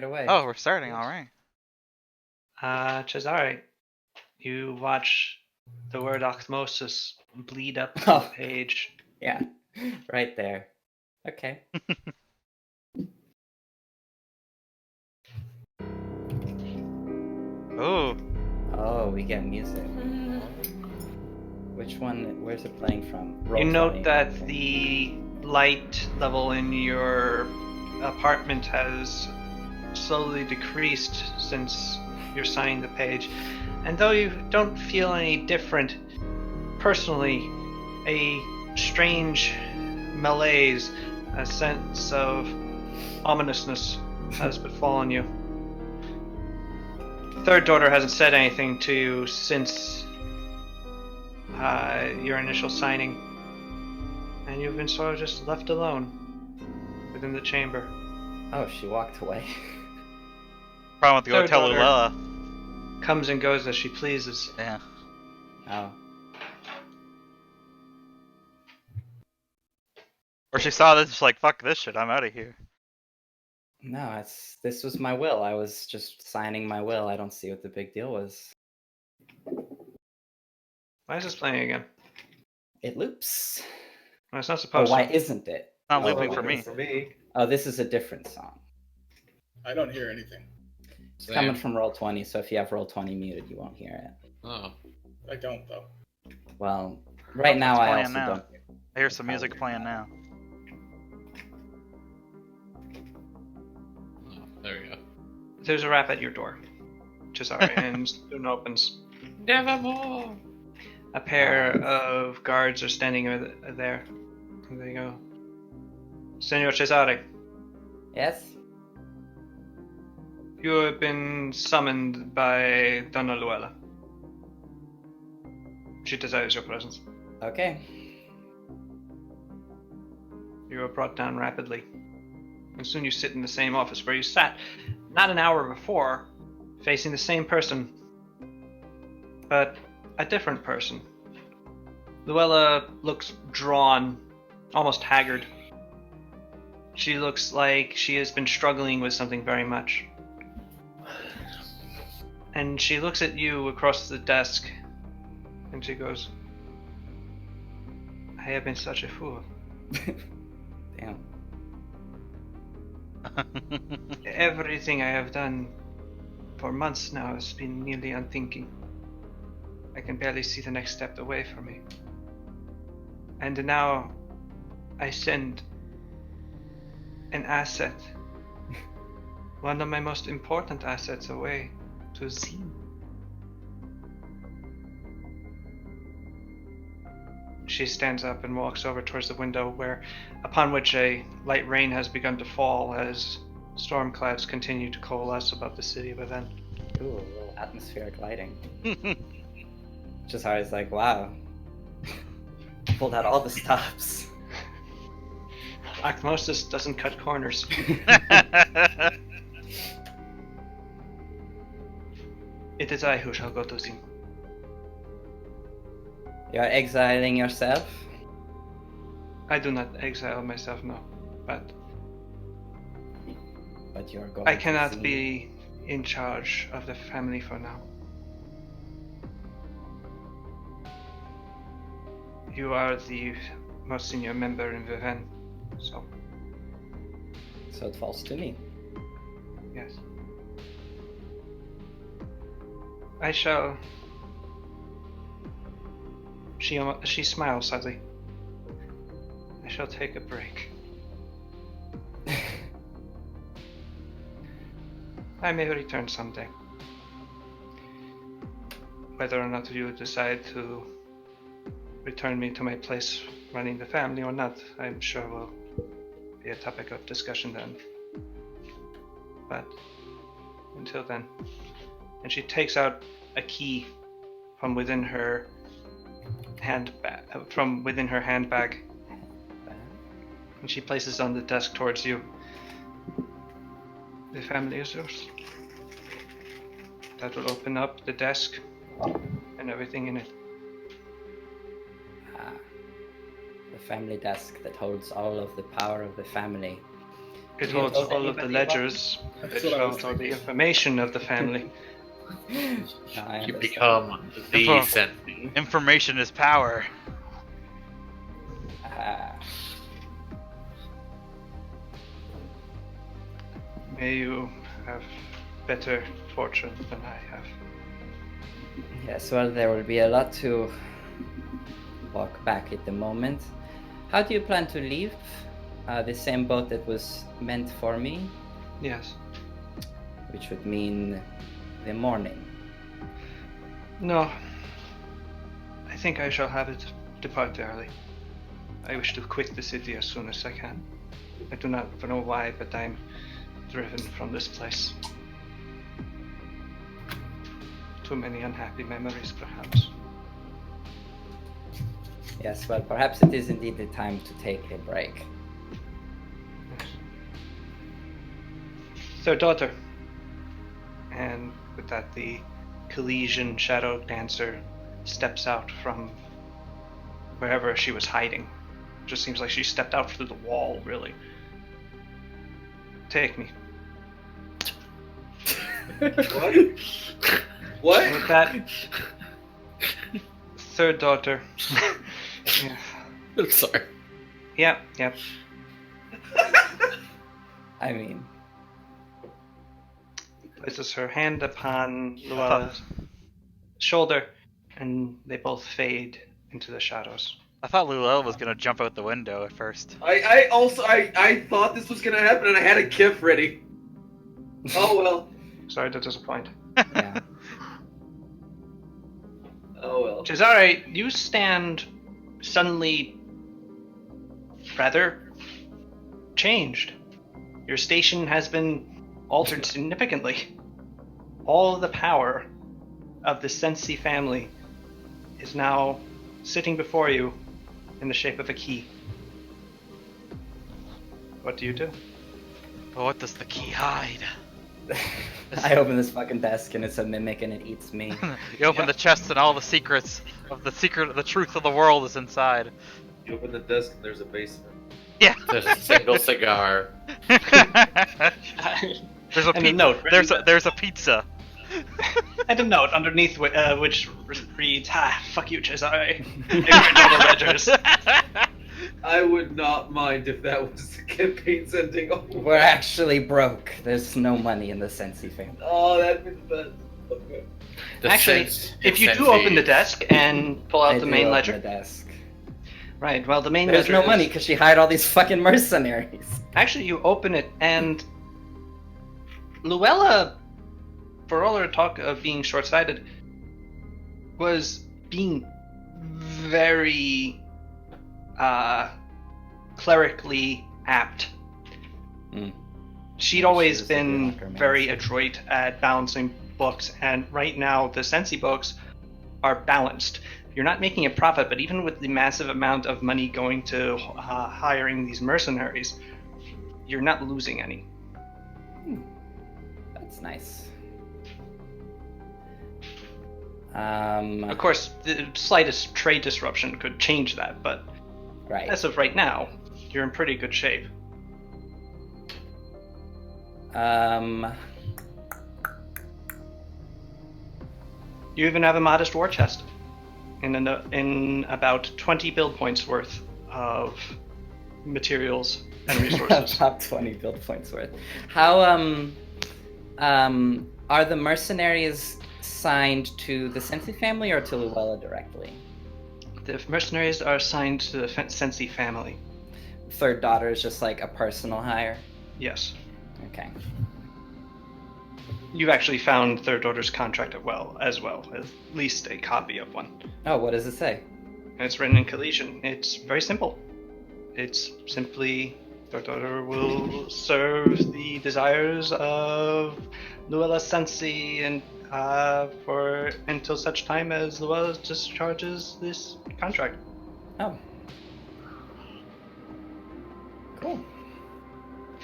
right away. Oh, we're starting, alright. Cesare, you watch the word osmosis bleed up to the Oh. page. Yeah, right there. Okay. Oh, Oh, we get music. Which one? Where's it playing from? Roll You 20. note that Okay. the light level in your apartment has slowly decreased since you're signing the page. And though you don't feel any different personally, a strange malaise, a sense of ominousness has befallen you. Third daughter hasn't said anything to you since your initial signing, and you've been sort of just left alone within the chamber. Oh, she walked away. probably want to go Third tell daughter. Luella. Comes and goes as she pleases. Yeah. Oh. Or she saw this, she's like, fuck this shit, I'm out of here. No, this was my will. I was just signing my will. I don't see what the big deal was. Why is this playing again? It loops. Well, it's not Oh, supposed why to. isn't it? Not Oh, looping why for me. is it? For me, Oh, this is a different song. I don't hear anything. It's coming from Roll 20, so if you have Roll 20 muted, you won't hear it. Oh. I don't though. Well, right Oh, now it's I playing also now. don't. I hear some music playing now. Oh, there we go. There's a rap at your door, Cesare, and soon opens. Nevermore. A pair of guards are standing there. And they go, Senor Cesare, Yes? you have been summoned by Donna Luella. She desires your presence. Okay. You are brought down rapidly. And soon you sit in the same office where you sat not an hour before, facing the same person, but a different person. Luella looks drawn, almost haggard. She looks like she has been struggling with something very much. And she looks at you across the desk, and she goes, I have been such a fool. Damn. Everything I have done for months now has been nearly unthinking. I can barely see the next step away from me. And now I send an asset, one of my most important assets, away to Zine. She stands up and walks over towards the window upon which a light rain has begun to fall as storm clouds continue to coalesce above the city within. Ooh, a little atmospheric lighting. Just I was like, wow. Pulled out all the stops. Osmosis doesn't cut corners. It is I who shall go to Zine. You're exiling yourself? I do not exile myself, no. But you're going I to cannot Zine. be in charge of the family for now. You are the most senior member in Viven, so So it falls to me. yes. I shall... She smiles slightly. I shall take a break. I may return someday. Whether or not you decide to return me to my place running the family or not, I'm sure will be a topic of discussion then. But until then. And she takes out a key from within her handbag, and she places it on the desk towards you. The family is yours. That will open up the desk and everything in it. Ah, the family desk that holds all of the power of the family. It holds told all of the anybody ledgers. It That's what I was shows all the thinking. information of the family. No, I You understand. become the Info. Sensi. Information is power. Ah, May you have better fortune than I have. yes, well, there will be a lot to walk back at the moment. How do you plan to leave? The same boat that was meant for me, Yes. which would mean the morning. No. I think I shall have it depart early. I wish to quit the city as soon as I can. I do not know why, but I'm driven from this place. Too many unhappy memories, perhaps. Yes, well, perhaps it is indeed the time to take a break. So, daughter. And with that, the Collegian Shadow Dancer steps out from wherever she was hiding. Just seems like she stepped out through the wall, really. Take me. What? And What? with that, third daughter. Yeah. I'm sorry. Yep. I mean, Places her hand upon Luella's shoulder, and they both fade into the shadows. I thought Lulel was gonna jump out the window at first. I also thought this was gonna happen and I had a GIF ready. Oh well. Sorry to disappoint. yeah. Oh well. Cesare, you stand suddenly rather changed. Your station has been altered significantly. All of the power of the Sensi family is now sitting before you in the shape of a key. What do you do? But what does the key hide? I open this fucking desk and it's a mimic and it eats me. You open the chest and all the secrets of the truth of the world is inside. You open the desk and there's a basement. Yeah. There's a single cigar. There's a And a pizza. note. There's a pizza. And a note underneath which reads, "Ha, fuck you, Cesare. I print all the ledgers." I would not mind if that was the campaign sending. We're actually broke. There's no money in the Sensi family. Oh, that'd be the best. Okay. The Actually, if you do open the desk and pull out I the do main open ledger, the desk. right? Well, the main There's ledger no is- money because she hired all these fucking mercenaries. Actually, you open it, and Luella, for all her talk of being short-sighted, was being very clerically apt. Mm. She'd Yeah, always she was a good been necromancer. very adroit at balancing books, and right now the Sensi books are balanced. You're not making a profit, but even with the massive amount of money going to hiring these mercenaries, you're not losing any. That's nice. Of course, the slightest trade disruption could change that, but Right. as of right now, you're in pretty good shape. You even have a modest war chest in about 20 build points worth of materials and resources. Top 20 build points worth. How are the mercenaries signed to the Sensi family or to Luella directly? The mercenaries are assigned to the Sensi family. Third daughter is just like a personal hire. Yes. Okay. You've actually found Third Order's contract as well, at least a copy of one. Oh, what does it say? And it's written in Collegian. It's very simple. It's simply Third Order will serve the desires of Luella Sensi and for until such time as Luella discharges this contract. Oh. Cool.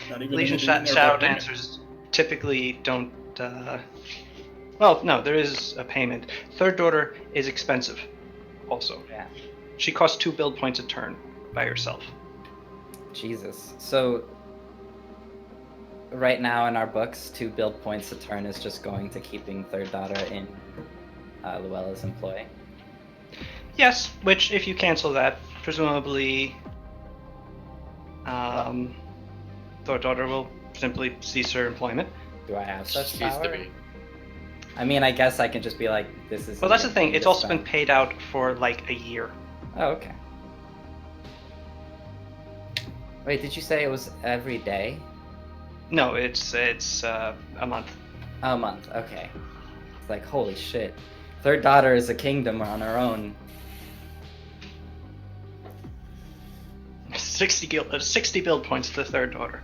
Not even Legion anything in their Shadow payment. Dancers typically don't. Well, no, there is a payment. Third Order is expensive, also. Yeah. She costs 2 build points a turn by herself. Jesus. So right now in our books, 2 build points a turn is just going to keeping third daughter in Luella's employ. Yes, which if you cancel that, presumably third daughter will simply cease her employment. Do I have such Cease power? to be. I mean, I guess I can just be like, this is. Well, that's the thing. It's also been paid out for like a year. Oh, okay. Wait, did you say it was every day? No, it's a month. A month. Okay. It's like, holy shit. Third daughter is a kingdom on her own. 60 build points to the third daughter.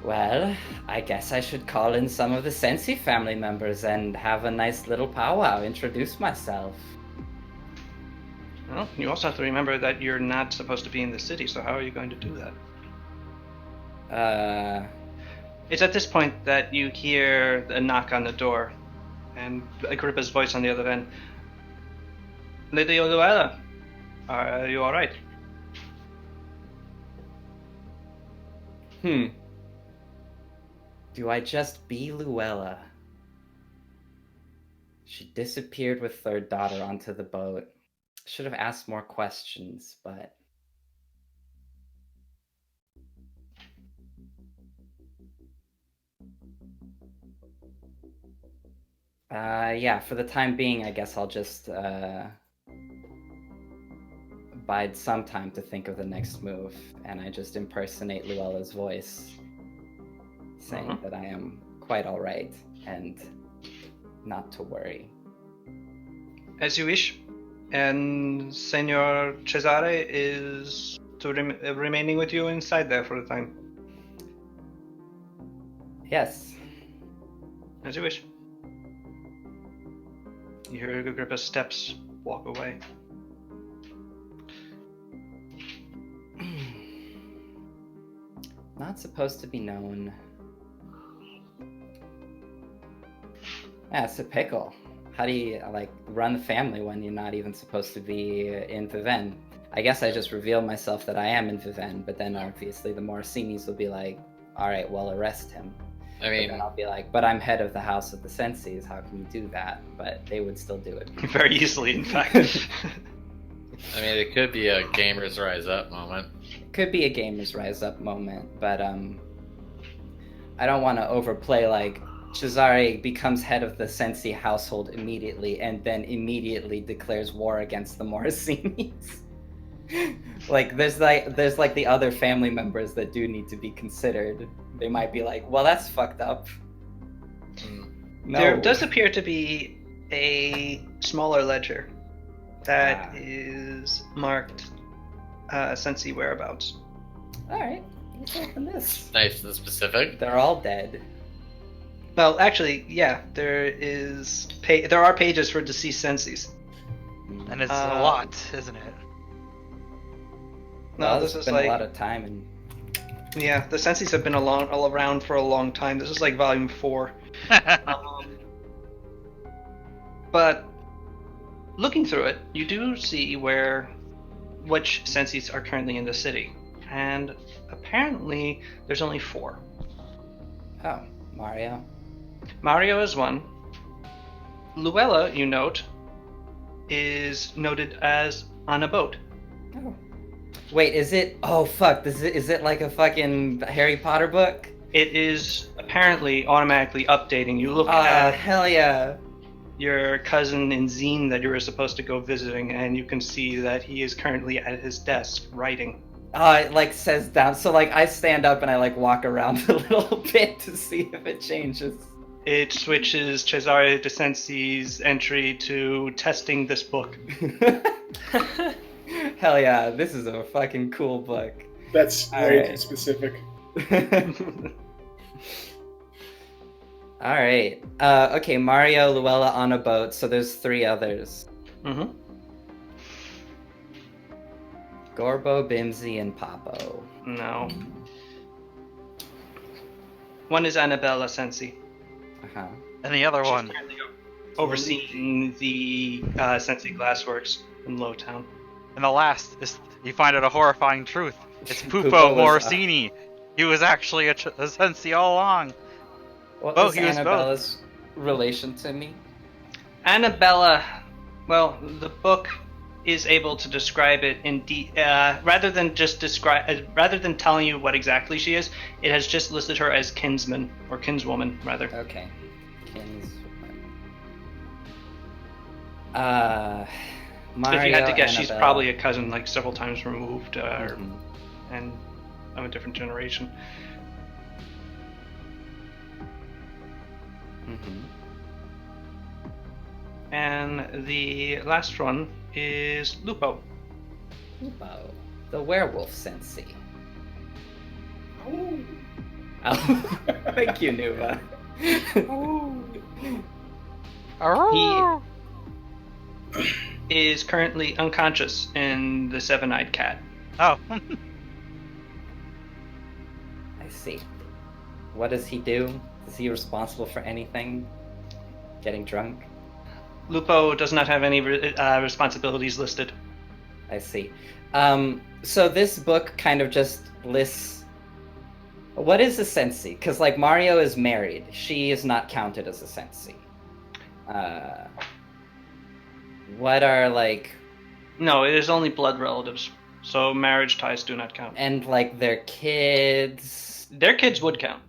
Well, I guess I should call in some of the Sensi family members and have a nice little powwow, introduce myself. Well, you also have to remember that you're not supposed to be in the city, so how are you going to do that? It's at this point that you hear a knock on the door, and Agrippa's voice on the other end. Lady Oluella, are you alright? Do I just be Luella? She disappeared with third daughter onto the boat. Should have asked more questions, but... yeah, for the time being, I guess I'll just bide some time to think of the next move, and I just impersonate Luella's voice, saying that I am quite alright, and not to worry. As you wish. And Senor Cesare is remaining with you inside there for the time. Yes. As you wish. You hear Agrippa's steps walk away. Not supposed to be known. Yeah, it's a pickle. How do you, like, run the family when you're not even supposed to be in Viven? I guess I just reveal myself that I am in Viven, but then obviously the Morosinis will be like, alright, well, arrest him. I mean, But then I'll be like, but I'm head of the House of the Sensis, how can you do that? But they would still do it. Very easily, in fact. I mean, it could be a gamers rise up moment. It could be a Gamers Rise Up moment, but I don't want to overplay, like, Cesare becomes head of the Sensi household immediately, and then immediately declares war against the Morosinis. Like, there's the other family members that do need to be considered. They might be like, well, that's fucked up. No. There does appear to be a smaller ledger that is marked Sensi whereabouts. Alright, let's open this. Nice and specific. They're all dead. Well, actually, yeah, there are pages for deceased Sensis. And it's a lot, isn't it? No, Well, this there's is been like a lot of time and yeah, the Sensis have been all around for a long time. This is like volume 4. But looking through it, you do see which Sensis are currently in the city, and apparently there's only 4. oh, Mario. Mario is one. Luella, you note, is noted as on a boat. Oh. Wait, is it? Oh fuck! Is it like a fucking Harry Potter book? It is apparently automatically updating. You look at Hell yeah! your cousin in Zine that you were supposed to go visiting, and you can see that he is currently at his desk writing. It like says down. So like I stand up and I like walk around a little bit to see if it changes. It switches Cesare de Sensi's entry to testing this book. Hell yeah! This is a fucking cool book. That's All way right. too specific. All right. Okay, Mario, Luella on a boat. So there's 3 others. Mm-hmm. Gorbo, Bimsy, and Papo. No. One is Annabella Sensi, Uh-huh. And the other one. overseeing the Sensi Glassworks in Lowtown. And the last is you find out a horrifying truth. It's Pupo Pupo was, Morosini. He was actually a Sensi all along. What Oh, was he was both. Annabella's relation to me? Annabella, well, the book is able to describe it in rather than telling you what exactly she is, it has just listed her as kinsman or kinswoman rather. Okay. Kinswoman. Mario, If you had to guess, she's Annabella. probably a cousin, like several times removed, Mhm. and of a different generation. Mhm. And the last one is Lupo. Lupo, the werewolf Sensi. Oh. Oh, thank you, Nuva. Oh. Is currently unconscious in the Seven-Eyed Cat. Oh. I see. What does he do? Is he responsible for anything? Getting drunk? Lupo does not have any responsibilities listed. I see. So this book kind of just lists what is a sensi? Because like Mario is married, she is not counted as a sensi. What are like No, it is only blood relatives, so marriage ties do not count. and like their kids? Their kids would count.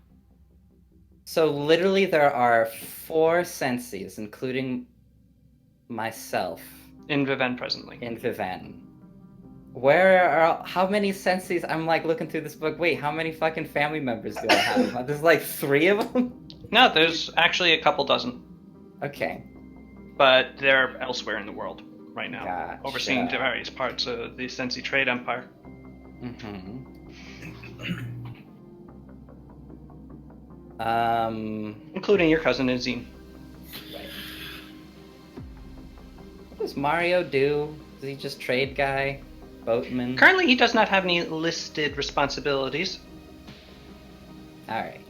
So literally there are 4 sensis, including myself, In Viven presently. in Viven. How many sensis? I'm like looking through this book. Wait, how many fucking family members do I have? There's like 3 of them? No, there's actually a couple dozen, Okay. but they're elsewhere in the world right now, Gotcha. overseeing the various parts of the Sensi trade empire. Mm-hmm. Including your cousin Azine. Right. What does Mario do? Is he just trade guy? Boatman? Currently, he does not have any listed responsibilities. Alright.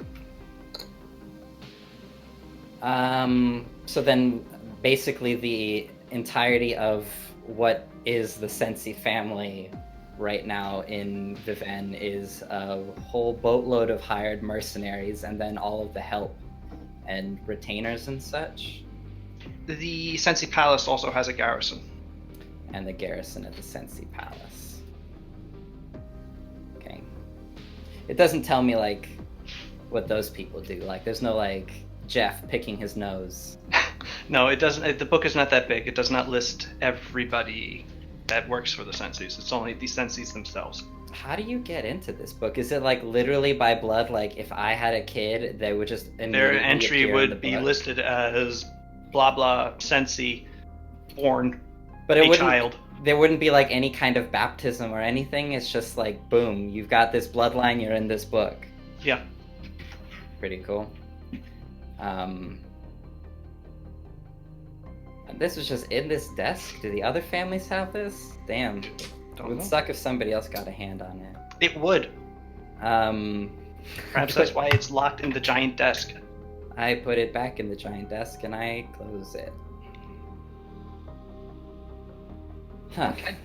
So then basically the entirety of what is the Sensi family right now in Viven is a whole boatload of hired mercenaries and then all of the help and retainers and such. The Sensi Palace also has a garrison. And the garrison at the Sensi Palace. Okay. It doesn't tell me like what those people do. Like there's no like Jeff picking his nose. No, it doesn't. The book is not that big. It does not list everybody that works for the Sensis. It's only the Sensis themselves. How do you get into this book? Is it like literally by blood? Like if I had a kid, they would just Their immediately entry appear in the would be book? listed as blah blah Sensi, born But it a wouldn't. child. There wouldn't be like any kind of baptism or anything. It's just like boom, you've got this bloodline. You're in this book. Yeah. Pretty cool. And this was just in this desk. Do the other families have this? Damn. It Don't would know. suck if somebody else got a hand on it. It would. Perhaps that's why it's locked in the giant desk. I put it back in the giant desk and I close it. Huh. Okay.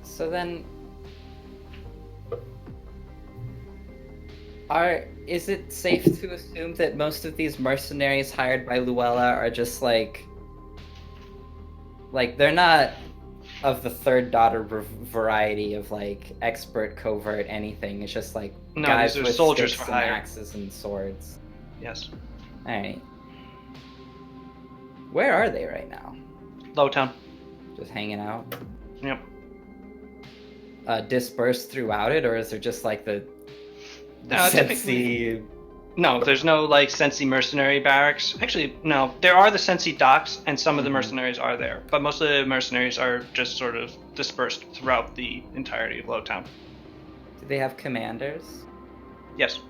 So then, is it safe to assume that most of these mercenaries hired by Luella are just like they're not of the third daughter variety of like expert covert anything? It's just like No, guys these are with soldiers sticks for and hire. axes and swords. Yes. All right. Where are they right now? Lowtown. Just hanging out? Yep. Dispersed throughout it, or is there just like the typically- Sensi? No, there's no like Sensi mercenary barracks. Actually, no. There are the Sensi docks, and some of the Mhm. mercenaries are there. But most of the mercenaries are just sort of dispersed throughout the entirety of Lowtown. Do they have commanders? Yes.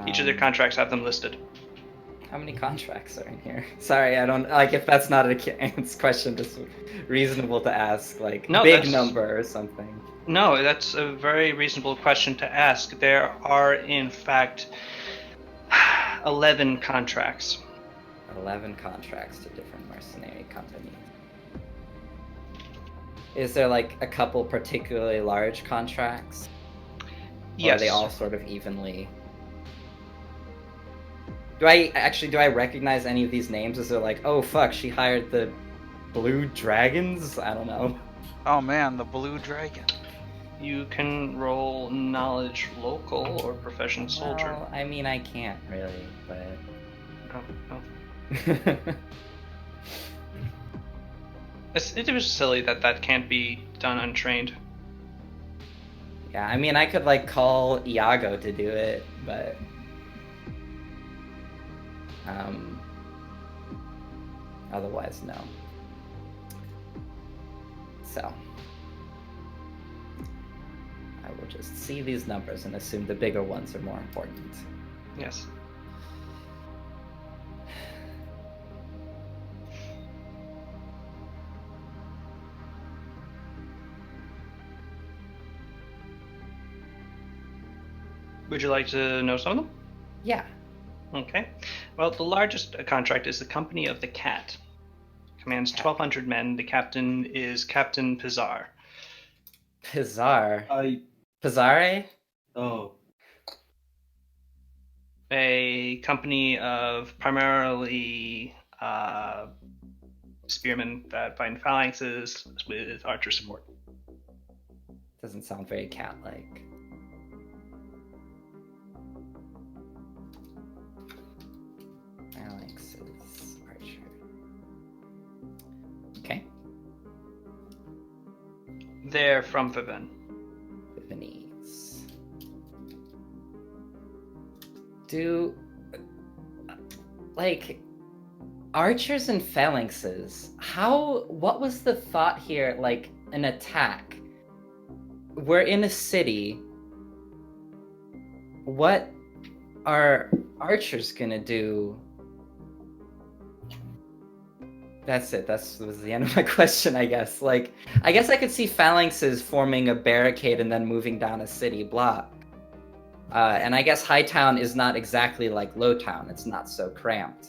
Each of their contracts have them listed. How many contracts are in here? Sorry, I don't like if that's not a question. Just reasonable to ask, like No, big that's- number or something. No, that's a very reasonable question to ask. There are, in fact, 11 contracts. 11 contracts to different mercenary companies. Is there like a couple particularly large contracts? Or Yes. are they all sort of evenly? Do I recognize any of these names? Is it like, oh fuck, she hired the Blue Dragons? I don't know. Oh man, the blue dragon. You can roll knowledge local or profession soldier. Well, I mean, I can't really, but. Oh, oh. It was silly that can't be done untrained. Yeah, I mean, I could like call Iago to do it, but otherwise no. So I will just see these numbers and assume the bigger ones are more important. Yes. Would you like to know some of them? Yeah. Okay. Well, the largest contract is the Company of the Cat. Commands 1,200 men. The captain is Captain Pizarre. Pizarre. I. Pizarre? Oh. A company of primarily spearmen that find phalanxes with archer support. Doesn't sound very cat-like. Phalanxes, archer. Okay. They're from Viven. Viennese. Do like archers and phalanxes, what was the thought here? Like an attack, we're in a city, what are archers gonna do? That's it. That was the end of my question, I guess. Like, I guess I could see phalanxes forming a barricade and then moving down a city block. And I guess Hightown is not exactly like Lowtown. It's not so cramped.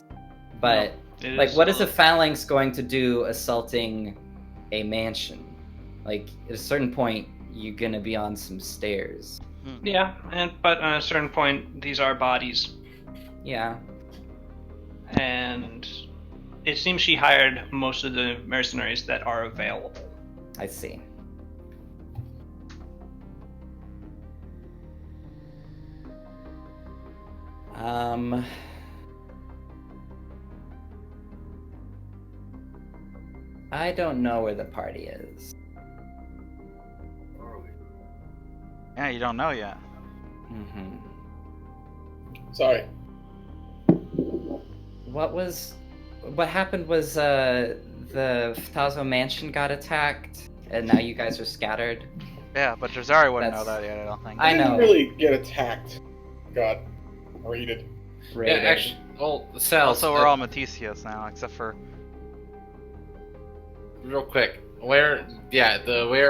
But, No, what is a phalanx going to do assaulting a mansion? Like, at a certain point, you're gonna be on some stairs. Yeah, but at a certain point, these are bodies. Yeah. And it seems she hired most of the mercenaries that are available. I see. I don't know where the party is. Where are we? Yeah, you don't know yet. Mm-hmm. Sorry. What happened was the Tazo mansion got attacked, and now you guys are scattered. Yeah, but Jazari wouldn't know That's- that yet, I don't think. I know. Didn't really get attacked. Got raided. Yeah, Raided. actually, well, Sal's, Also, we're all Maticios now, except for... real quick. Where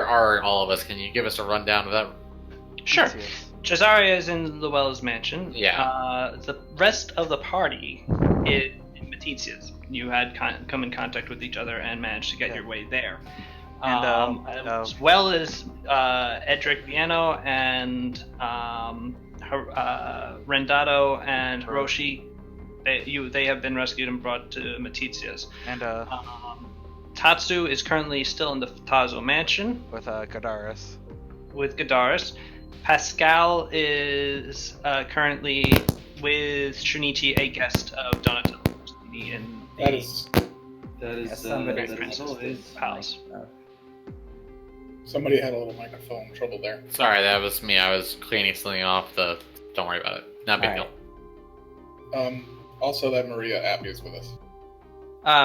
are all of us? Can you give us a rundown of that? Sure. Maticios. Cesaria is in Luella's mansion. Yeah. The rest of the party is in Matitia's. You had come in contact with each other and managed to get your way there. And, as well as Edric Viano and Rendato and Hiroshi. They have been rescued and brought to Matitia's. And, Tatsu is currently still in the Tazo mansion with, Gadaris. with Gadaris. Pascal is currently with Shinichi, a guest of Donatello. In That is somebody Grand Prince's always palace. somebody had a little microphone trouble there. Sorry, that was me. I was cleaning something off the. Don't worry about it. Not a big All deal. Also, that Maria Appy is with us.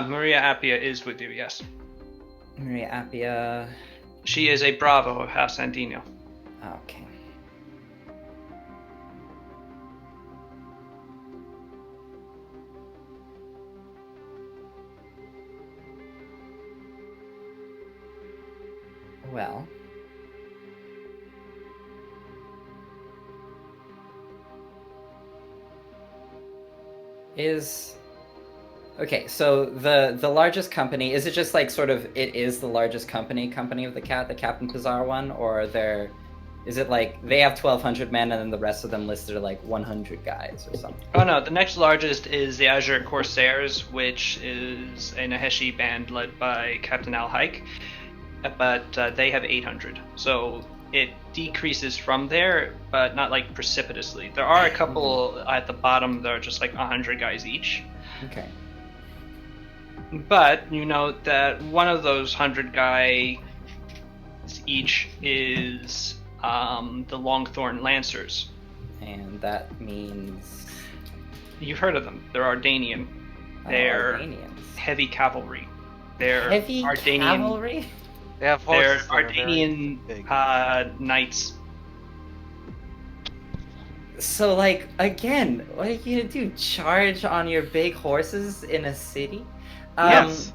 Maria Appia is with you, yes. Maria Appia. She is a Bravo of House Sandino. Well. Okay, so the largest company, is it just like sort of it is the largest company of the cat, the Captain Pizarre one, or is it like they have 1,200 men and then the rest of them listed are like 100 guys or something? Oh no, the next largest is the Azure Corsairs, which is a Naheshi band led by Captain Al Hike, but they have 800. So it decreases from there, but not like precipitously. There are a couple at the bottom that are just like 100 guys each. Okay. But you note that one of those 100 guys each is the Longthorn Lancers. And that means... You've heard of them. They're Ardanian. They're Ardanians. heavy cavalry. They're Heavy Ardanian. cavalry? They have They're horses that are very Ardanian big. knights. So, like, again, what are you gonna do? Charge on your big horses in a city? Yes.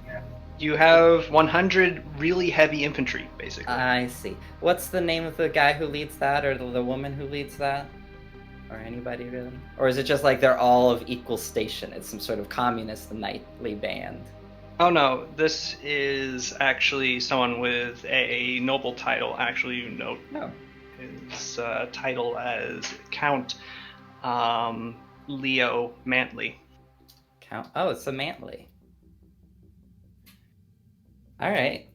You have 100 really heavy infantry, basically. I see. What's the name of the guy who leads that, or the woman who leads that? Or anybody really? Or is it just like they're all of equal station? It's some sort of communist knightly band. Oh no, this is actually someone with a noble title. Actually, you note his title as Count Leo Mantley. Count? Oh, it's a Mantley. All right.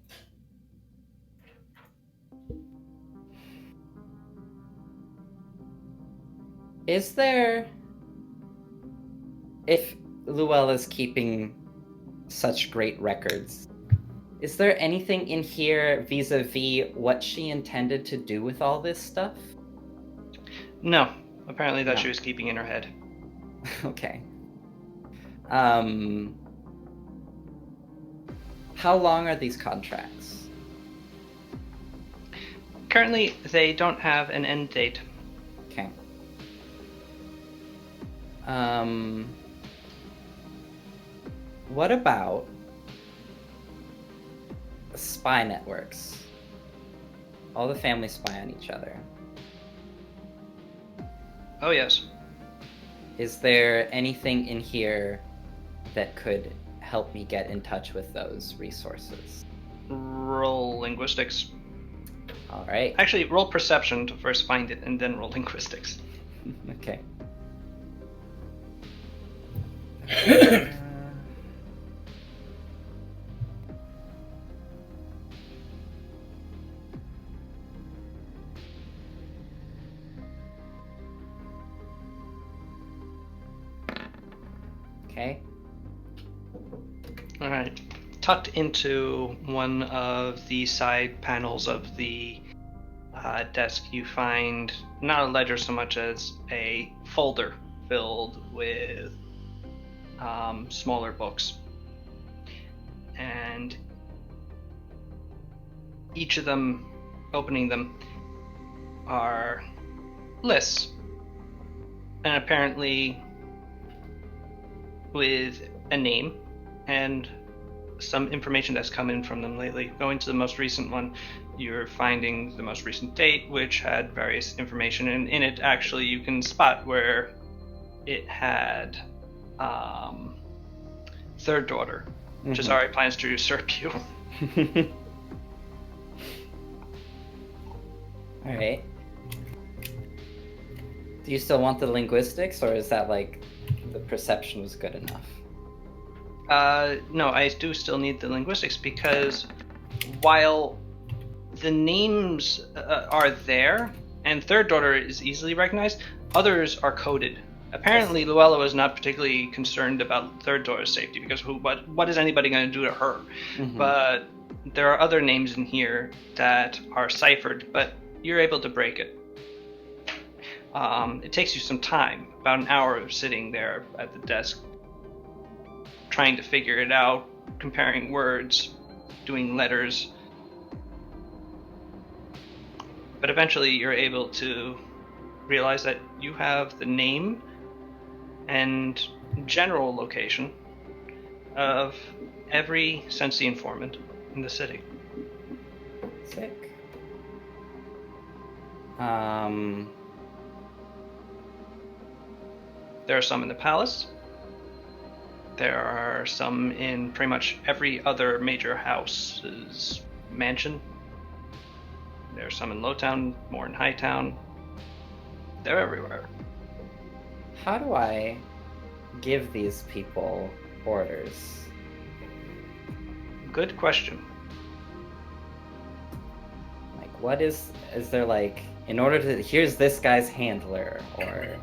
Is there, if Luella's keeping such great records, is there anything in here vis-a-vis what she intended to do with all this stuff? No, apparently that No. she was keeping in her head. Okay. How long are these contracts? Currently, they don't have an end date. Okay. What about spy networks? All the families spy on each other. Oh yes. Is there anything in here that could help me get in touch with those resources? Roll linguistics. All right. Actually, roll perception to first find it, and then roll linguistics. Okay. Okay. All right. Tucked into one of the side panels of the desk, you find not a ledger so much as a folder filled with smaller books. And each of them, opening them, are lists. And apparently with a name and some information that's come in from them lately. Going to the most recent one, you're finding the most recent date, which had various information, and in it actually you can spot where it had third daughter, which is already plans to usurp you. All right. Do you still want the linguistics, or is that like the perception was good enough? No, I do still need the linguistics because while the names are there and third daughter is easily recognized, others are coded. Apparently, Luella was not particularly concerned about third daughter's safety because what is anybody going to do to her? But there are other names in here that are ciphered, but you're able to break it. It takes you some time, about an hour of sitting there at the desk, trying to figure it out, comparing words, doing letters. But eventually you're able to realize that you have the name and general location of every Sensi informant in the city. Sick. There are some in the palace. There are some in pretty much every other major house's mansion. There are some in Lowtown, more in Hightown. They're everywhere. How do I give these people orders? Good question. Like, what is there like, in order to, here's this guy's handler, or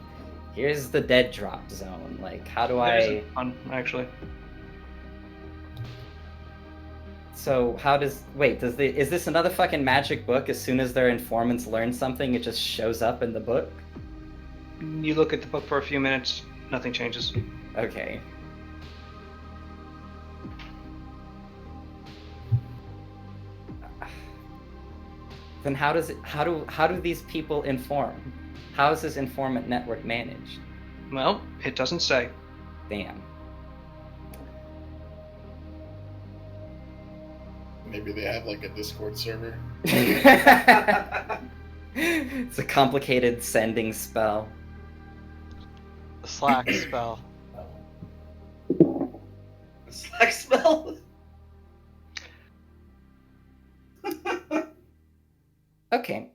here's the dead drop zone. Like, how do There I... isn't one, actually. So how does... Wait, is this another fucking magic book? As soon as their informants learn something, it just shows up in the book? You look at the book for a few minutes, nothing changes. Okay. Then how do these people inform? How is this informant network managed? Well, it doesn't say. Damn. Maybe they have like a Discord server. It's a complicated sending spell. The Slack spell. Slack spell. Okay.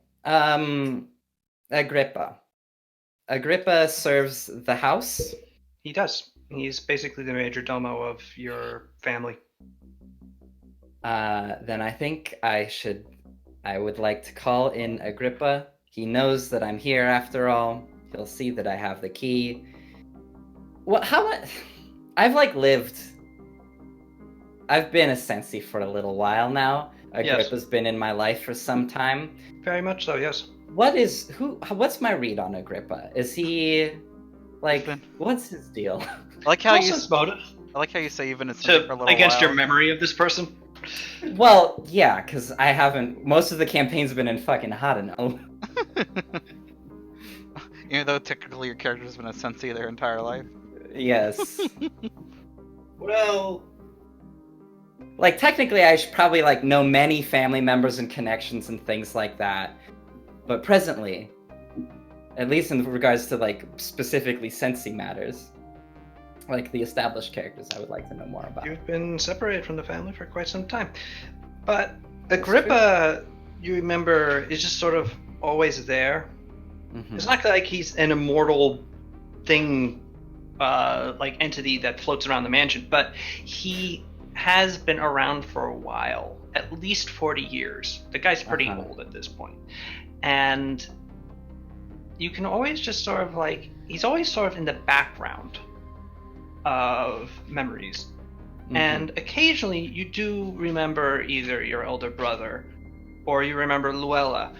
Agrippa. Agrippa serves the house. He does. He's basically the major domo of your family. Then I think I would like to call in Agrippa. He knows that I'm here after all. He'll see that I have the key. Well, I've been a sensi for a little while now. Agrippa's been in my life for some time. Very much so, yes. What's my read on Agrippa? Is he, like, what's his deal? I like how you about it. I like how you say you've been a Sensi for a little Against while. your memory of this person? Well, yeah, because I haven't, most of the campaign's been in fucking Hadano. Even though technically your character's been a Sensi their entire life. Yes. Well, Like, technically, I should probably, like, know many family members and connections and things like that. But presently, at least in regards to, like, specifically Sensi matters, like, the established characters I would like to know more about. You've been separated from the family for quite some time. But Agrippa, you remember, is just sort of always there. Mhm. It's not like he's an immortal thing, like entity that floats around the mansion, but he has been around for a while, at least 40 years. The guy's pretty old at this point. And you can always just sort of like, he's always sort of in the background of memories. Mhm. And occasionally you do remember either your elder brother, or you remember Luella,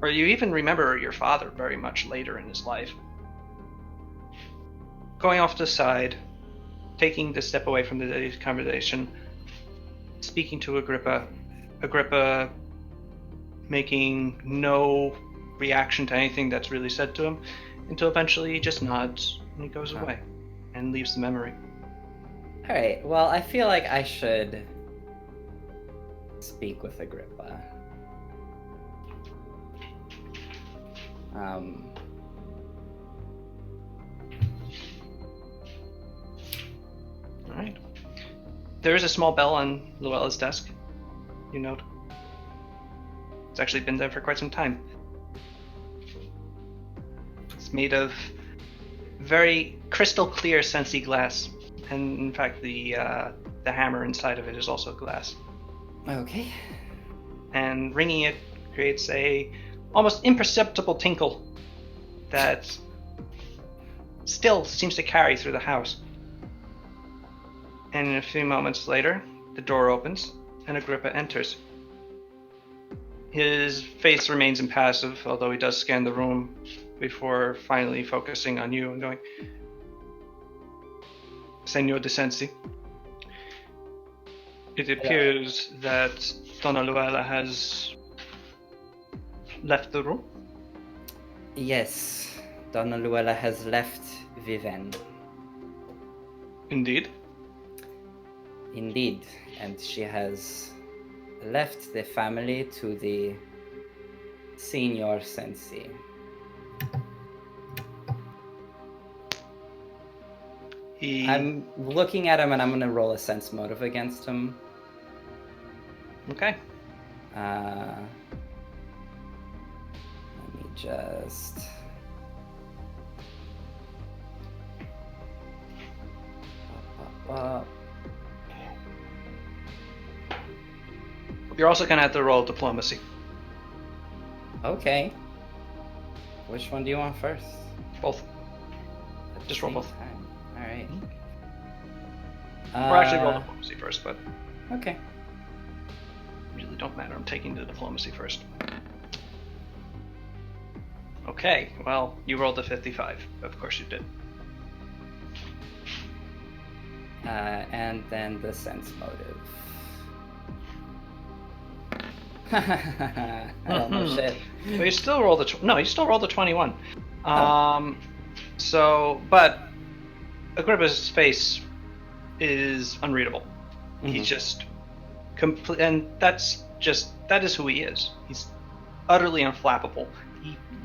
or you even remember your father very much later in his life. Going off to the side, taking the step away from the conversation, speaking to Agrippa making no reaction to anything that's really said to him, until eventually he just nods and he goes away and leaves the memory. Alright, well, I feel like I should speak with Agrippa. Alright. There is a small bell on Luella's desk, you note. It's actually been there for quite some time. It's made of very crystal clear Sensi glass, and in fact the hammer inside of it is also glass. Okay. And ringing it creates a almost imperceptible tinkle that still seems to carry through the house. And a few moments later, the door opens and Agrippa enters. His face remains impassive, although he does scan the room before finally focusing on you and going, Senor de Sensi, it appears that Donna Luella has left the room. Yes, Donna Luella has left Viven. Indeed. Indeed, and she has left the family to the Senior Sensi. I'm looking at him and I'm gonna roll a sense motive against him. Okay. Let me just. You're also gonna have to roll diplomacy. Okay. Which one do you want first? Both. At the Just roll same both. time. All right. Or actually, roll diplomacy first, but Okay. really don't matter. I'm taking the diplomacy first. Okay, well, you rolled a 55. Of course you did. And then the sense motive. I don't know shit. But you still rolled you still rolled a 21. But Agrippa's face is unreadable. He's just complete, and that is who he is. He's utterly unflappable.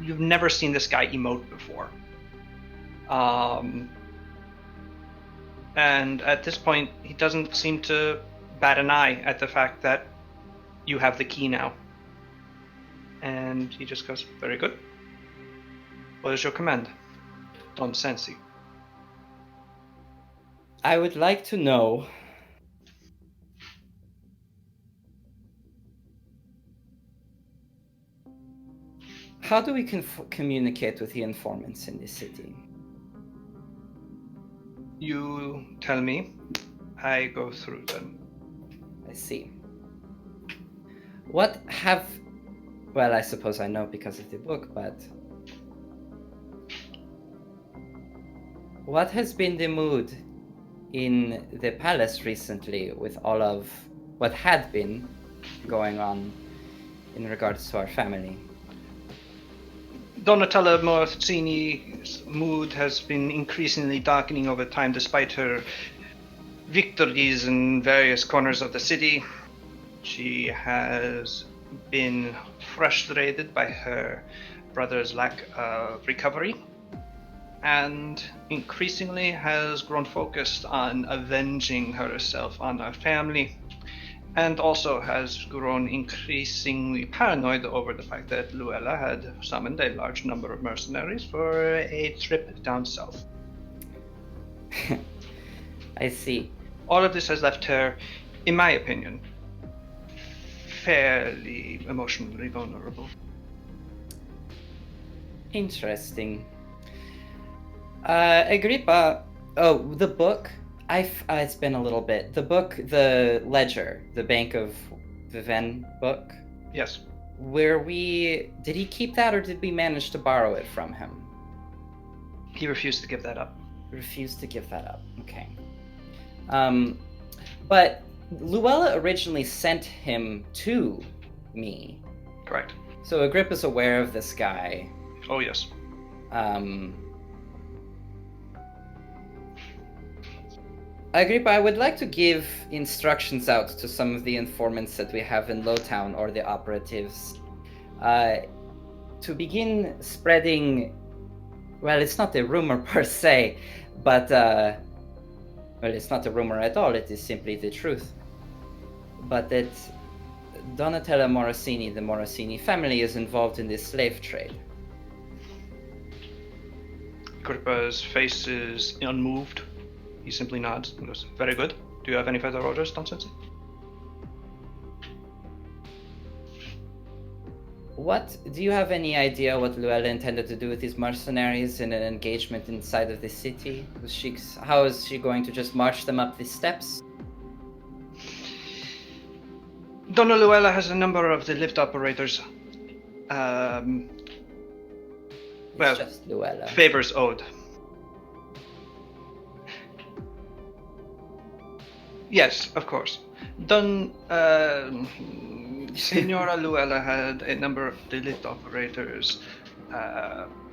You've never seen this guy emote before. And at this point, he doesn't seem to bat an eye at the fact that you have the key now. And he just goes, very good. What is your command? Don Sensi. I would like to know how do we communicate with the informants in this city? You tell me, I go through them. I see. Well, I suppose I know because of the book, but what has been the mood in the palace recently with all of what had been going on in regards to our family? Donatella Morosini's mood has been increasingly darkening over time despite her victories in various corners of the city. She has been frustrated by her brother's lack of recovery and increasingly has grown focused on avenging herself on our family, and also has grown increasingly paranoid over the fact that Luella had summoned a large number of mercenaries for a trip down south. I see. All of this has left her, in my opinion, fairly emotionally vulnerable. Interesting. Agrippa, the book. It's been a little bit. The book, the ledger, the Bank of Viven book. Yes. Did he keep that, or did we manage to borrow it from him? He refused to give that up. Refused to give that up. Okay. But Luella originally sent him to me. Correct. So Agrippa's aware of this guy. Oh, yes. Agrippa, I would like to give instructions out to some of the informants that we have in Lowtown, or the operatives, to begin spreading, well, it's not a rumor per se, but, well, it's not a rumor at all, it is simply the truth. But that Donatella Morosini, the Morosini family, is involved in this slave trade. Agrippa's face is unmoved. He simply nods and goes, very good. Do you have any further orders, Don Sensi? Do you have any idea what Luella intended to do with these mercenaries in an engagement inside of the city? How is she going to just march them up the steps? Donna Luella has a number of the lift operators. It's just Luella. Favors owed. Yes, of course. Senora Luella had a number of the lift operators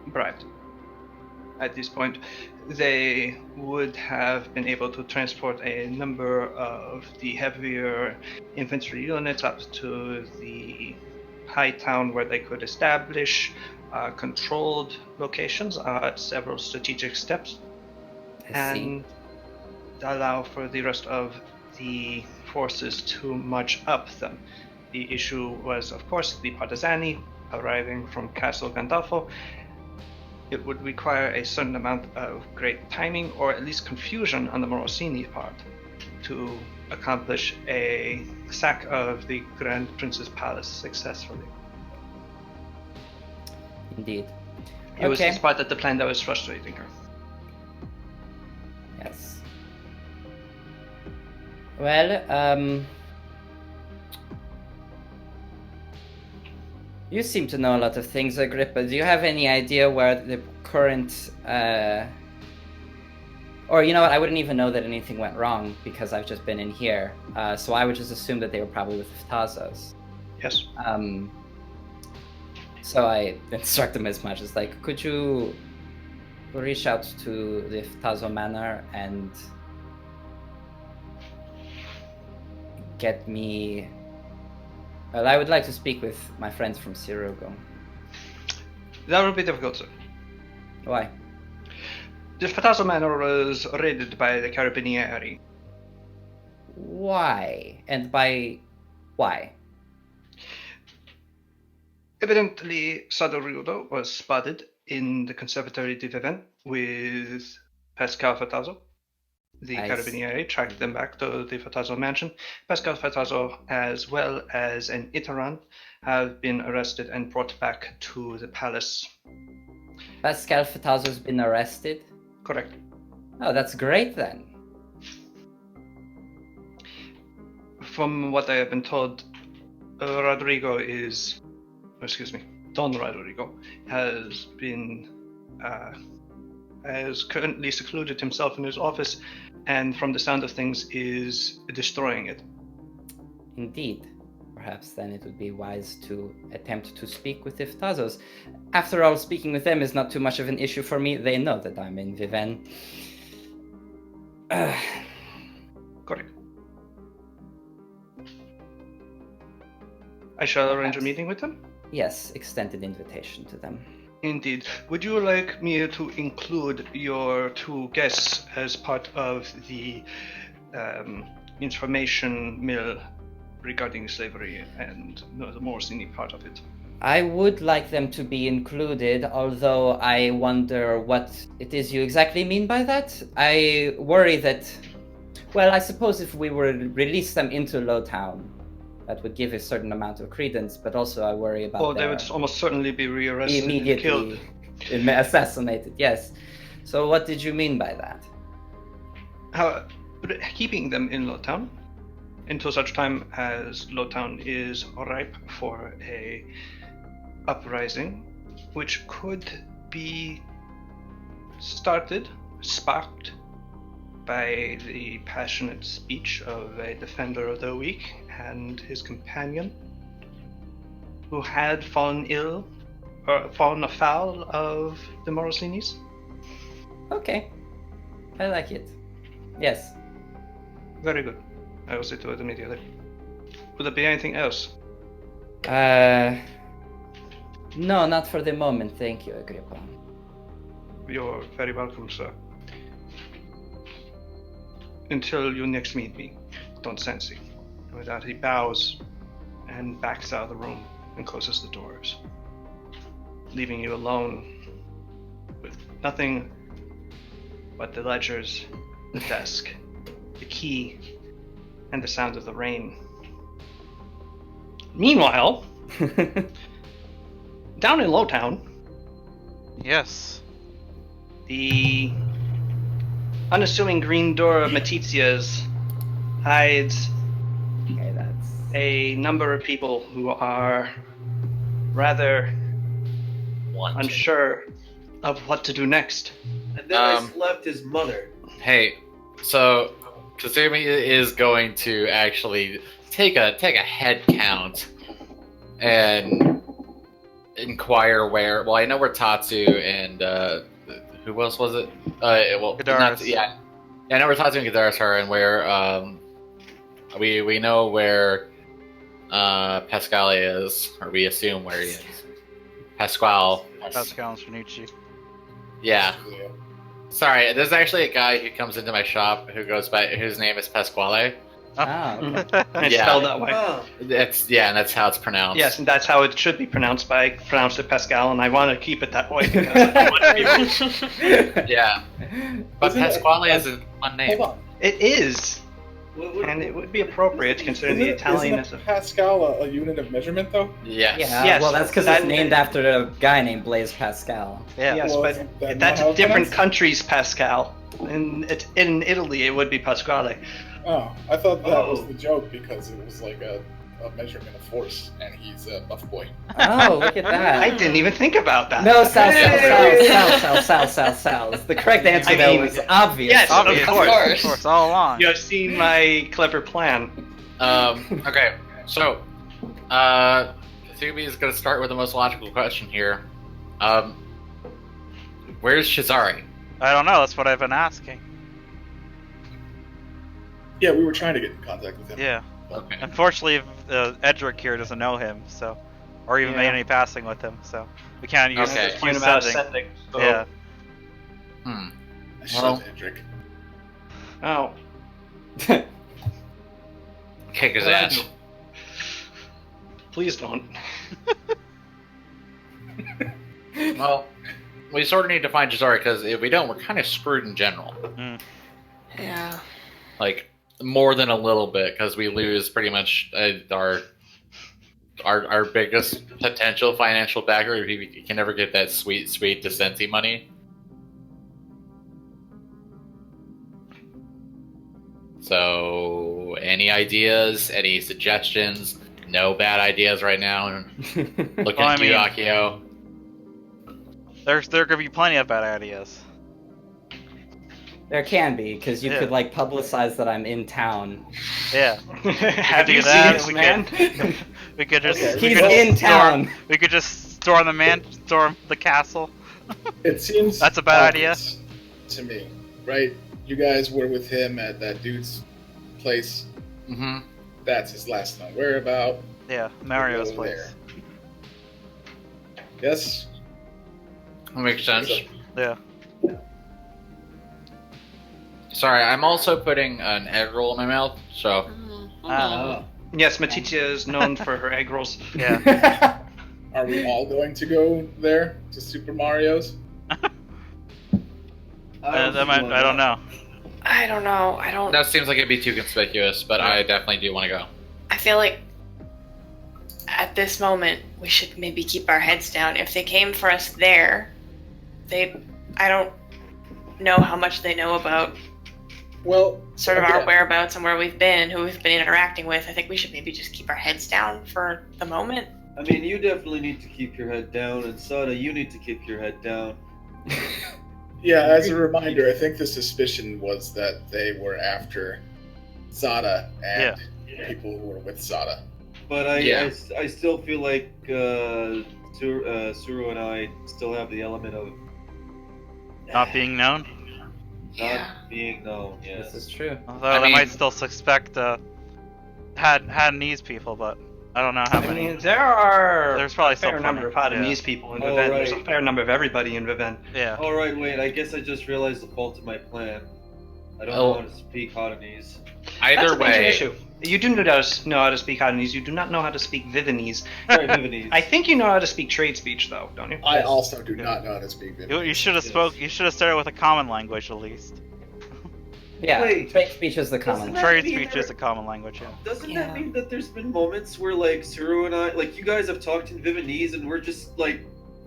bribed. At this point, they would have been able to transport a number of the heavier infantry units up to the high town where they could establish controlled locations at several strategic steps I see. and allow for the rest of the forces to march up them. The issue was, of course, the Partisani arriving from Castle Gandolfo. It would require a certain amount of great timing, or at least confusion on the Morosini part, to accomplish a sack of the Grand Prince's palace successfully. Indeed. It was Okay. this part of the plan that was frustrating her. Yes. Well, you seem to know a lot of things, Agrippa. Do you have any idea where the current, or you know what? I wouldn't even know that anything went wrong because I've just been in here. So I would just assume that they were probably with Ftazos. Yes. So I instruct them as much as like, could you reach out to the Ftazo Manor and get me. Well, I would like to speak with my friends from Sirugo. That would be difficult, sir. Why? The Fatazo Manor was raided by the Carabinieri. Why? And by why? Evidently, Sadoriudo was spotted in the Conservatory di Vivent with Pascal Fatazo. The I Carabinieri tracked them back to the Fatazo mansion. Pascal Fatazo, as well as an Iteran, have been arrested and brought back to the palace. Pascal Fatazo's been arrested? Correct. Oh, that's great then. From what I have been told, Don Rodrigo has been has currently secluded himself in his office, and from the sound of things is destroying it. Indeed. Perhaps then it would be wise to attempt to speak with the Ftazos. After all, speaking with them is not too much of an issue for me. They know that I'm in Viven. Correct. I shall arrange a meeting with them. Yes, extended invitation to them. Indeed. Would you like me to include your two guests as part of the information mill regarding slavery and the Morosini part of it? I would like them to be included, although I wonder what it is you exactly mean by that. I worry that, well, I suppose if we were to release them into Lowtown, that would give a certain amount of credence, but also I worry about Oh, they would almost certainly be rearrested and immediately killed. assassinated, yes. So what did you mean by that? Keeping them in Lowtown until such time as Lowtown is ripe for a uprising, which could be sparked by the passionate speech of a defender of the weak and his companion, who had fallen afoul of the Morosinis. Okay, I like it. Yes. Very good. I will see to it immediately. Would there be anything else? No, not for the moment, thank you, Agrippa. You're very welcome, sir. Until you next meet me, don't sense it. With that, he bows and backs out of the room and closes the doors, leaving you alone with nothing but the ledgers, the desk, the key, and the sound of the rain. Meanwhile, down in Lowtown, Yes. the unassuming green door of Matizia's hides Okay, that's... a number of people who are rather unsure of what to do next. And then I slept his mother. Hey, so Kasumi is going to actually take a head count and inquire where. Well, I know where Tatsu and who else was it? Gadaris. Yeah, I know where Tatsu and Gadaris are, and where we know where Pascal is, or we assume where he is. Pasquale. Pascal and Stranici. Yeah. Sorry, there's actually a guy who comes into my shop who goes by whose name is Pasquale. Oh, okay. It's Yeah. spelled that way. Huh. And that's how it's pronounced. Yes, and that's how it should be pronounced. But I pronounced it Pascal, and I want to keep it that way because I want to be Yeah. But Isn't it- Pasquale is a fun name. Hold on. It is, What- and it would be appropriate considering the Italian is Isn't a Pascal a unit of measurement, though? Yes. Yeah, Yes, well, that's because that- it's named after a guy named Blaise Pascal. Yeah. Yes, Well, but isn't that that's not how it's different pronounced? countries, Pascal. In Italy, it would be Pasquale. Oh, I thought that was Oh. the joke because it was like a measurement of force, and he's a buff boy. Oh, look at that. I didn't even think about that. No, Sal. Hey! The correct answer I though mean- was obvious. Yes, Obvious. of course. Of course, all along. You have seen my clever plan. Okay, so, Katsubi is going to start with the most logical question here. Where's Shizari? I don't know. That's what I've been asking. Yeah, we were trying to get in contact with him. Yeah. Okay. Unfortunately, Edric here doesn't know him, so, or even Yeah. made any passing with him, so we can't use Okay. the Point use about setting. sending. So. Yeah. Hmm. Shut Well- up, Hendrik. Oh. Kick his Well, ass. Please don't. Well, we sort of need to find Shizari because if we don't, we're kind of screwed in general. Yeah. Like, more than a little bit because we lose pretty much our biggest potential financial backer if we can never get that sweet Descenti money. So, any ideas? Any suggestions? No bad ideas right now. Looking Well, I at you, mean- Akio. There could be plenty of bad ideas. There can be, because you Yeah. could like publicize that I'm in town. Yeah. Have do you that, seen this we man? We could just. Okay. we He's could in just storm- town. We could just storm the castle. It seems That's a bad idea. obvious to me, right? You guys were with him at that dude's place. Mm-hmm. That's his last known whereabout. Yeah, Mario's Go place. there. Yes. That makes sense. Yeah. Sorry, I'm also putting an egg roll in my mouth, so Ah. Yes, Matitya is known for her egg rolls. Yeah. Are we all going to go there to Super Mario's? I don't know. I don't know. I don't. that seems like it'd be too conspicuous, but I definitely do want to go. I feel like at this moment we should maybe keep our heads down. If they came for us there, I don't know how much they know about Well, sort of our again, whereabouts and where we've been, who we've been interacting with. I think we should maybe just keep our heads down for the moment. I mean, you definitely need to keep your head down, and Sada, you need to keep your head down. Yeah, as a reminder, I think the suspicion was that they were after Zada and people who were with Zada. But I still feel like Suru and I still have the element of Not being known. not being known. Yes. This is true. Although I they mean- might still suspect Hadanese people, but I don't know how I many. mean, there are There's probably a fair still number of plenty, Hadanese people in Oh, Vivent. There's a right. fair number of everybody in Vivent. Yeah. All right, wait. I guess I just realized the fault of my plan. I don't Oh. know how to speak Hadanese. That's Either a major way, issue. You do know how to speak Hadanese. You do not know how to speak Vivanese. Sorry, Vivanese. I think you know how to speak trade speech, though, don't you? I also do not know how to speak Vietnamese. You should have Yes. You should have started with a common language at least. Yeah, Wait. trade speech is the common. Doesn't that Trade mean speech is a common language. Yeah. Doesn't Yeah. that mean that there's been moments where, like, Suru and I, like, you guys have talked in Vivanese and we're just, like,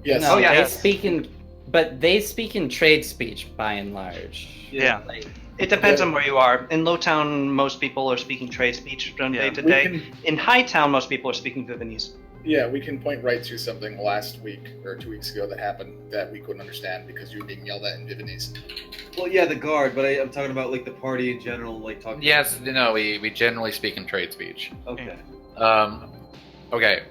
Yes. No, Oh, yeah. they speak in, but they speak in trade speech by and large. Yeah. Like, It depends on where you are. In Lowtown, most people are speaking trade speech from Yeah. day to We day. can, In Hightown, most people are speaking Vivanese. yeah, we can point right to something last week or 2 weeks ago that happened that we couldn't understand because you were being yelled at in Vietnamese. well, yeah, the guard, but I'm talking about, like, the party in general, like, talking. yes, no, we generally speak in trade speech. Okay. Okay.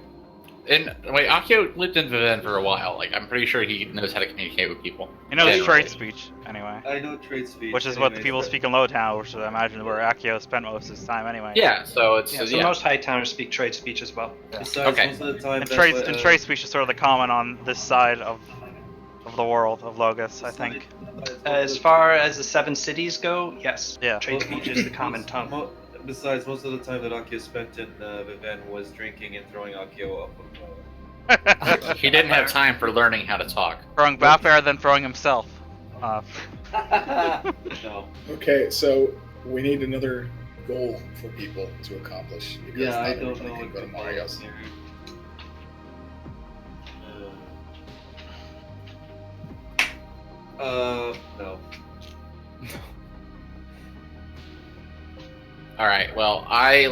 And wait, Akio lived in Viven for a while. Like, I'm pretty sure he knows how to communicate with people. He knows Yeah. trade speech, anyway. I know trade speech. Which is what the anyways, people but- speak in Lowtown, which I imagine where Akio spent most of his time anyway. Yeah, so it's Yeah, so most Hightowners speak trade speech as well. Besides, Okay. most of the time, And that's trade, what, and trade speech is sort of the common on this side of the world of Logos, I think. As far as the 7 cities go, yes. Yeah. Trade speech is the common tongue. Besides, most of the time that Akio spent in Viven was drinking and throwing Akio up. he didn't have time for learning how to talk. Throwing Batbear, then throwing himself. No. Okay, so we need another goal for people to accomplish. Because Yeah, I not don't everybody know can what go to to Mario's. do. No. All right. Well, I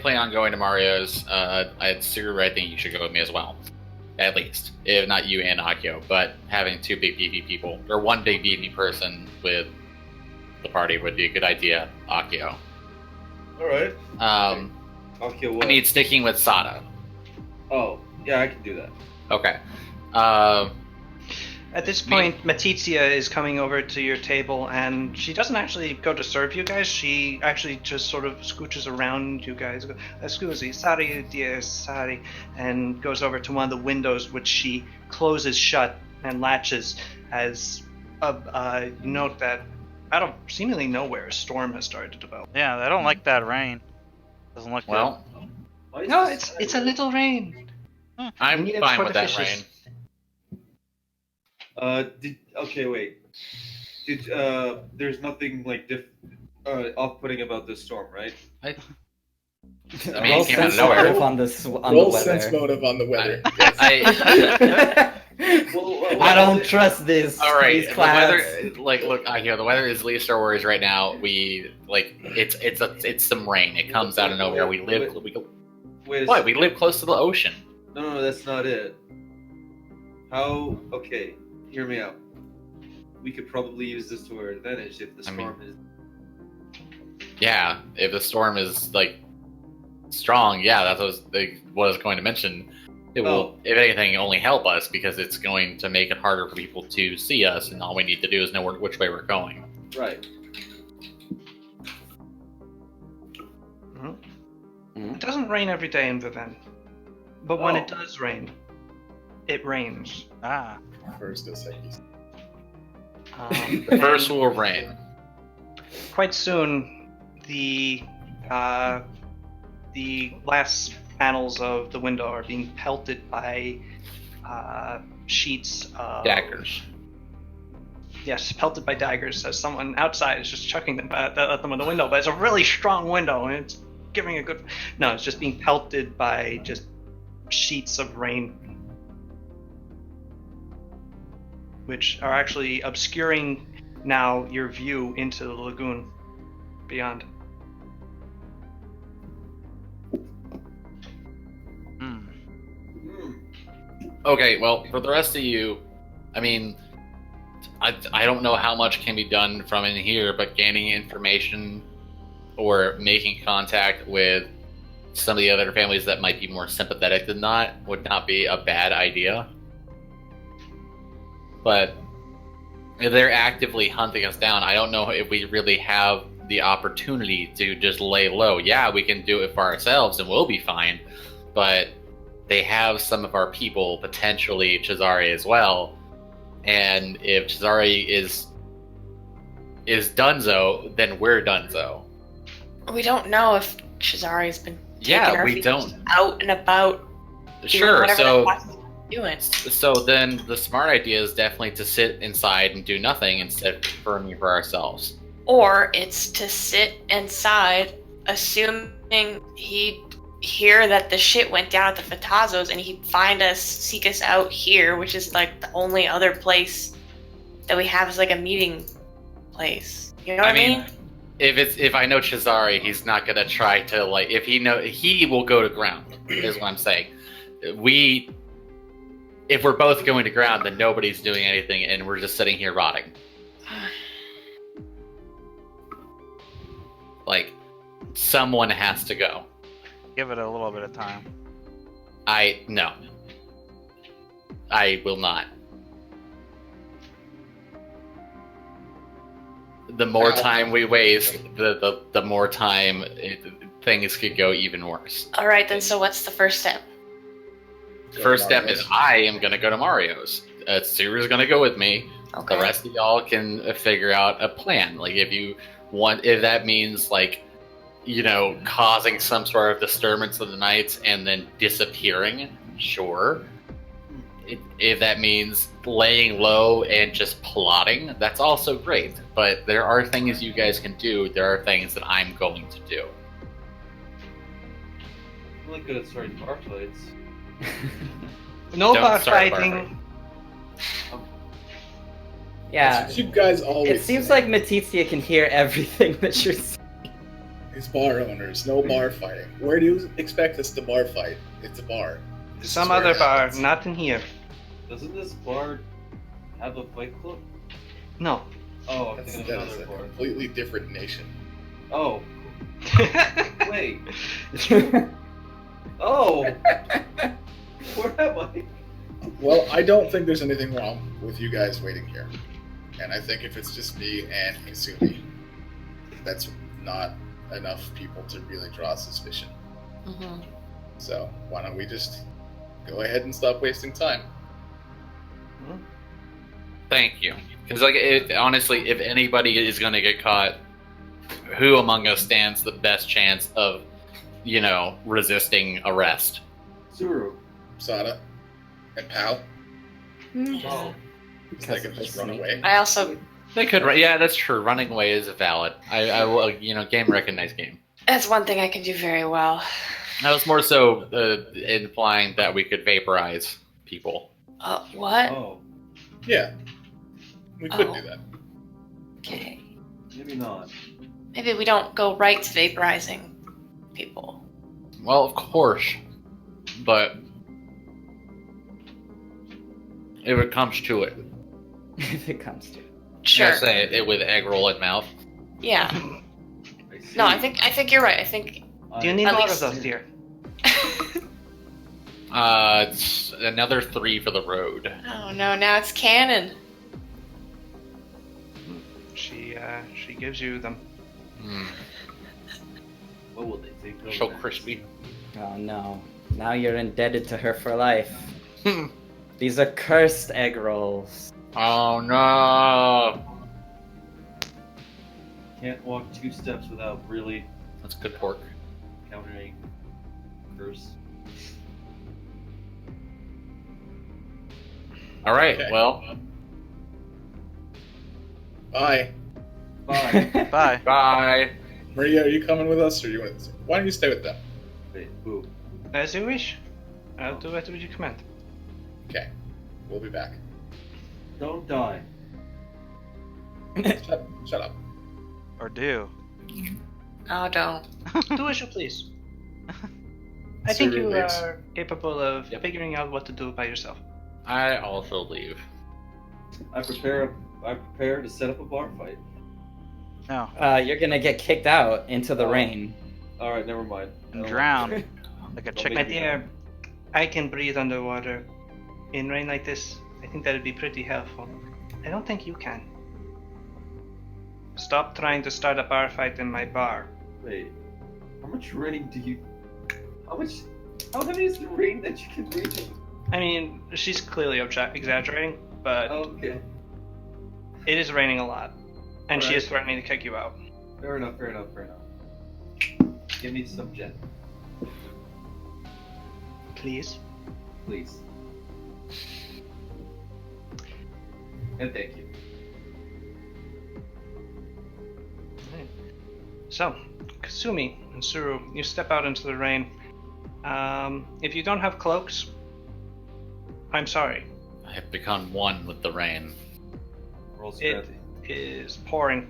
plan on going to Mario's. Sue, I think you should go with me as well, at least, if not you and Akio. But having 2 big beefy people or 1 big beefy person with the party would be a good idea, Akio. All right. Akio, what? I need sticking with Sada. Oh, yeah, I can do that. Okay. At this point, Matizia is coming over to your table, and she doesn't actually go to serve you guys. She actually just sort of scooches around you guys, "Scusi, sari, dear, sari," and goes over to one of the windows, which she closes shut and latches as you note that out of seemingly nowhere, a storm has started to develop. Yeah, I don't like that rain. Doesn't look Well, No, it's a little rain. I'm need it fine for with the that fishes. rain. Okay, wait. There's nothing like off-putting about this storm, right? I Roll mean, it came out of sense nowhere. motive on this on Roll the sense weather. motive on the weather. I don't trust this. All right, These the clouds. weather. Look, Akio, the weather is least our worries right now. It's some rain. It comes out of nowhere. We live. Wait a What? second. We live close to the ocean. No, that's not it. How? Okay, hear me out. We could probably use this to our advantage if the storm is. Yeah, if the storm is strong, yeah, that's what I was going to mention. It will, if anything, only help us because it's going to make it harder for people to see us, and all we need to do is know which way we're going. Right. It doesn't rain every day in Viven, but when Oh. it does rain, it rains. Ah. First or second. The first will rain. Quite soon, the glass panels of the window are being pelted by sheets of Daggers. Yes, pelted by daggers. As someone outside is just chucking them at them in the window, but it's a really strong window, and it's giving a good. No, it's just being pelted by just sheets of rain, which are actually obscuring now your view into the lagoon beyond. Okay, well, for the rest of you, I mean, I don't know how much can be done from in here, but gaining information or making contact with some of the other families that might be more sympathetic than not would not be a bad idea. But if they're actively hunting us down, I don't know if we really have the opportunity to just lay low. Yeah, we can do it for ourselves and we'll be fine, but they have some of our people, potentially Cesare as well. And if Cesare is donezo, then we're donezo. We don't know if Cesare's been taking Yeah, our we feet don't. out and about. doing Sure, whatever so the fuck he's doing. so then the smart idea is definitely to sit inside and do nothing instead of confirming for ourselves. Or it's to sit inside, assuming he'd hear that the shit went down at the Fatazos and he'd find us, seek us out here, which is like the only other place that we have as like a meeting place. You know what I mean? If I know Cesare, he's not gonna try to he will go to ground, is what I'm saying. If we're both going to ground, then nobody's doing anything and we're just sitting here rotting. Someone has to go. Give it a little bit of time. No. I will not. The more time we waste, the more time things could go even worse. All right, then. So what's the first step? First step is I am going to go to Mario's. Suru's going to go with me. Okay. The rest of y'all can figure out a plan. Like if that means like, causing some sort of disturbance of the night and then disappearing, sure. If that means laying low and just plotting, that's also great. But there are things you guys can do. There are things that I'm going to do. I'm really good at starting bar fights. No Don't bar start a bar fighting. Yeah. You guys always. It seems like Matizia can hear everything that you're saying. These bar owners, no bar fighting. Where do you expect us to bar fight? It's a bar. This Some is where other it bar, happens. not in here. Doesn't this bar have a fight club? No. Oh, I'm That thinking of is another a bar. completely different nation. Oh, wait. Oh! Where am I? Well, I don't think there's anything wrong with you guys waiting here. And I think if it's just me and Kasumi, that's not enough people to really draw suspicion. Mm-hmm. So why don't we just go ahead and stop wasting time? Thank you. Because honestly, if anybody is going to get caught, who among us stands the best chance of, resisting arrest? Suru. Sada and Pal, Oh. they can just run away. I also. They could. Yeah, that's true. Running away is valid. I will. Game recognized game. That's one thing I can do very well. That was more so implying that we could vaporize people. What? Oh, Yeah, we could Oh. do that. Okay. maybe not. Maybe we don't go right to vaporizing people. Well, of course, but if it comes to it, If it comes to it. Sure. I say it with egg roll in mouth. Yeah. I see. No, I think you're right. I think. Do you need At more least- of those, dear? It's another 3 for the road. Oh no! Now it's canon. She gives you them. What will they think? of So that? crispy. Oh no. Now you're indebted to her for life. These are cursed egg rolls. Oh no! Can't walk 2 steps without really That's good pork. countering curse. All right. Okay. Well, Bye. Bye. Bye. bye. Maria, are you coming with us, or you want? Why don't you stay with them? Wait, who? As you wish. I'll do what you command. Okay, we'll be back. Don't die. Shut up. Or do. Oh, don't. Do as you please. I think Suru you leaves. are capable of Yep. figuring out what to do by yourself. I also leave. I prepare to set up a bar fight. No. You're gonna get kicked out into the rain. Alright, never mind. And drown. Like a Don't chicken. My make me dear, I can breathe underwater. In rain like this, I think that'd be pretty helpful. I don't think you can. Stop trying to start a bar fight in my bar. Wait, how much rain do you? How heavy is the rain that you can breathe? I mean, she's clearly exaggerating, but Okay, it is raining a lot. And she Alright. is threatening to kick you out. fair enough. Give me some gin, Please. please. And thank you. So, Kasumi and Suru, you step out into the rain. If you don't have cloaks, I'm sorry. I have become one with the rain. Roll It strategy. is pouring.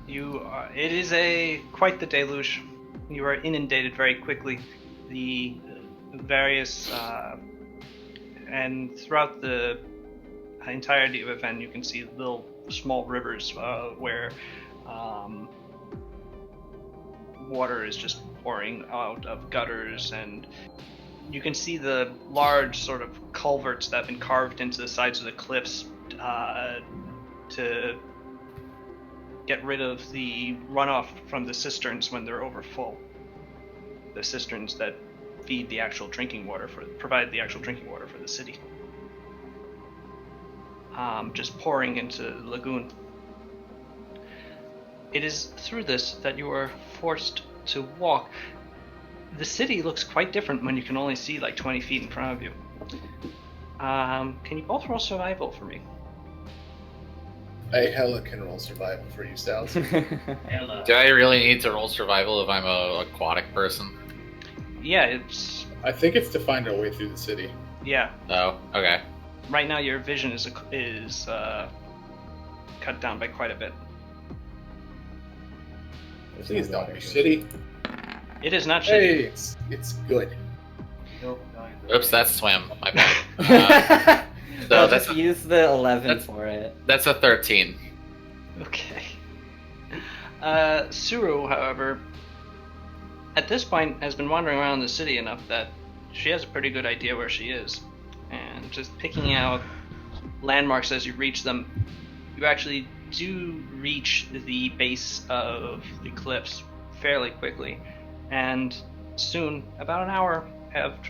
It is quite the deluge. You are inundated very quickly. The various and throughout the entirety of the event, you can see little small rivers where water is just pouring out of gutters, and you can see the large sort of culverts that have been carved into the sides of the cliffs to get rid of the runoff from the cisterns when they're over full. The cisterns that feed the actual drinking water provide the actual drinking water for the city. Just pouring into the lagoon. It is through this that you are forced to walk. The city looks quite different when you can only see like 20 feet in front of you. Can you both roll survival for me? I hella can roll survival for you, Styles. Do I really need to roll survival if I'm a aquatic person? Yeah, it's... I think it's to find our way through the city. Yeah. Oh, okay. Right now your vision is cut down by quite a bit. Please don't be shitty. It is not shitty. Hey, it's good. Oops, that's swim. My bad. So I'll that's just use the 11 for it. That's a 13. Okay. Suru, however, at this point has been wandering around the city enough that she has a pretty good idea where she is. And just picking out landmarks as you reach them, you actually do reach the base of the cliffs fairly quickly. And soon, about an hour of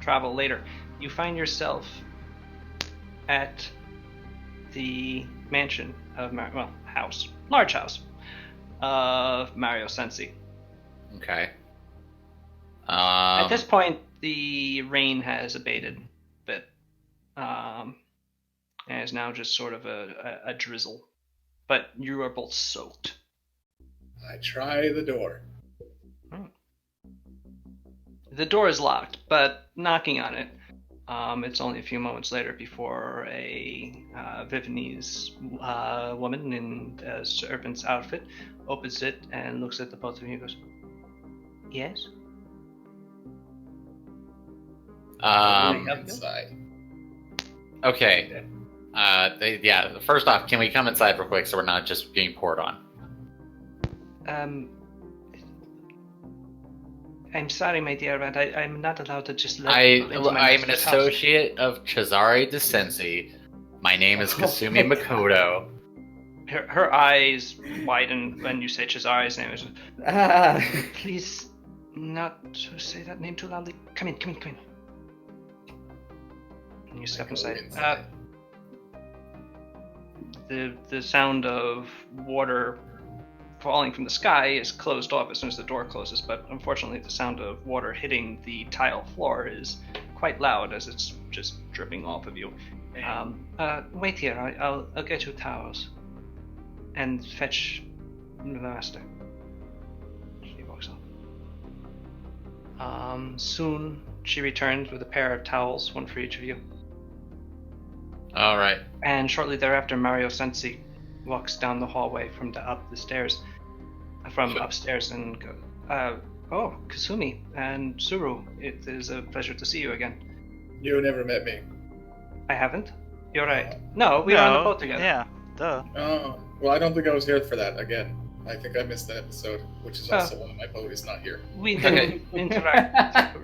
travel later, you find yourself at the mansion of large house of Mario Sensi. Okay. At this point, the rain has abated a bit, and is now just sort of a drizzle. But you are both soaked. I try the door. The door is locked, but knocking on it, it's only a few moments later before a Vietnamese woman in a servant's outfit opens it and looks at the both of you and goes, "Yes?" Inside. Okay. First off, can we come inside real quick so we're not just being poured on? I'm sorry, my dear, but I'm not allowed to just let I'm into my an master's house. associate of Cesare de Sensi. My name is Kasumi Makoto. Her eyes widen when you say Cesare's name. Please, not to say that name too loudly. Come in. And you step inside. The sound of water falling from the sky is closed off as soon as the door closes, but unfortunately the sound of water hitting the tile floor is quite loud as it's just dripping off of you. Wait here, I'll get you towels and fetch the master. She walks off. Soon she returns with a pair of towels, one for each of you. All right. And shortly thereafter, Mario Sensi walks down the hallway from upstairs and goes, "Oh, Kasumi and Suru, it is a pleasure to see you again." You never met me. I haven't? You're right. No, we were on the boat together. Yeah, duh. Oh, well, I don't think I was here for that again. I think I missed that episode, which is also why my boat is not here. We didn't interact.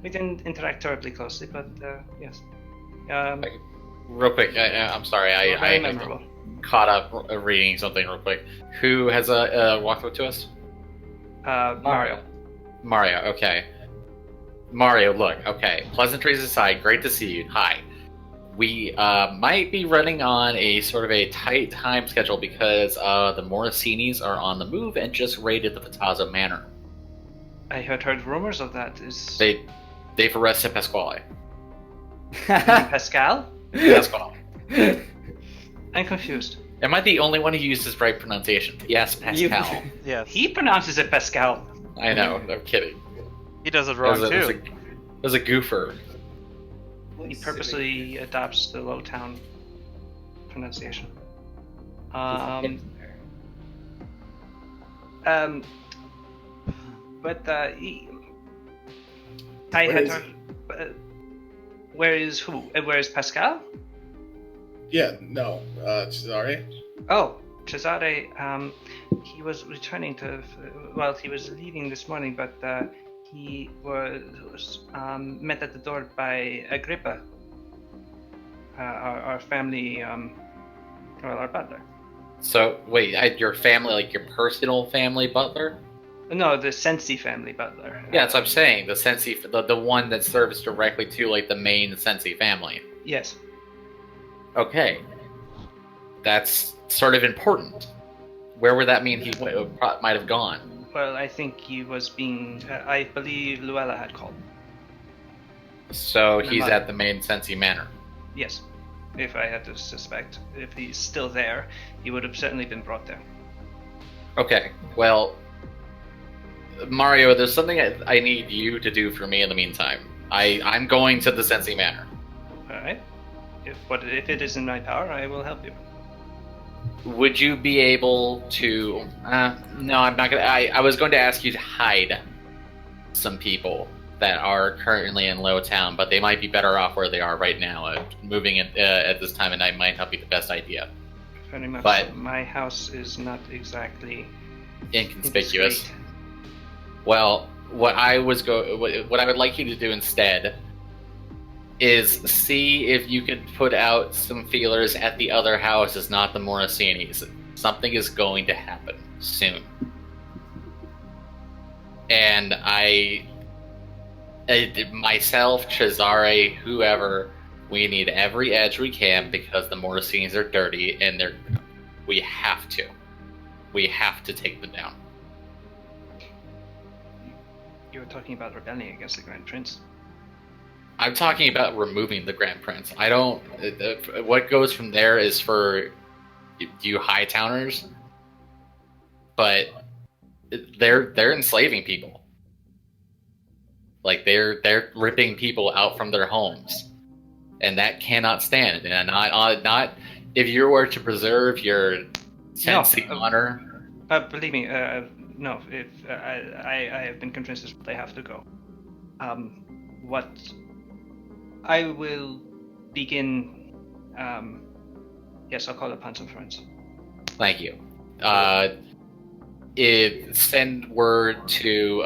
We didn't interact terribly closely, but yes. Real quick, I'm sorry, Very I memorable. caught up reading something real quick. Who has walked up to us? Mario. Mario, okay. Mario, look, okay. Pleasantries aside, great to see you. Hi. We might be running on a sort of a tight time schedule because the Morosinis are on the move and just raided the Fatazzo Manor. I had heard rumors of that. They've arrested Pasquale. Pascal? Pasquale. I'm confused. Am I the only one who uses right pronunciation? Yes, Pascal. Yes. He pronounces it Pascal. I know, I'm kidding. He does it wrong too. It was a goofer. He purposely adopts the low town pronunciation. I had heard. Where is who? Where is Pascal? Yeah, no, Cesare. Oh, Cesare. He was returning to. Well, he was leaving this morning, but he was met at the door by Agrippa, our family, our butler. So wait, your family, like your personal family butler? No, the Sensi family butler. Yeah, that's what I'm saying. The Sensi, the one that serves directly to like the main Sensi family. Yes. Okay, that's sort of important. Where would that mean he might have gone? Well, I think he was being. I believe Luella had called. So My he's mother. at the main Sensi manor. Yes. If I had to suspect, if he's still there, he would have certainly been brought there. Okay, well, Mario, there's something I need you to do for me in the meantime. I'm going to the Sensi manor. All right. If it is in my power, I will help you. Would you be able to? No, I'm not gonna. I was going to ask you to hide some people that are currently in Lowtown, but they might be better off where they are right now. Moving at this time of night might not be the best idea. Very much. But- So. My house is not exactly Inconspicuous. indiscreet. Well, what I would like you to do instead is see if you could put out some feelers at the other houses, not the Morosinis. Something is going to happen soon. And myself, Cesare, whoever, we need every edge we can because the Morosinis are dirty and we have to take them down. You were talking about rebelling against the Grand Prince. I'm talking about removing the Grand Prince. I don't. What goes from there is for you Hightowners, but they're enslaving people. Like they're ripping people out from their homes, and that cannot stand. And not if you were to preserve your Sensi honor. Believe me, no. If I have been convinced that they have to go. What I will begin. Yes, I'll call upon some friends. Thank you. Send word to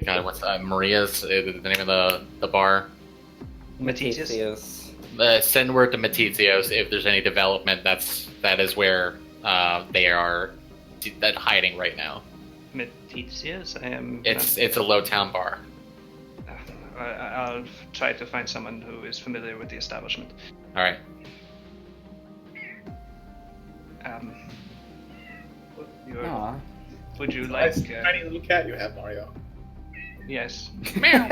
God. What's Maria's the name of the bar? Matitius. Send word to Matizios if there's any development. That is where they are hiding right now. Matitius? I am. It's a low town bar. I'll try to find someone who is familiar with the establishment. All right. Aw. Would you like? Nice tiny little cat you have, Mario. Yes. Meow.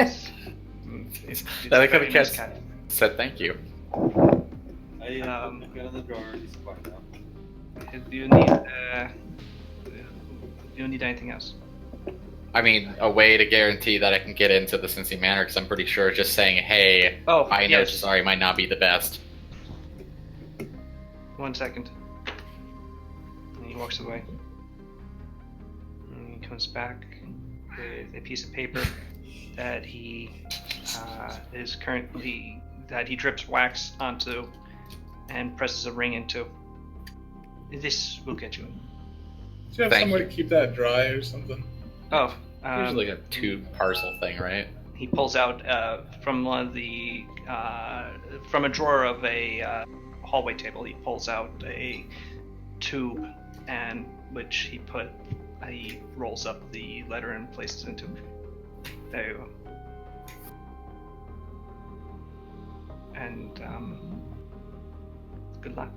It's That a kind very of nice cat said thank you. I got in the drawer and he's quiet now. Do you need anything else? I mean, a way to guarantee that I can get into the Cincy Manor, because I'm pretty sure just saying, hey, Oh, I know yes. Cesare might not be the best. 1 second. And he walks away. And he comes back with a piece of paper that he drips wax onto and presses a ring into. This will get you in. Do you have Thank somewhere you. to keep that dry or something? Oh, Usually like a 2 parcel thing, right? he pulls out from one of the from a drawer of a hallway table. He pulls out a tube, and which he rolls up the letter and places into. There you go. And good luck.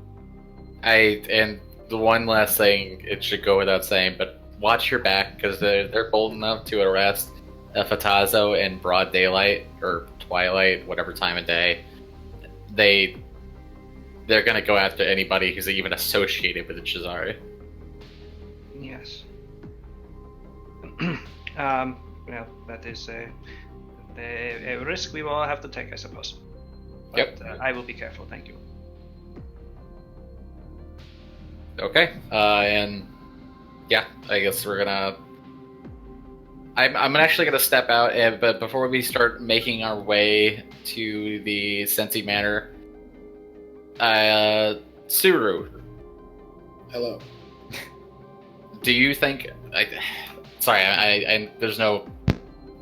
And the one last thing, it should go without saying, but watch your back, because they're bold enough to arrest Fatazo in broad daylight or twilight, whatever time of day. They're gonna go after anybody who's even associated with the Cesare. Yes. Well, that is a risk we will all have to take, I suppose. But, Yep. I will be careful. Thank you. Okay. And yeah, I guess we're gonna. I'm actually gonna step out, but before we start making our way to the Sensi Manor, Suru, Hello. do you think? Sorry, I there's no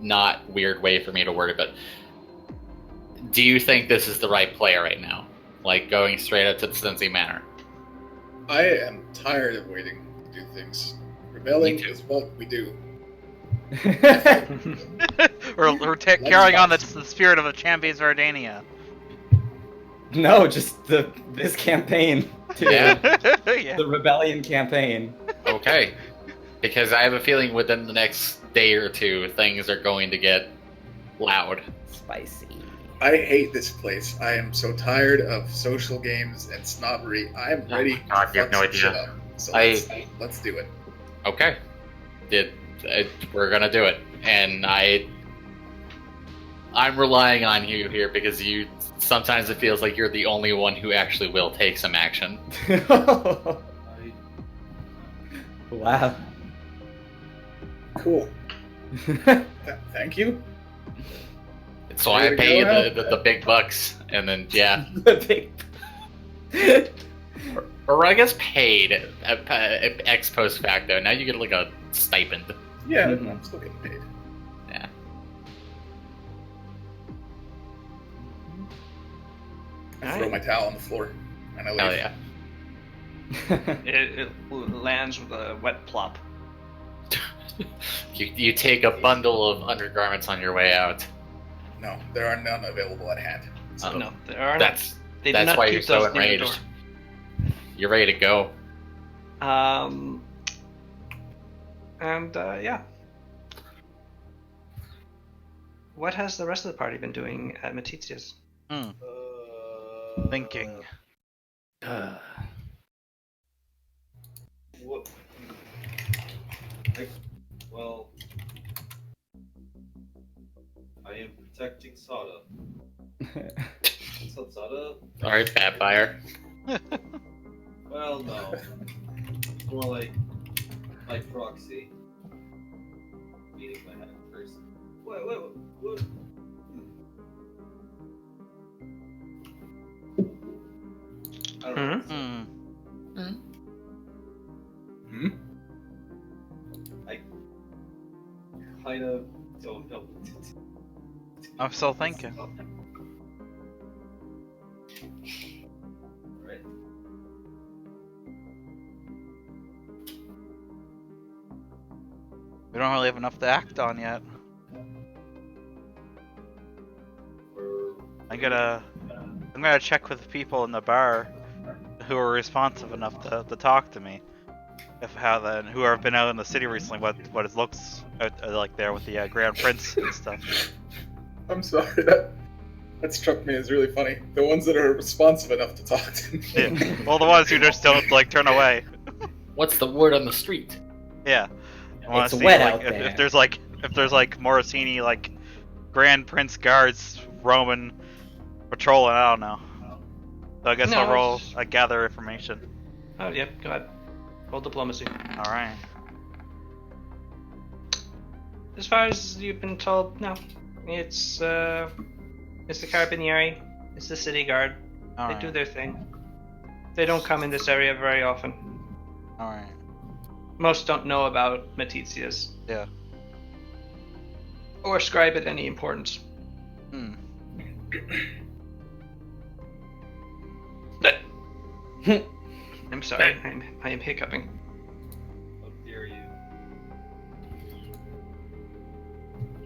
not weird way for me to word it, but do you think this is the right play right now? Like going straight up to the Cincy Manor? I am tired of waiting to do things. Rebelling Me too. is what we do. we're carrying on the spirit of the champions of Ardania. No, just this campaign. Too. Yeah. Yeah. The rebellion campaign. Okay. Because I have a feeling within the next day or two, things are going to get loud. Spicy. I hate this place. I am so tired of social games and snobbery. I am Oh ready my God, to you have fuck no some idea. shit up. So let's do it. Okay. We're gonna do it. And I'm relying on you here because sometimes it feels like you're the only one who actually will take some action. Wow. Cool. Thank you. So I There pay we you go. the big bucks, and then yeah, The big. or I guess paid ex post facto. Now you get like a stipend. Yeah, Mhm. I'm still getting paid. Yeah. I throw my towel on the floor and I leave. Oh yeah. It lands with a wet plop. You take a bundle of undergarments on your way out. No, there are none available at hand. So Oh, No, there are not. That's They do that's not why keep you're so those near the enraged. You're ready to go. door. Yeah. What has the rest of the party been doing at Matizia's? Thinking. What? Well, I am protecting Sada. What's up, Sada? Alright, Fatfire. Well, no. More like proxy. Meeting my head first. What? I don't know. Hmm. I kind of don't know what to do. I'm still thinking. Right. We don't really have enough to act on yet. I'm gonna check with the people in the bar who are responsive enough to talk to me. Who have been out in the city recently, what it looks like there with the Grand Prince and stuff. I'm sorry, that struck me as really funny. The ones that are responsive enough to talk to me. Yeah. Well, the ones who just don't turn away. What's the word on the street? Yeah. I wanna It's see, wet like, out there. if there's Morosini Grand Prince guards roaming, patrolling. I don't know. So I guess No, I'll roll. it's- I gather information. Oh, yep, go ahead. Roll diplomacy. All right. As far as you've been told, no. It's the Carabinieri. It's the city guard. All They right. do their thing. They don't come in this area very often. All right. Most don't know about Matizia's. Yeah. Or ascribe it any importance. Hmm. I'm sorry, I am hiccuping. How dare you?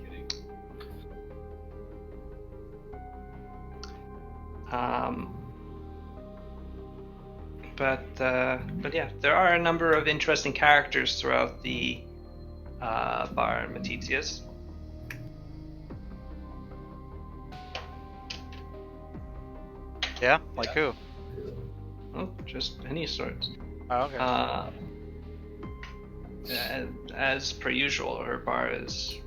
Kidding. But yeah, there are a number of interesting characters throughout the bar in Matizia's. Yeah. Like who? Well, just any sort. Oh, okay. As per usual, her bar is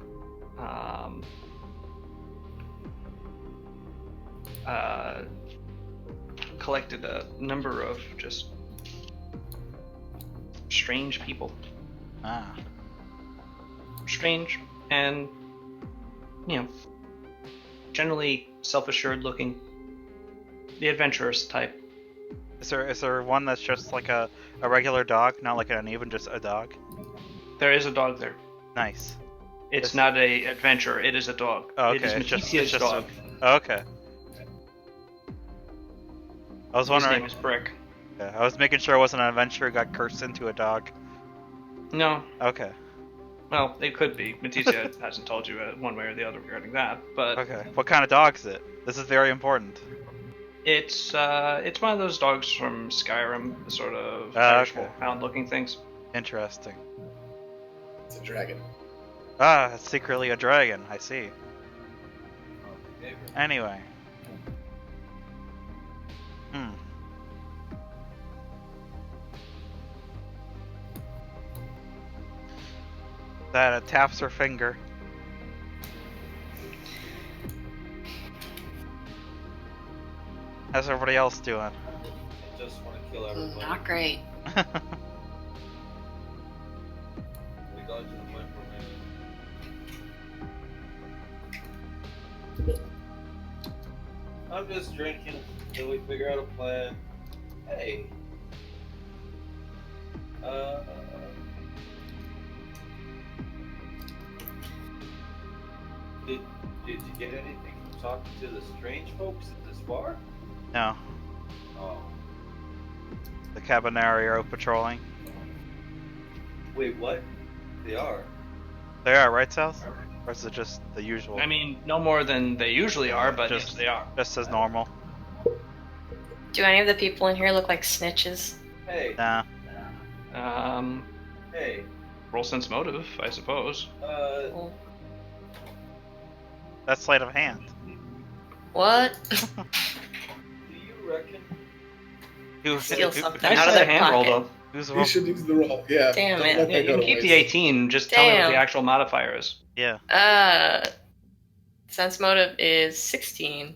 collected a number of just strange people. Ah. Strange and, generally self-assured looking. The adventurous type. Is there one that's just like a regular dog, not like an even just a dog? There is a dog there. Nice. It's not a adventure. It is a dog. Oh, It is okay. It's Matitia's just dog. Oh, okay. I was His wondering. name is Brick. Yeah, I was making sure it wasn't an adventure who got cursed into a dog. No. Okay. Well, it could be. Matitia hasn't told you one way or the other regarding that, but Okay. What kind of dog is it? This is very important. it's one of those dogs from Skyrim, the sort of Ah, Irish okay. wolfhound-looking things. Interesting. It's a dragon. Ah, it's secretly a dragon. I see. Anyway. That taps her finger. How's everybody else doing? I just want to kill everybody. Not great. We got to the point where I'm just drinking until we figure out a plan. Hey. Did you get anything from talking to the strange folks at this bar? No. Oh. The Cabaneri are out patrolling. Wait, what? They are. They are, right, South? Or is it just the usual? I mean, no more than they usually are, but Just- yes, they are. Just as normal. Do any of the people in here look like snitches? Hey. Nah. Hey. Roll sense motive, I suppose. Well, That's sleight of hand. what? Do you reckon? Steal something Nice out of to their hand roll, pocket. though. Who's You should use the roll. Yeah. Damn Don't it. let Yeah, that you go can to keep waste. the 18. Just tell me what the Damn. actual modifier is. Yeah. Sense motive is 16.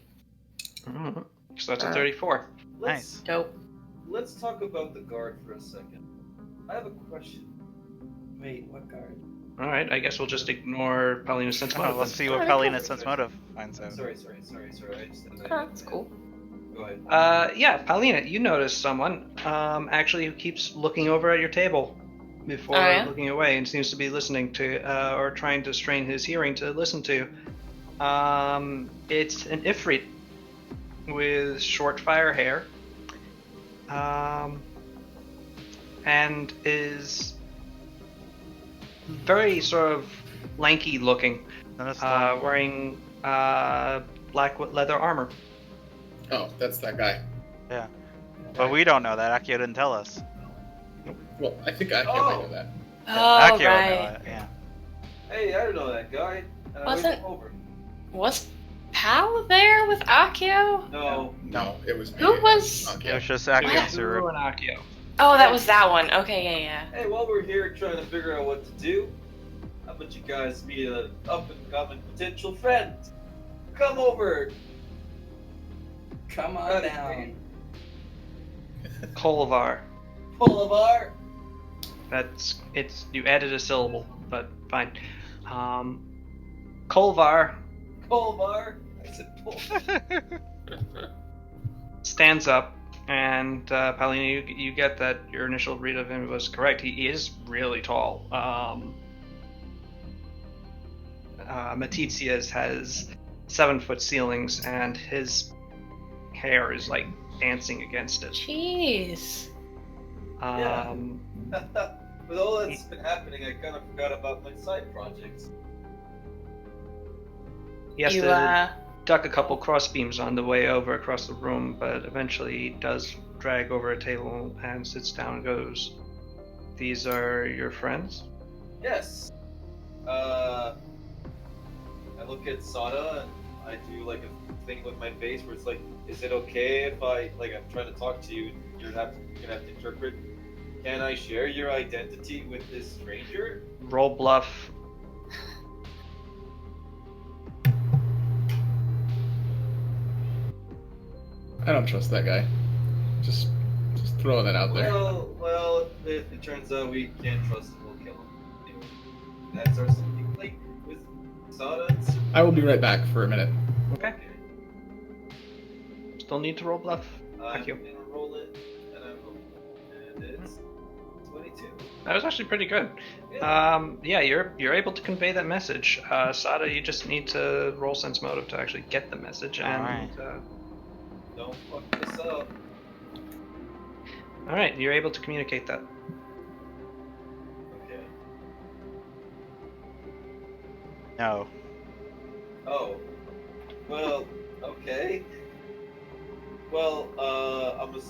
Mm-hmm. So that's a 34. Nice. Dope. Let's talk about the guard for a second. I have a question. Wait, what guard? All right, I guess we'll just ignore Paulina's sense motive. Oh, let's then. see what Alright, Paulina cool. Sense Motive finds out. Sorry. I just That's cool. Go ahead. Yeah, Paulina, you notice someone actually who keeps looking over at your table before Oh, yeah? looking away and seems to be listening to or trying to strain his hearing to listen to. It's an Ifrit with short fire hair and is very sort of lanky looking, wearing black leather armor. Oh, that's that guy. Yeah. But we don't know that. Akio didn't tell us. Well, I think I can know that. Oh, Akio would know right. it, yeah. Hey, I don't know that guy. And I Wasn't- waved him over. Was Pal there with Akio? No. No, it was me. Who was- It Okay. was just Akio and Guru Suru. and Akio. Oh, that was that one. Okay, yeah. Hey, while we're here trying to figure out what to do, how about you guys meet an up-and-coming potential friend? Come over. Come on down. Kolvar. Bolivar. That's it's. You added a syllable, but fine. Kolvar Bolivar. I said Bolivar. stands up, and Paulina, you get that your initial read of him was correct. He is really tall. Matizia's has 7-foot ceilings, and his hair is like dancing against it. Jeez. Yeah. With all that's been happening, I kind of forgot about my side projects. He has You, to duck a couple crossbeams on the way over across the room, but eventually he does drag over a table and sits down and goes, "These are your friends?" Yes. I look at Sada and I do like a thing with my face where it's like, is it okay if I'm trying to talk to you and you're gonna have to interpret? Can I share your identity with this stranger? Roll bluff. I don't trust that guy. Just throwing that out there. Well, if it turns out we can't trust him, we'll kill him. Anyway, that's our something like with Sada and Super. I will be right back for a minute. Okay. Still need to roll bluff. I'm Thank you. gonna roll it, and I roll it. And it's 22. That was actually pretty good. Yeah, you're able to convey that message. Sada, you just need to roll sense motive to actually get the message. And Don't fuck this up. all right, you're able to communicate that. Okay. No. Oh. Well, okay. Well, I'm just...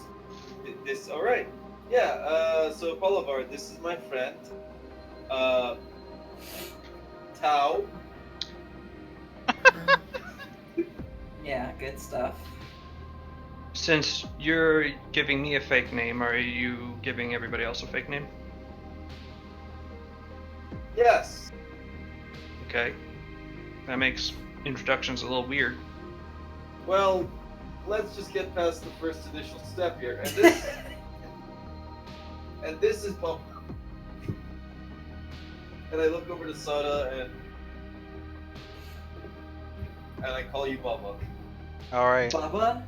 This... Alright. Yeah, so Bolivar, this is my friend. Tao. Yeah, good stuff. Since you're giving me a fake name, are you giving everybody else a fake name? Yes. Okay. That makes introductions a little weird. Well, let's just get past the first initial step here. And this... and this is Bubba. And I look over to Sada and I call you Bubba. Alright. Bubba?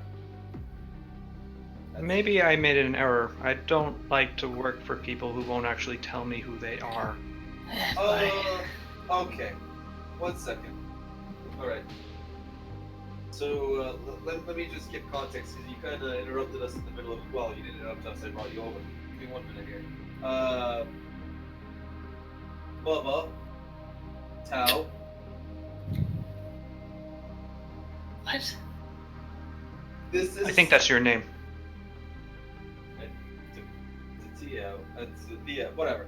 Maybe I made an error. I don't like to work for people who won't actually tell me who they are. Okay. 1 second. Alright. So, let me just give context, because you kind of interrupted us in the middle of... Well, you didn't interrupt us, I brought you over. Give me 1 minute here. Bubba. Tao. What? This is... I think that's your name. Yeah, whatever.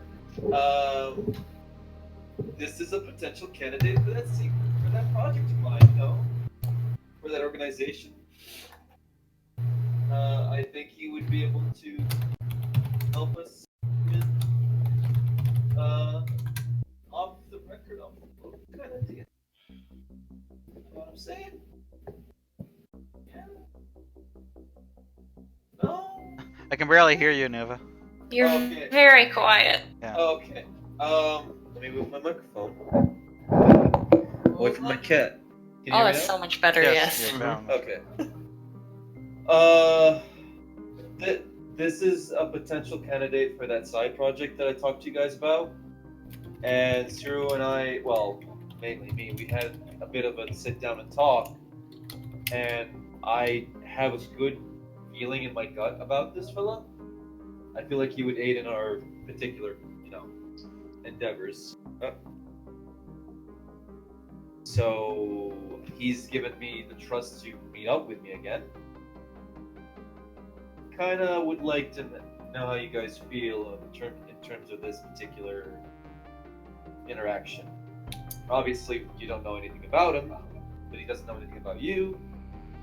This is a potential candidate for that for that project of mine, you know? For that organization. I think he would be able to help us with off the record kind of deal. You know what I'm saying? Yeah. No? I can barely hear you, Nova. You're Okay. very quiet. Yeah. Okay. Let me move my microphone. Away from my cat. Can you Oh, hear me that's now? so much better, yes. you're bound. Okay. This is a potential candidate for that side project that I talked to you guys about. And Suru and I, well, mainly me, we had a bit of a sit down and talk. And I have a good feeling in my gut about this fella. I feel like he would aid in our particular, endeavors. So he's given me the trust to meet up with me again. Kind of would like to know how you guys feel in terms of this particular interaction. Obviously, you don't know anything about him, but he doesn't know anything about you.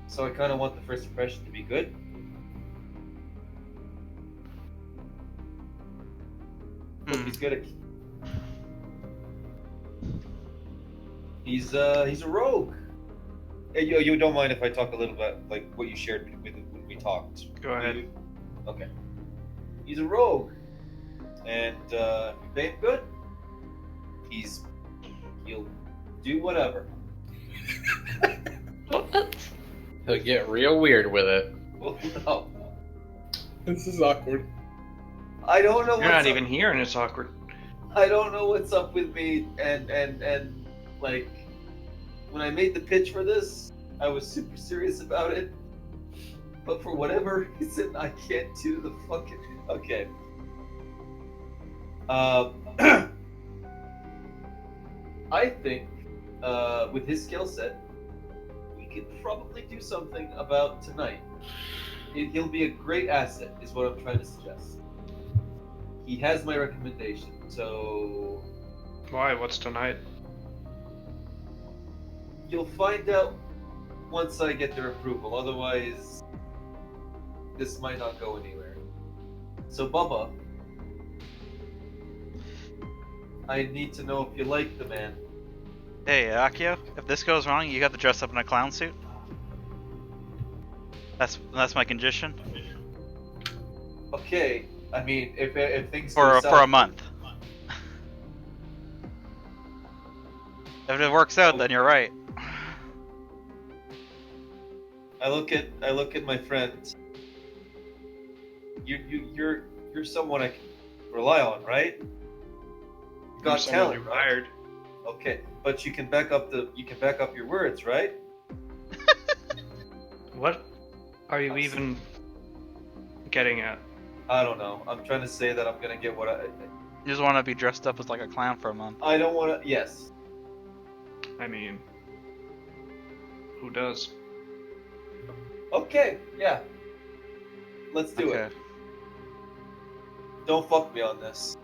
So I kind of want the first impression to be good. Look, he's good at. He's a rogue. Hey, you don't mind if I talk a little bit like what you shared with when we talked? Go ahead. Okay. He's a rogue, and if you pay him good, he'll do whatever. He'll get real weird with it. Well, no, This is awkward. I don't know. You're not even here, and it's awkward. I don't know what's up with me, and like when I made the pitch for this, I was super serious about it. But for whatever reason, I can't do the fucking... Okay. I think, with his skill set, we could probably do something about tonight. He'll be a great asset, is what I'm trying to suggest. He has my recommendation, so... Why? What's tonight? You'll find out once I get their approval, otherwise... this might not go anywhere. So, Bubba, I need to know if you like the man. Hey, Akio, if this goes wrong, you got to dress up in a clown suit. That's my condition. Okay, I mean, if things For go a south, month. If it works out, then you're right. I look at my friend. You're someone I can rely on, right? You got Someone talent, you right? hired. Okay, but you can back up your words, right? What are you I'm s- even getting at? I don't know. I'm trying to say that I'm gonna get what You just want to be dressed up as like a clown for a month. I don't want to. Yes. I mean, who does? Okay. Yeah. Let's do Okay. it. Don't fuck me on this.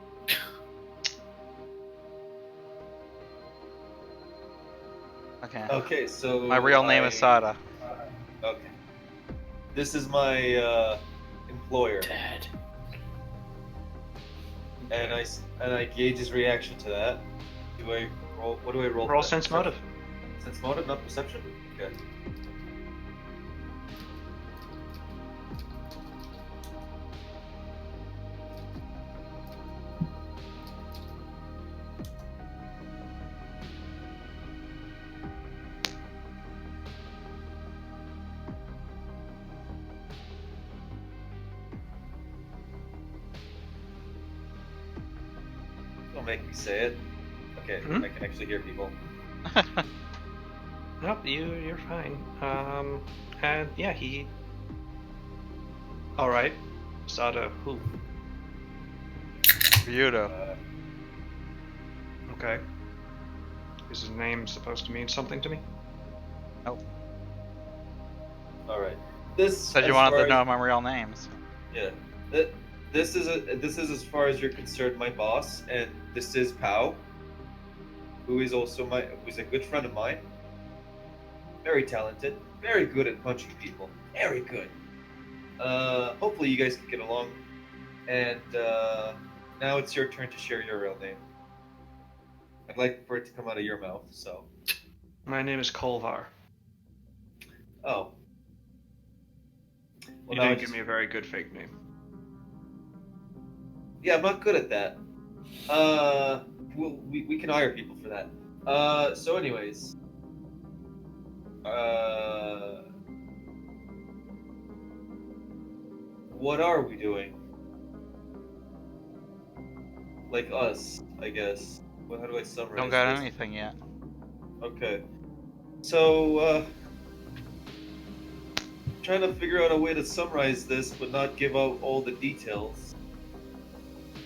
Okay. Okay, so My real name is Sada. Okay. This is my employer, Dad. and I gauge his reaction to that. Do I roll? What do I roll? Roll for that? sense motive. Sense motive, not perception. Okay. Don't make me say it. Okay, Hmm? I can actually hear people. Nope, you're fine. And yeah, he. All right, Sada. Who? Ryudo. Okay. Is his name supposed to mean something to me? All right. This Said you as wanted far to as- know my real names. Yeah. This is as far as you're concerned, my boss, and this is Pao, who is also who's a good friend of mine. Very talented, very good at punching people, very good. Hopefully you guys can get along. And now it's your turn to share your real name. I'd like for it to come out of your mouth. So. My name is Kolvar. Oh. You now I didn't just- give me a very good fake name. Yeah, I'm not good at that. We can hire people for that. So anyways. What are we doing? Like us, I guess. Well, how do I summarize Don't got this? anything yet. Okay. So, trying to figure out a way to summarize this but not give out all the details.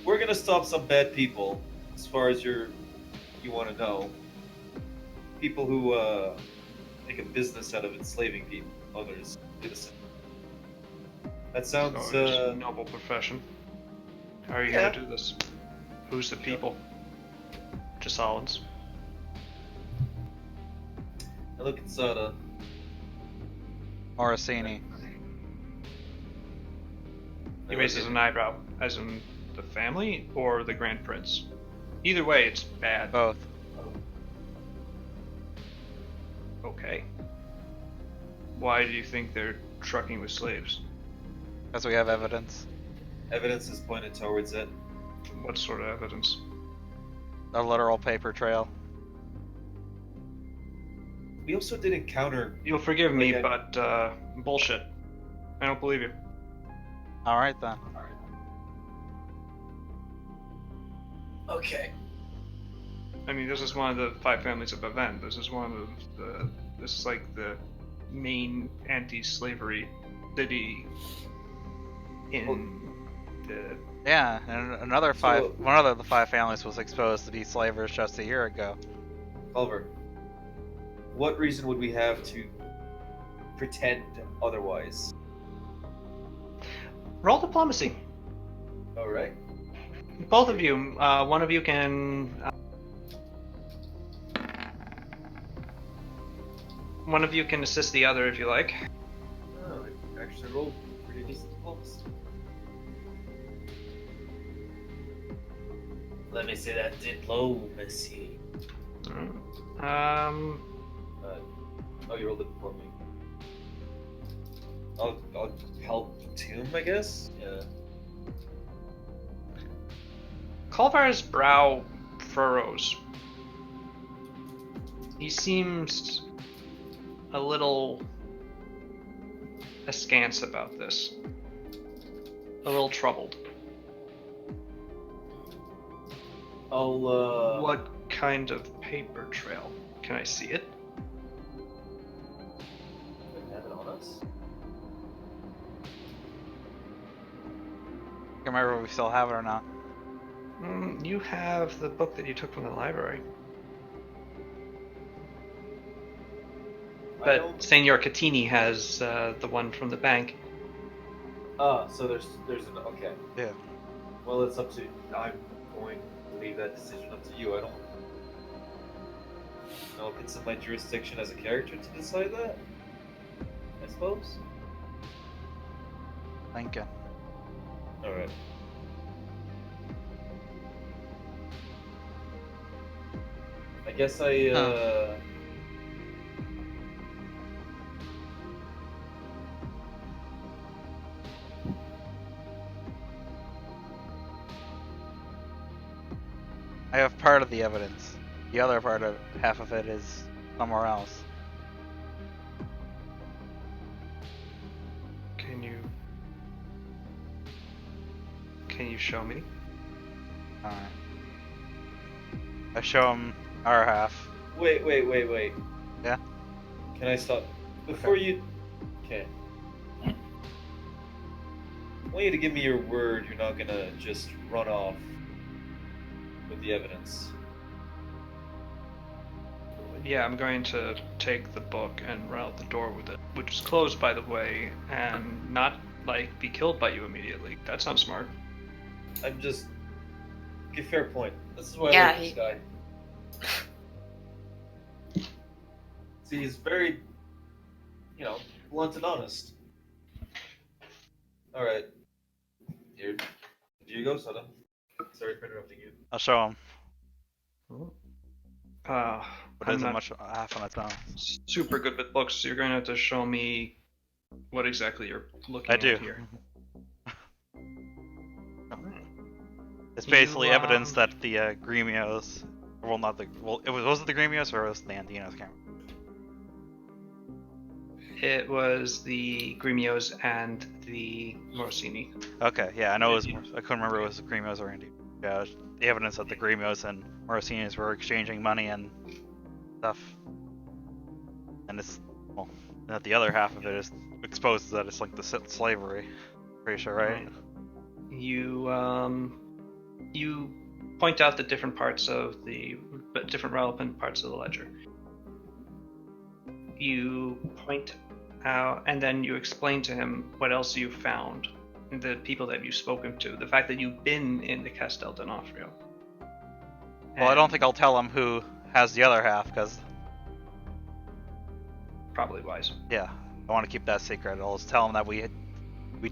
We're gonna stop some bad people, as far as you want to know. People who make a business out of enslaving people, others, innocent. That sounds. So it's a noble profession. How are you Yeah. gonna do this? Who's the people? Jasalans. I look at Sada. Morosini. He raises an eyebrow, as in the family or the Grand Prince. Either way, it's bad. Both. Okay. Why do you think they're trucking with slaves? Because we have evidence. Evidence is pointed towards it. What sort of evidence? A literal paper trail. We also did encounter. You'll forgive me, Okay. but bullshit. I don't believe you. Alright then. Okay. I mean, this is one of the 5 families of Event. This is one of the. This is like the main anti-slavery city in the. Yeah, and another one of the 5 families was exposed to be slavers just a year ago. Culver, what reason would we have to pretend otherwise? Roll diplomacy. All right. Both of you. One of you can. One of you can assist the other if you like. Oh, I actually rolled pretty decent diplomacy. Let me say that diplomacy. Um. Oh, you rolled it before me. I'll help Tomb, I guess. Yeah. Culvar's brow furrows. He seems a little askance about this. A little troubled. I'll. What kind of paper trail? Can I see it? Do I have it on us? I can't remember if we still have it or not. You have the book that you took from the library. I But don't. Senor Catini has the one from the bank. So there's an okay. Yeah. Well, it's up to. I'm going to leave that decision up to you. I don't know if it's in my jurisdiction as a character to decide that. I suppose. Thinking. All right. I guess I. I have part of the evidence. The other part of half of it is somewhere else. Can you show me? Alright. I show him our half. Wait. Yeah? Can I stop before you? Okay. I want you to give me your word. You're not gonna just run off with the evidence. Yeah, I'm going to take the book and run out the door with it, which is closed, by the way, and not be killed by you immediately. That sounds smart. I'm just. Okay, fair point. This is why Yeah, I like this guy. See, he's very, blunt and honest. All right. Here you go, Soda. Sorry for interrupting you. I'll show him. But But it isn't much half on its own. super good with books, so you're going to have to show me what exactly you're looking I at do. here. It's basically You, evidence that the Gremios, was it the Gremios or was it the Andinos? I can't remember. It was the Gremios and the Morosini. Okay, yeah, I know it was. I couldn't remember if it was the Gremios or Andinos. Yeah, the evidence that the Gremios and Morosinis were exchanging money and stuff, and it's that the other half of it is exposes that it's linked to slavery. Pretty sure, right? You point out the different parts of different relevant parts of the ledger. You point out, and then you explain to him what else you found, the people that you've spoken to, the fact that you've been in the Castel d'Onofrio. Well, I don't think I'll tell him who has the other half, because probably wise. Yeah, I want to keep that secret. I'll just tell him that we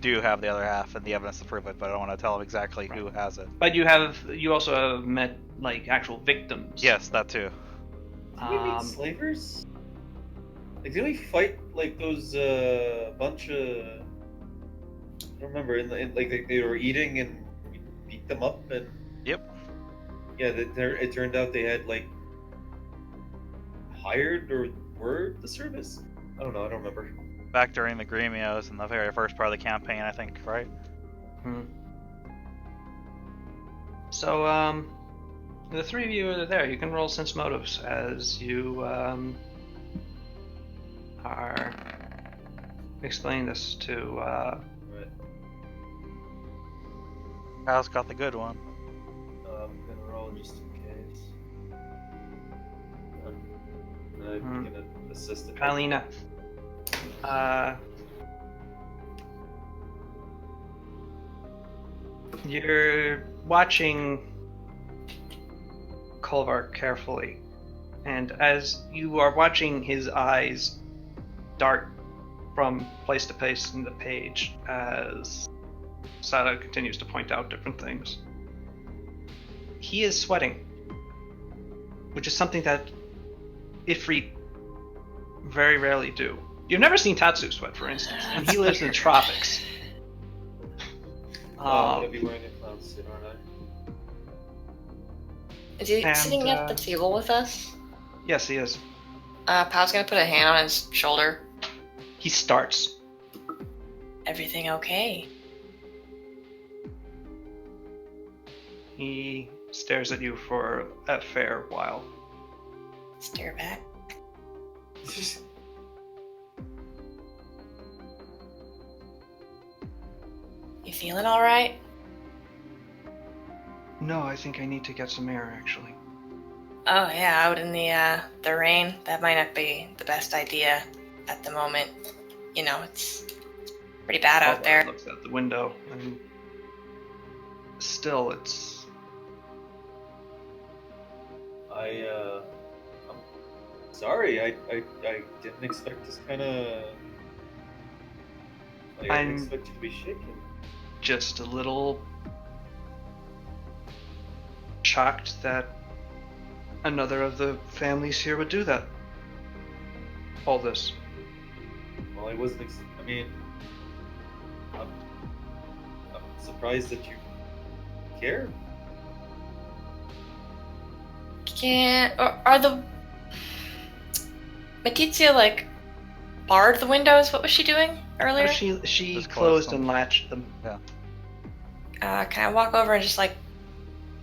do have the other half and the evidence to prove it, but I don't want to tell him exactly who has it. But you also have met actual victims. Yes, that too. Did we meet slavers? Did we fight those bunch of? I don't remember. They were eating and we beat them up and. Yep. Yeah, it turned out they had hired or were the service. I don't know. I don't remember. Back during the Gremios in the very first part of the campaign, I think, right? So, the three of you are there. You can roll sense motives as you are explaining this to. Right. Kyle's got the good one. I'm gonna roll just in case. I'm gonna assist it. Kylina. You're watching Kolvar carefully, and as you are watching his eyes dart from place to place in the page as Sada continues to point out different things, he is sweating, which is something that Ifrit very rarely do. You've never seen Tatsu sweat, for instance, and he lives in the tropics. I'm gonna be wearing a clown suit, aren't I? Is he sitting at the table with us? Yes, he is. Pal's gonna put a hand on his shoulder. He starts. Everything okay? He stares at you for a fair while. Stare back. You feeling all right? No, I think I need to get some air, actually. Oh yeah, out in the rain. That might not be the best idea at the moment. You know, it's pretty bad out there. Looks out the window, and still, it's. I'm sorry. I didn't expect this kind of. Like, I didn't expect you to be shaken. Just a little shocked that another of the families here would do that. All this. Well, I wasn't. I mean, I'm surprised that you care. Are the Matizia like barred the windows? What was she doing earlier? She Just closed closed them. and latched them. Can I walk over and just like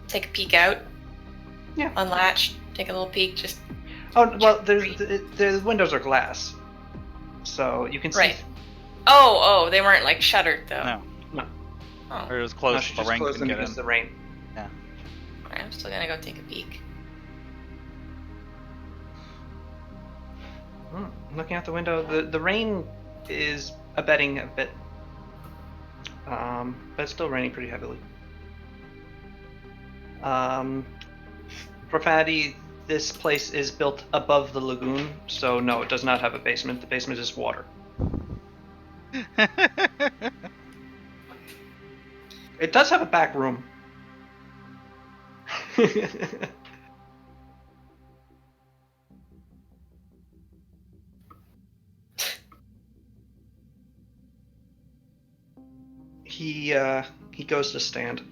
take a peek out? Yeah. Unlatch, take a little peek, just. Oh well, the windows are glass, so you can see. Right. Oh, they weren't like shuttered though. No. No. Oh. Or it was No, close she so the just rain closed couldn't them get because in. of the rain. Alright, I'm still gonna go take a peek. Looking out the window, the rain is abating a bit, but it's still raining pretty heavily. Profanity, this place is built above the lagoon, so no, it does not have a basement. The basement is water. It does have a back room. He goes to stand.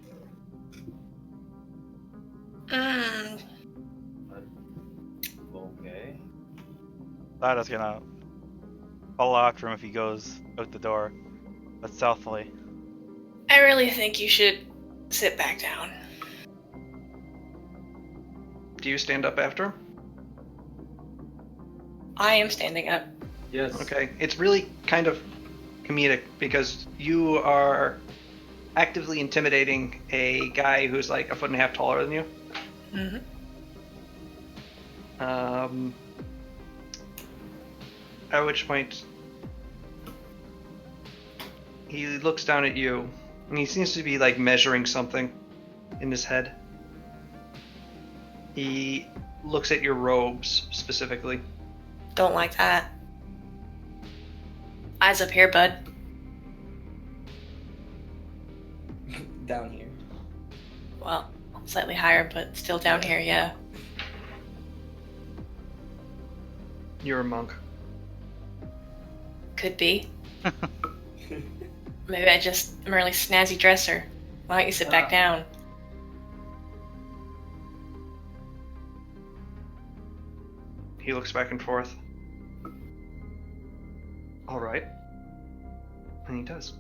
Okay. Sada's gonna follow after him if he goes out the door, but stealthily. I really think you should sit back down. Do you stand up after him? I am standing up. Yes. Okay, it's really kind of comedic because you are actively intimidating a guy who's like a foot and a half taller than you. Mm-hmm. At which point he looks down at you and he seems to be like measuring something in his head. He looks at your robes specifically. Don't like that. Eyes up here, bud. Down here. Well, slightly higher, but still down here, yeah. You're a monk. Could be. Maybe I just am a really snazzy dresser. Why don't you sit back down? He looks back and forth. All right. And he does.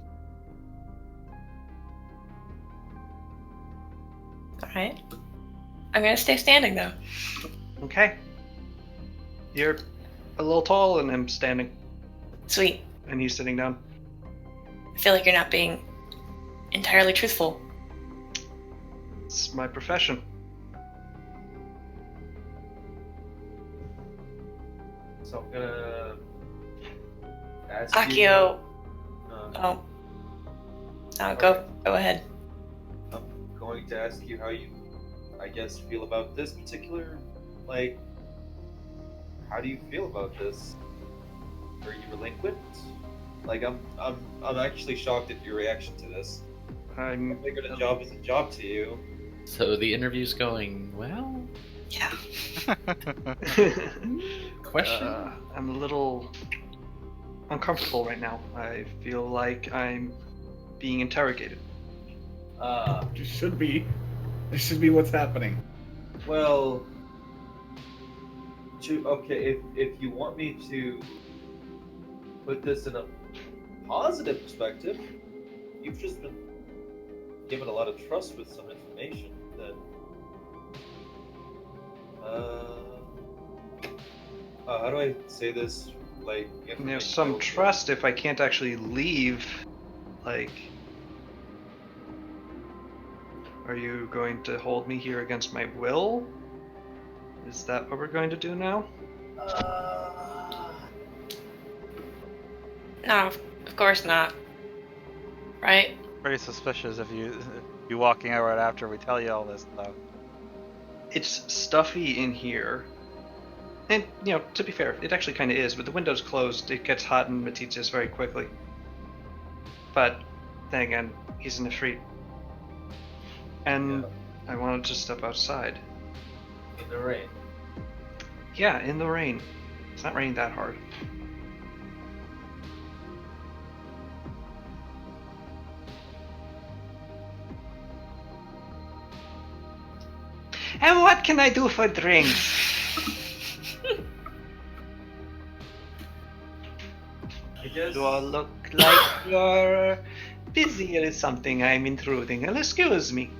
Alright. I'm gonna stay standing though. Okay. You're a little tall and I'm standing Sweet. and he's sitting down. I feel like you're not being entirely truthful. It's my profession. So I'm gonna ask Akio. you. Oh. Oh, go ahead. I'm going to ask you how you, I guess, feel about this particular, like, how do you feel about this? Are you relinquent? Like, I'm actually shocked at your reaction to this. I figured a job is a job to you. So the interview's going well? Yeah. Question? I'm a little uncomfortable right now. I feel like I'm being interrogated. It should be. This should be what's happening. Well, okay, if you want me to put this in a positive perspective, you've just been given a lot of trust with some information that How do I say this? Like, There's some trust if I can't actually leave. Like, are you going to hold me here against my will? Is that what we're going to do now? No, of course not. Right? Pretty suspicious if you walking out right after we tell you all this, though. It's stuffy in here. And, to be fair, it actually kind of is. With the windows closed, it gets hot in Matitius very quickly. But, then again, he's an Ifrit. And I wanted to step outside. In the rain. Yeah, in the rain. It's not raining that hard. And what can I do for drinks? I guess. Do I look like you're busy or something? I'm intruding. Well, excuse me.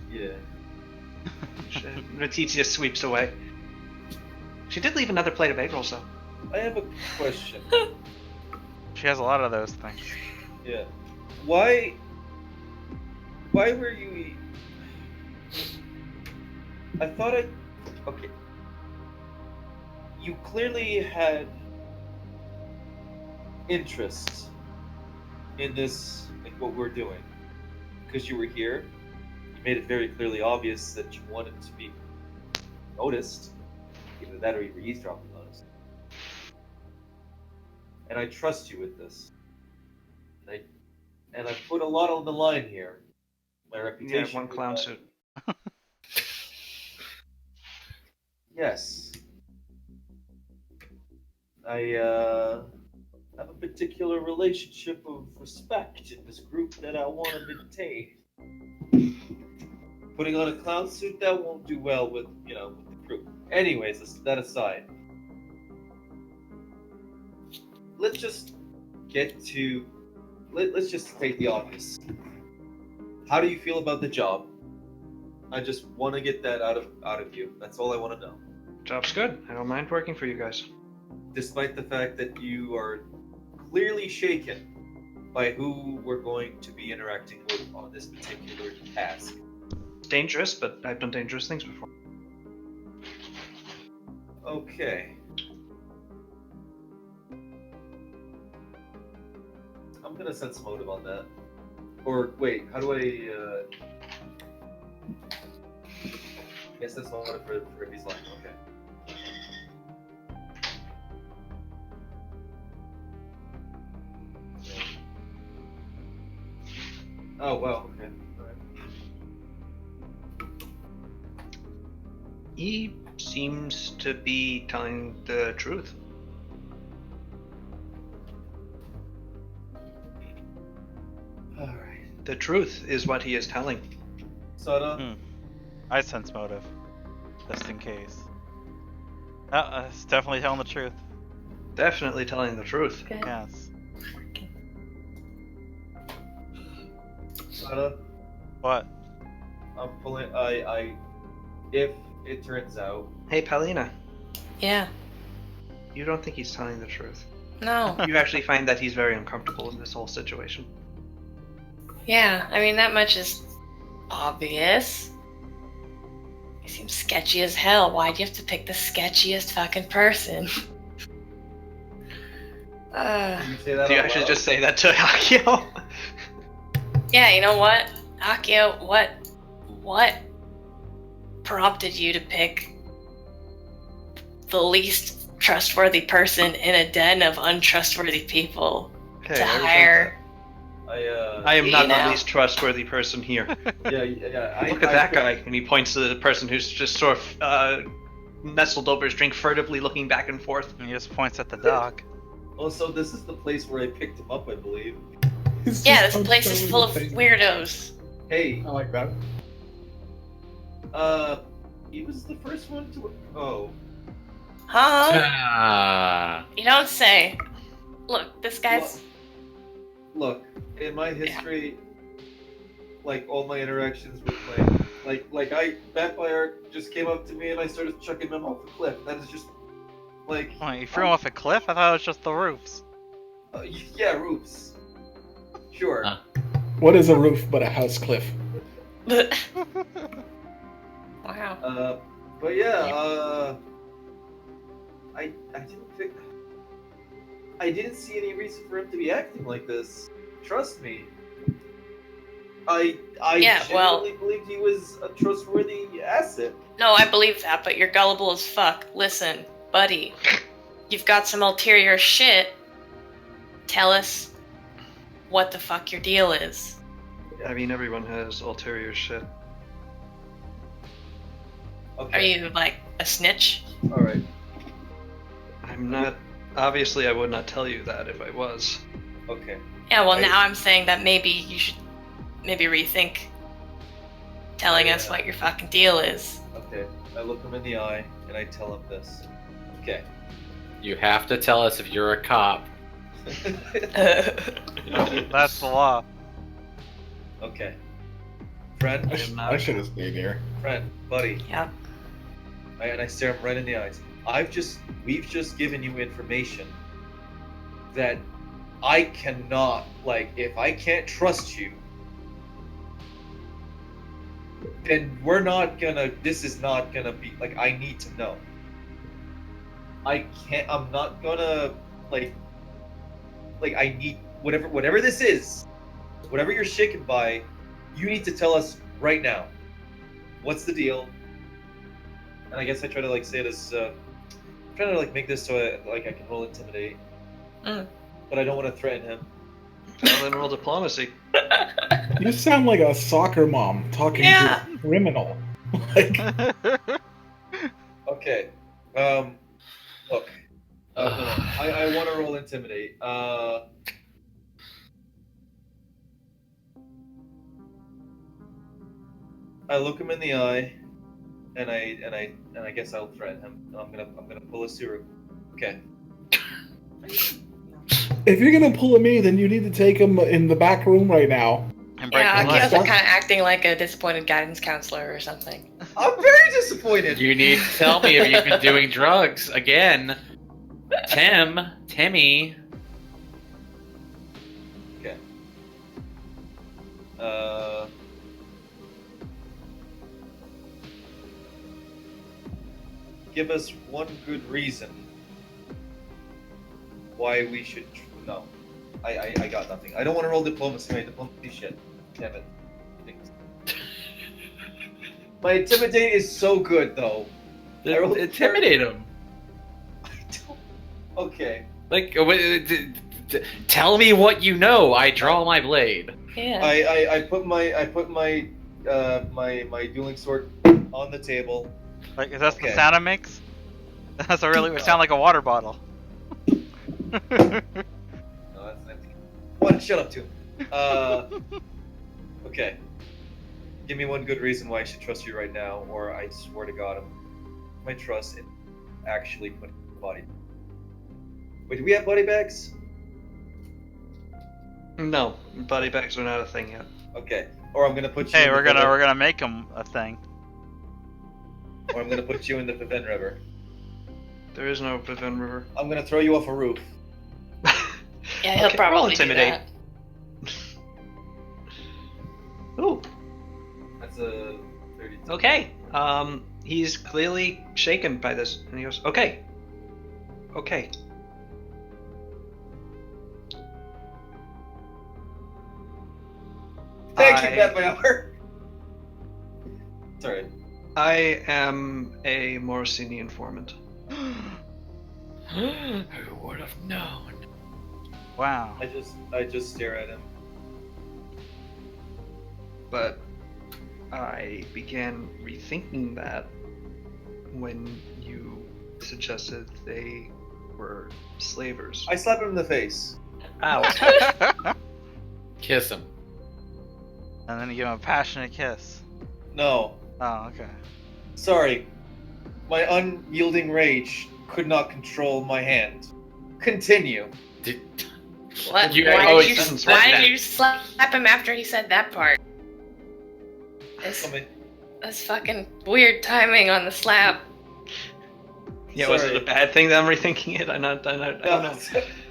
Yeah. Letitia sweeps away. She did leave another plate of egg rolls, though. I have a question. She has a lot of those things. Yeah. Why were you? I thought I. Okay. You clearly had interest in this, like what we're doing, because you were here. You made it very clearly obvious that you wanted to be noticed. Either that or you were eavesdropping on us. And I trust you with this. And I put a lot on the line here. My reputation. Yeah, one clown suit. Yes. I have a particular relationship of respect in this group that I want to maintain. Putting on a clown suit, that won't do well with, with the group. Anyways, that aside. Let's just get to... Let's just state the obvious. How do you feel about the job? I just want to get that out of you. That's all I want to know. Job's good. I don't mind working for you guys. Despite the fact that you are clearly shaken by who we're going to be interacting with on this particular task. Dangerous, but I've done dangerous things before. Okay. I'm gonna sense motive on that. Or wait, how do I? Guess that's motive for Rippy's line. Okay. Oh well. Okay. All right. He seems to be telling the truth. All right. The truth is what he is telling. Sada. I sense motive, just in case. It's definitely telling the truth. Definitely telling the truth. Okay. Yes. Sada. What? I'm pulling. If it turns out. Hey, Palina, Yeah. you don't think he's telling the truth. No. You actually find that he's very uncomfortable in this whole situation. Yeah, I mean, that much is obvious. He seems sketchy as hell. Why'd you have to pick the sketchiest fucking person? Did you say that Do you out actually loud? just say that to Akio? Yeah, you know what? Akio, what prompted you to pick the least trustworthy person in a den of untrustworthy people Hey, to I respect hire? I am not You the know. least trustworthy person here. Yeah. Look at that guy, and he points to the person who's just sort of nestled over his drink, furtively looking back and forth. And he just points at the dog. Also, this is the place where I picked him up, I believe. Yeah, this place is full of weirdos. Hey, I like that. he was the first one to. Oh, Huh? Ah. You don't say. Look, this guy's. look, in my history, like all my interactions with Vampire just came up to me and I started chucking him off the cliff. That is just Like, Wait, you threw him off a cliff? I thought it was just the roofs. yeah, roofs. Sure. Huh. What is a roof but a house cliff? Wow. But yeah, I didn't see any reason for him to be acting like this. Trust me. I Yeah, well- genuinely believed he was a trustworthy asset. No, I believe that, but you're gullible as fuck. Listen, buddy, you've got some ulterior shit. Tell us what the fuck your deal is. I mean, everyone has ulterior shit. Okay. Are you like a snitch? All right. I'm not. Obviously, I would not tell you that if I was. Okay. Yeah, well, now I'm saying that maybe you should maybe rethink telling us what your fucking deal is. Okay. I look him in the eye and I tell him this. Okay. You have to tell us if you're a cop. That's the law. Okay. Friend, I should have stayed here. friend, buddy. Yep. And I stare him right in the eyes. We've just given you information that I cannot, like, if I can't trust you, then this is not gonna be, like, I need to know. I'm not gonna, like, I need, whatever this is, whatever you're shaken by, you need to tell us right now. What's the deal? And I guess I try to, like, say this, trying to, like, make this so I can roll intimidate. But I don't want to threaten him. Well, then roll diplomacy. You sound like a soccer mom talking to a criminal. Like, Okay. Look. I want to roll intimidate. I look him in the eye, and I guess I'll threaten him. I'm gonna pull a Suru. Okay. if you're gonna pull a me, then you need to take him in the back room right now. And break Yeah, the Akio's leg. like kind of acting like a disappointed guidance counselor or something. I'm very disappointed. You need to tell me if you've been doing drugs again. Timmy. Okay. Give us one good reason why we should. No, I got nothing. I don't want to roll diplomacy. My diplomacy shit. Damn it. My intimidate is so good though. I rolled Intimidate him. I don't. Okay. Like, tell me what you know. I draw my blade. Yeah. I put my my dueling sword on the table. Like, is that the Okay. sound it makes? That's a really would sound like a water bottle. No, that's empty. What? Shut up, too. Okay. Give me one good reason why I should trust you right now, or I swear to God, my trust in actually putting the body. Wait, do we have body bags? No, body bags are not a thing yet. Okay. Or I'm gonna put you. Hey, in we're the gonna make him a thing. Or I'm gonna put you in the Pathfinder River. There is no Pathfinder River. I'm gonna throw you off a roof. Yeah, he'll Okay, roll probably do intimidate. that. Ooh, That's a 32. okay. He's clearly shaken by this, and he goes, "Okay, okay." Thank you, Beth, my hour. Sorry. I am a Morosini informant. Who would have known? Wow. I just stare at him. But I began rethinking that when you suggested they were slavers. I slap him in the face. Ow. Kiss him. And then you give him a passionate kiss. No. Oh, okay. Sorry. My unyielding rage could not control my hand. Continue. Did, What? You- why oh, did, it's- you, why did you slap him after he said that part? I mean, That's fucking weird timing on the slap. Yeah, was it a bad thing that I'm rethinking it? I don't No, know.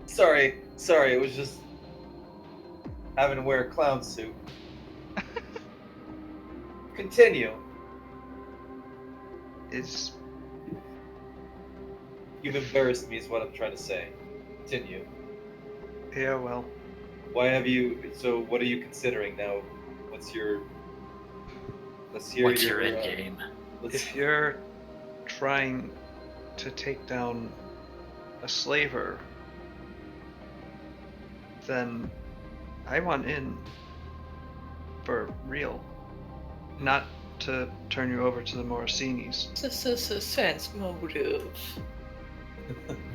sorry. It was just having to wear a clown suit. Continue. You've embarrassed me, is what I'm trying to say. Continue. Yeah, well. Why have you? So, what are you considering now? What's your? Let's hear What's your end game? If you're trying to take down a slaver, then I want in for real. Not to turn you over to the Morosinis. Sense motive.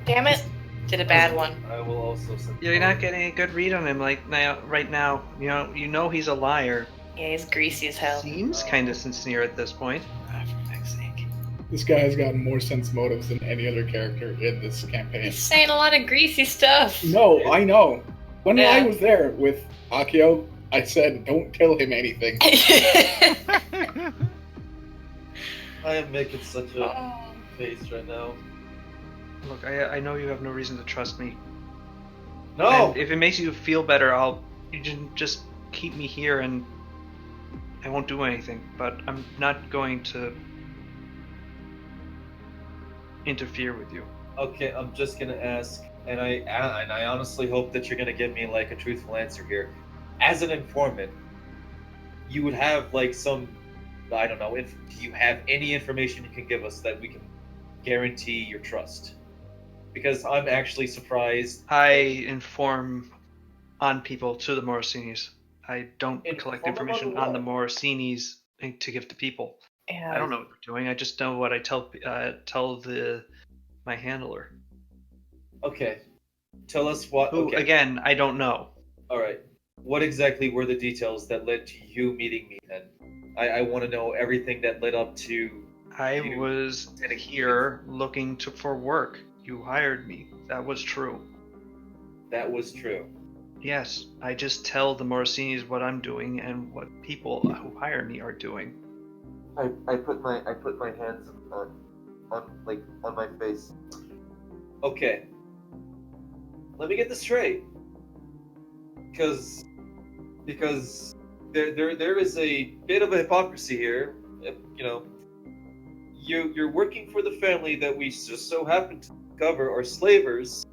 Damn it! Did a bad one. I will also. You're not getting a good read on him right now. You know he's a liar. Yeah, he's greasy as hell. Seems kind of sincere at this point. Ah, for fuck's sake. This guy has gotten more sense motives than any other character in this campaign. He's saying a lot of greasy stuff. No, I know. When Yeah. I was there with Akio, I said, don't tell him anything. I am making such a face right now. Look, I know you have no reason to trust me. No. And if it makes you feel better, you can just keep me here and I won't do anything. But I'm not going to interfere with you. Okay, I'm just gonna ask, and I honestly hope that you're gonna give me like a truthful answer here. As an informant, you would have like some, I don't know, if do you have any information you can give us that we can guarantee your trust? Because I'm actually surprised. I inform on people to the Morosinis. I don't collect Inform information on on the what? Morosinis to give to people. Yeah. I don't know what they're doing. I just know what I tell my handler. Okay, tell us what. Who Okay. again? I don't know. All right. What exactly were the details that led to you meeting me then? I want to know everything that led up to. I You was getting here looking for work. You hired me. That was true. That was true. Yes, I just tell the Morosinis what I'm doing and what people who hire me are doing. I put my hands on my face. Okay. Let me get this straight. Because there is a bit of a hypocrisy here. You know, you're working for the family that we just so happen to cover are slavers,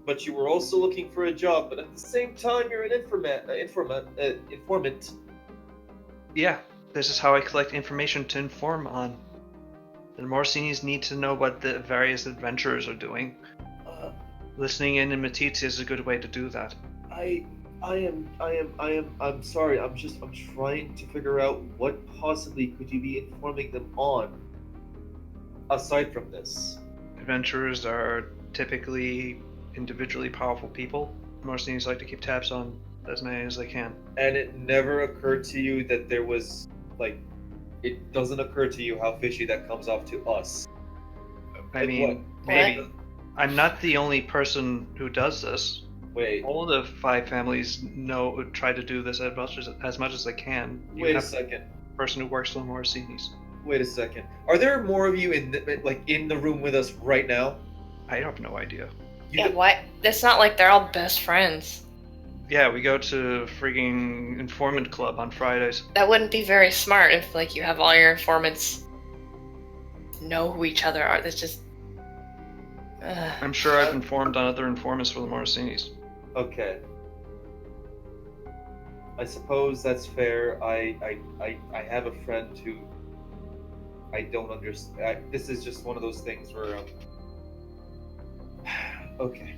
but you were also looking for a job. But at the same time, you're an informant. Yeah, this is how I collect information to inform on. The Morosinis need to know what the various adventurers are doing. Listening in Matisse is a good way to do that. I'm sorry. I'm trying to figure out what possibly could you be informing them on, aside from this. Adventurers are typically individually powerful people. Morosinis like to keep tabs on as many as they can. And it never occurred to you that there was, like, it doesn't occur to you how fishy that comes off to us. I Like mean, what? maybe. I'm not the only person who does this. Wait. All the 5 families try to do this as much as they can. You Wait a have second. a person who works for the Morosinis. Wait a second. Are there more of you in the room with us right now? I have no idea. Yeah, what? It's not like they're all best friends. Yeah, we go to freaking informant club on Fridays. That wouldn't be very smart if, like, you have all your informants know who each other are. That's just. I'm sure I've informed on other informants for the Morosinis. Okay. I suppose that's fair. I have a friend who I don't understand. This is just one of those things where okay.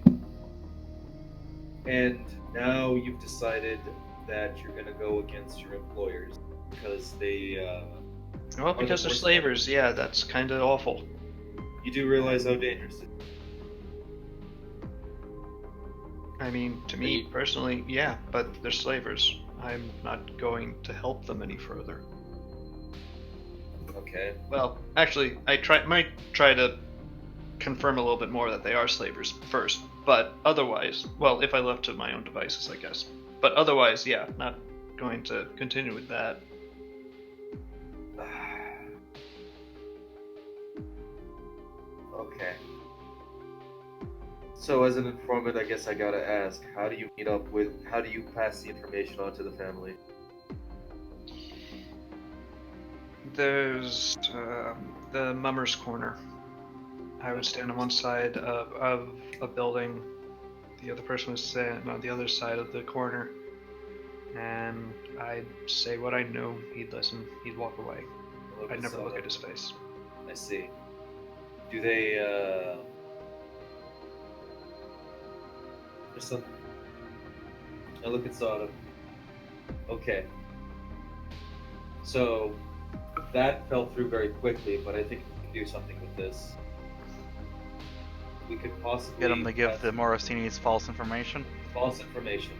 And now you've decided that you're gonna go against your employers because they Well, because they're slavers, yeah, that's kind of awful. You do realize how dangerous it is. I mean, to me personally, yeah, but they're slavers. I'm not going to help them any further. Okay. Well, actually, might try to confirm a little bit more that they are slavers first, but otherwise, well, if I left to my own devices, I guess. But otherwise, yeah, not going to continue with that. Okay. So as an informant, I guess I gotta ask, how do you pass the information on to the family? There's the mummer's corner. I would stand on one side of a building. The other person would stand on the other side of the corner. And I'd say what I knew. He'd listen. He'd walk away. I'd never look at his face. I see. Do they, Listen. I look at Sada. Okay. So, that fell through very quickly, but I think we can do something with this. We could possibly Get him to give the Morosinis false information. false information.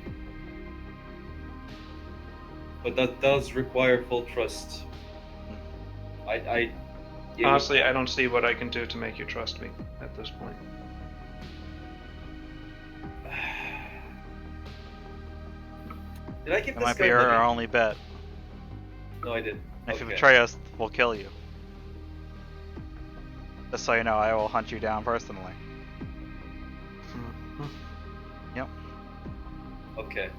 But that does require full trust. Honestly, I don't see what I can do to make you trust me at this point. Did I give That this might guy be money? our only bet. No, I didn't. If you Okay. betray us, we'll kill you. Just so you know, I will hunt you down personally. Okay.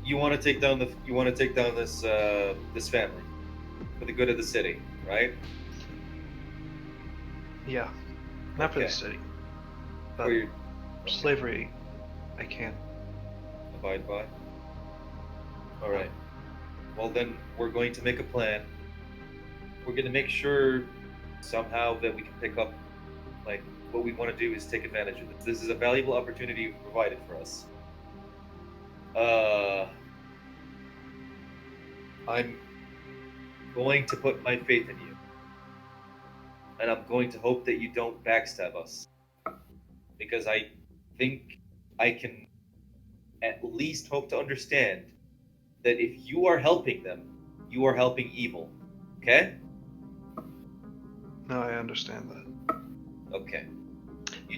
You want to take down this this family for the good of the city, right? Yeah. Not for the Okay. city. For But your slavery, I can't. abide by. All right. Well, then we're going to make a plan. We're going to make sure somehow that we can pick up, like, what we want to do is take advantage of this. This is a valuable opportunity provided for us. I'm going to put my faith in you. And I'm going to hope that you don't backstab us. Because I think I can at least hope to understand that if you are helping them, you are helping evil. Okay? No, I understand that. Okay.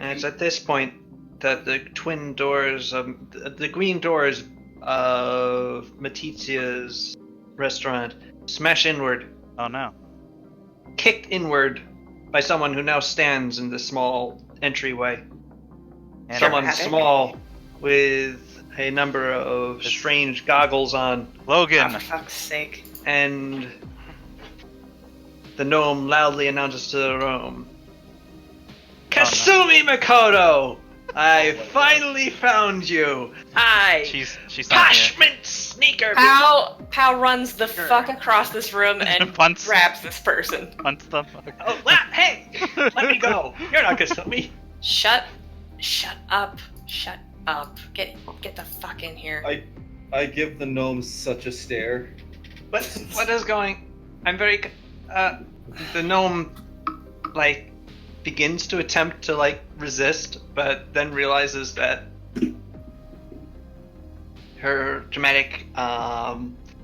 And it's at this point that the twin doors, the green doors of Matizia's restaurant smash inward, Oh no. kicked inward by someone who now stands in the small entryway. And Someone Dramatic. small with a number of strange goggles on, Logan! Oh, for fuck's sake. and the gnome loudly announces to the room, Kasumi Makoto! I finally found you! Hi! She's not here. Pashment Sneaker! Pal runs the fuck across this room and Punts. grabs this person. Punts them. Oh, hey! Let me go! You're not Kasumi! Shut up. Shut up. Get the fuck in here. I give the gnomes such a stare. What is going... I'm very... the gnome, like, begins to attempt to, like, resist, but then realizes that her dramatic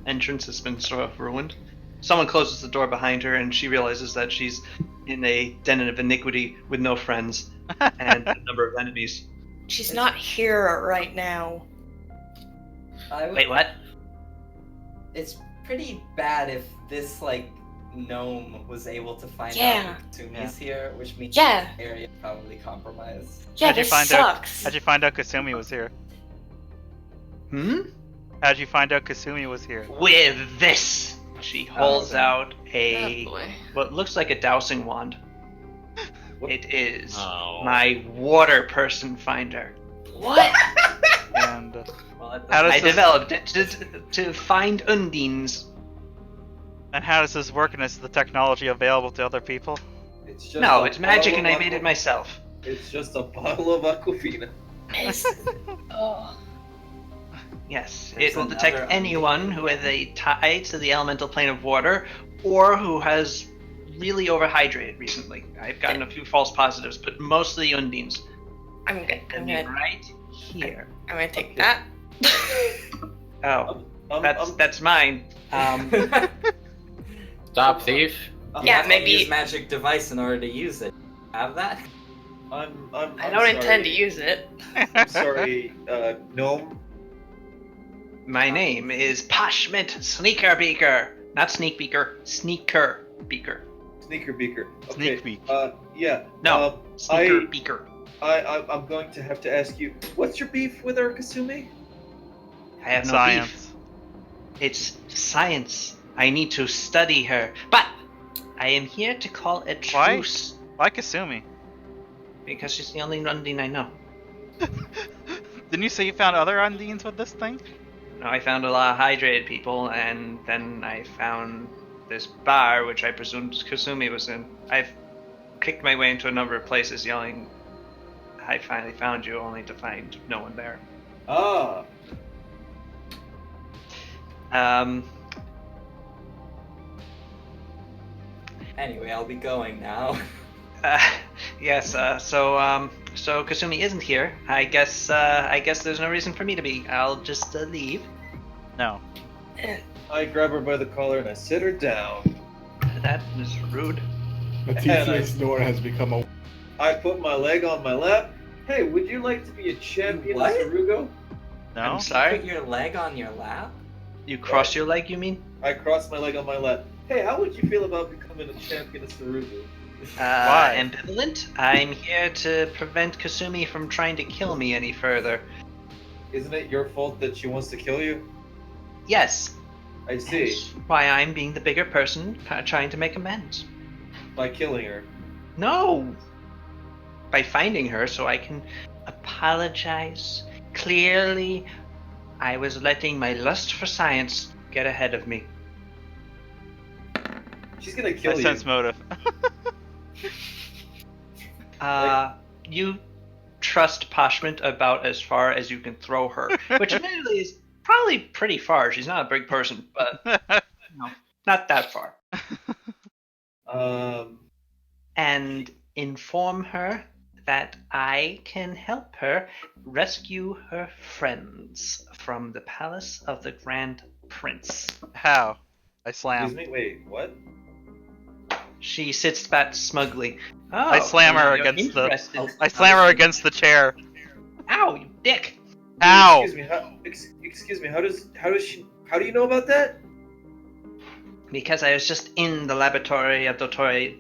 entrance has been sort of ruined. Someone closes the door behind her, and she realizes that she's in a den of iniquity with no friends and a number of enemies. She's not here right now. Wait, what? It's pretty bad if this like gnome was able to find Yeah. out Katsumi's here, which means Yeah. the area is probably compromised. Yeah, How'd you this find sucks. How'd you find out Kasumi was here? How'd you find out Kasumi was here? With this! She holds okay. out Oh, a... boy. what looks like a dowsing wand. What? It is Oh. my water person finder. What? And Well, How does I this- developed it to find undines. how does this work? And is the technology available to other people? It's just No, a it's magic bottle and I of made it aqua- myself. It's just a bottle of Aquafina. Oh. Yes, There's it will another detect anyone who has a tie to the elemental plane of water or who has really overhydrated recently. I've gotten a few false positives, but mostly undines. I'm And gonna right here. take Okay. that. Oh, that's mine. Stop, thief. Yeah, You maybe- use magic device in order to use it. Have that? I don't intend to use it. I'm sorry, gnome. My name is Pashment Sneaker Beaker. Not Sneak Beaker, Sneaker Beaker. Sneaker beaker. Okay. Sneak peek. Yeah. No, sneaker beaker. I'm going to have to ask you, what's your beef with our Kasumi? I have no Science. beef. It's science. I need to study her. But I am here to call a Why? truce. Why Kasumi? Because she's the only Undine I know. Didn't you say you found other Undines with this thing? No, I found a lot of hydrated people, and then I found this bar, which I presumed Kasumi was in. I've kicked my way into a number of places yelling, I finally found you, only to find no one there. Ah. Anyway, I'll be going now. Yes, so Kasumi isn't here. I guess there's no reason for me to be. I'll just leave. No. I grab her by the collar and I sit her down. That was rude. Matithia's door has become a. I put my leg on my lap. Hey, would you like to be a champion What? of Sarugo? No? I'm Put sorry? your leg on your lap? You cross your leg, you mean? I cross my leg on my lap. Hey, how would you feel about becoming a champion of Sarugo? Why? Ambivalent. I'm here to prevent Kasumi from trying to kill me any further. Isn't it your fault that she wants to kill you? Yes. I see. That's why I'm being the bigger person, trying to make amends. By killing her. No! By finding her so I can apologize. Clearly, I was letting my lust for science get ahead of me. She's gonna kill I you. sense motive. You trust Pashment about as far as you can throw her, which admittedly is probably pretty far. She's not a big person, but no, not that far. And inform her that I can help her rescue her friends from the palace of the Grand Prince. How? I Excuse slam. me, wait, what? She sits back smugly. Oh, I slam her you're against the. interested. I slam her against the chair. Ow, you dick! Ow! Excuse me, how do you know about that? Because I was just in the laboratory of Dr.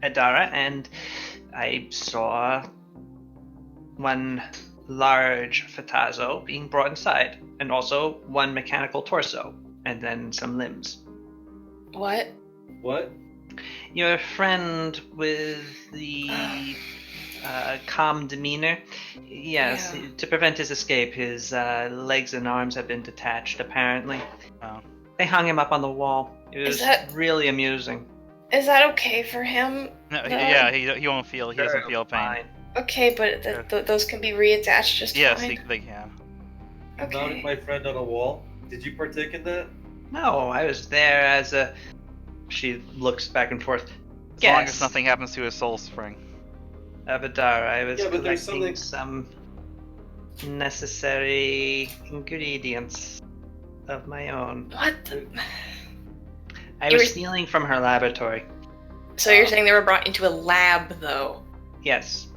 Adara, and I saw one large Fatazo being brought inside, and also one mechanical torso, and then some limbs. What? What? Your friend with the calm demeanor? Yes, Yeah. to prevent his escape, his legs and arms have been detached, apparently. Oh. They hung him up on the wall. It was really amusing. Is that okay for him? No, No. yeah, he won't feel. He doesn't feel pain. Fine. Okay, but those can be reattached just Yes, fine. they can. Mounting Okay. my friend on a wall? Did you partake in that? No, I was there as a... She looks back and forth. As long as nothing happens to his soul spring. Abadar, I was Yeah, but there's collecting something- some necessary ingredients of my own. What? The... I You was were- stealing from her laboratory. So you're saying they were brought into a lab, though? Yes.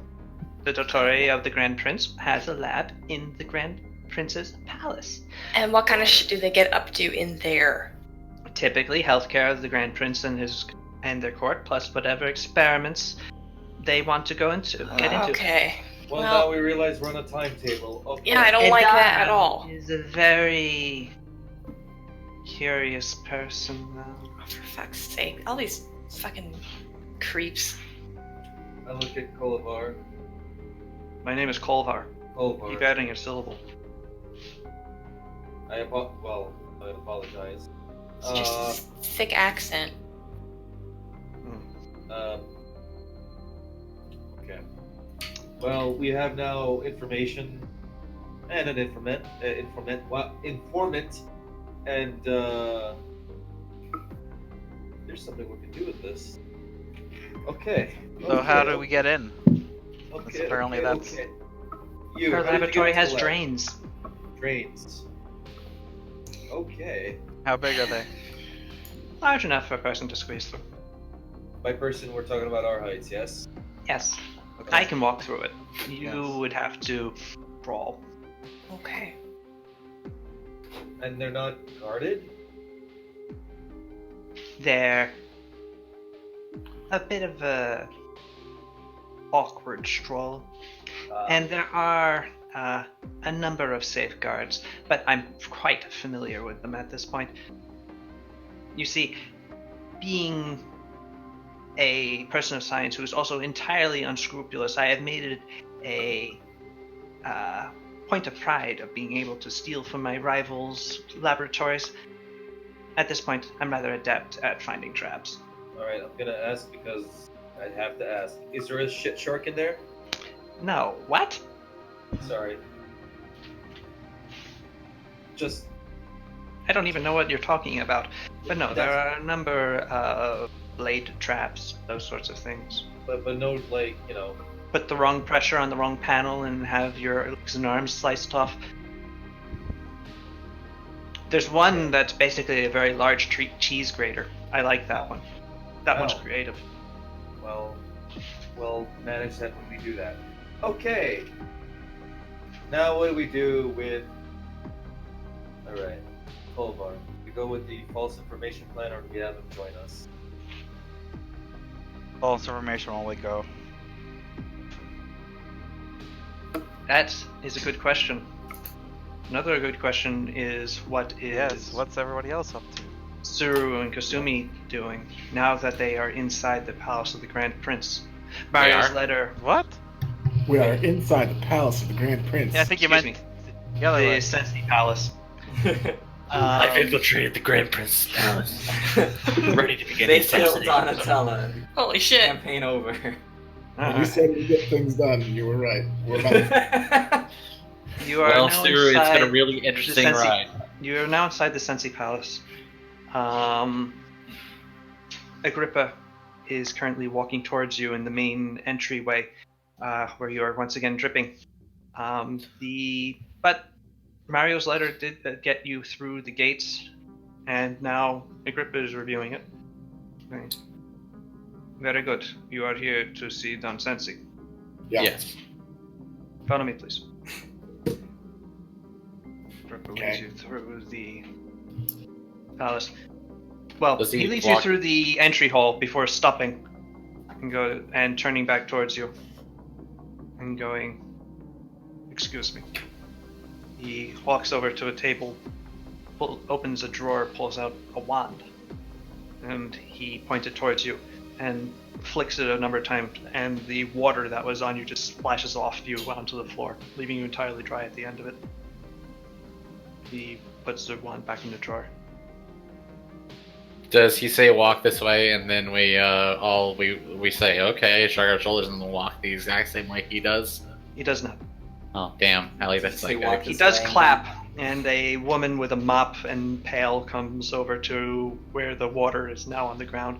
The Dottore of the Grand Prince has a lab in the Grand Prince's palace. And what kind of shit do they get up to in there? Typically, healthcare of the Grand Prince and their court, plus whatever experiments they want to get into. Okay. Well, Well- now we realize we're on a timetable. Okay. Yeah, I don't like that at all. Is a very curious person, though. Oh, for fuck's sake. All these fucking creeps. I look at Kolavar. My name is Kolvar. Kolavar. Keep adding a syllable. I apologize. It's just a thick accent. Okay. Well, we have now information and an informant, and there's something we can do with this. Okay. So how do we get in? Okay. Apparently that's- Okay. Her How did you laboratory get into has the lab? drains. Drains. Okay. How big are they? Large enough for a person to squeeze through. By person, we're talking about our heights, yes? Yes. Okay. I can walk through it. You Yes. would have to crawl. Okay. And they're not guarded? They're a bit of a awkward stroll, and there are a number of safeguards, but I'm quite familiar with them at this point. You see, being a person of science who is also entirely unscrupulous, I have made it a point of pride of being able to steal from my rivals' laboratories. At this point, I'm rather adept at finding traps. Alright, I'm gonna ask because I have to ask. Is there a shit shark in there? No, what? Sorry. Just I don't even know what you're talking about. But no, there are a number of blade traps, those sorts of things. but no, like, you know. Put the wrong pressure on the wrong panel and have your legs and arms sliced off. There's one that's basically a very large cheese grater. I like that one. That one's Oh. creative. Well, we'll manage that when we do that. Okay. Now what do we do with... Alright. Kolvar. We go with the false information plan or do we have them join us? False information when we go. That is a good question. Another good question is what is Yes, what's everybody else up to? Suru and Kasumi doing now that they are inside the palace of the Grand Prince? Mario's are? letter. What? We are inside the palace of the Grand Prince. Yeah, I think you Excuse meant me. the other The way. Sensi Palace. I've infiltrated the Grand Prince's palace. Ready to begin They the killed assassination. Donatella. Holy shit. Campaign over. When you said we get things done, you were right. We're about You are Well, now Suru, it's inside been a really interesting Sensi- ride. You are now inside the Sensi Palace. Agrippa is currently walking towards you in the main entryway, where you are once again dripping. But Mario's letter did get you through the gates, and now Agrippa is reviewing it. Right. Very good. You are here to see Don Sensi. Yeah. Yes. Follow me, please. Agrippa Okay. leads you through the palace. Well, Does he he leads you walk- through the entry hall before stopping and turning back towards you and going, excuse me. He walks over to a table, opens a drawer, pulls out a wand, and he points it towards you and flicks it a number of times, and the water that was on you just splashes off you onto the floor, leaving you entirely dry at the end of it. He puts the wand back in the drawer. Does he say walk this way, and then we say okay, shrug our shoulders, and then walk the exact same way he does? He does not. Oh damn! At least that's Say like walk He this does way. clap, and a woman with a mop and pail comes over to where the water is now on the ground.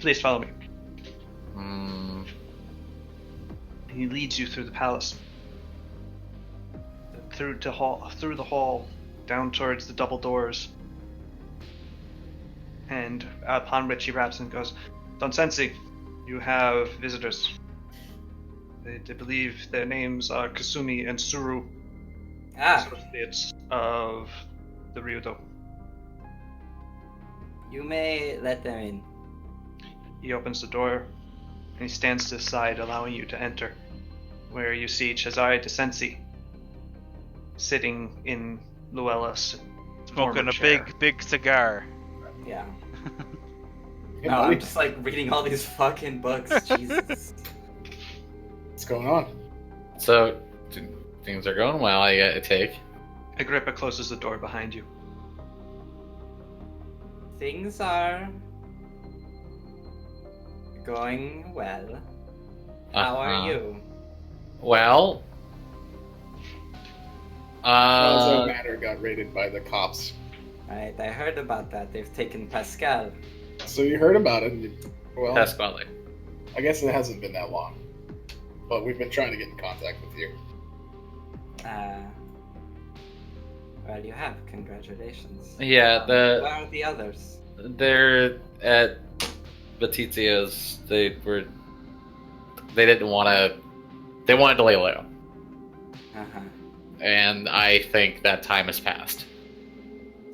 Please follow me. He leads you through the palace, through the hall, down towards the double doors, and upon which he raps and goes, "Don Sensi, you have visitors. They believe their names are Kasumi and Suru, associates of the Ryudo." You may let them in. He opens the door, and he stands to the side, allowing you to enter, where you see Cesare de Sensi sitting in Luella's Smoking former a chair. big cigar. Yeah. Hey, No, buddy, I'm just like reading all these fucking books. Jesus. what's going on? So things are going well. I take. Agrippa closes the door behind you. Things are going well. How are Uh-huh. you? Well, How's that matter got raided by the cops? Right, I heard about that. They've taken Pascal. So you heard about it. Well, Pasquale. I guess it hasn't been that long. But we've been trying to get in contact with you. Well, you have. Congratulations. Yeah, Where are the others? they're at Batizio's. They didn't want to. They wanted to lay low, Uh-huh. and I think that time has passed.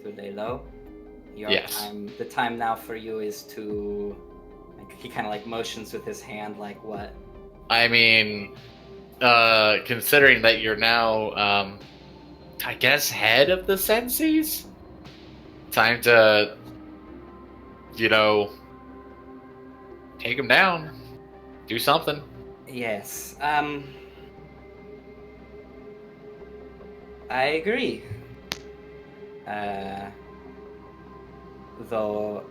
To lay low? Your Yes. time, the time now for you is to like he kind of like motions with his hand, like what? I mean, considering that you're now, I guess, head of the Sensies, time to, take him down, do something. Yes. I agree. Though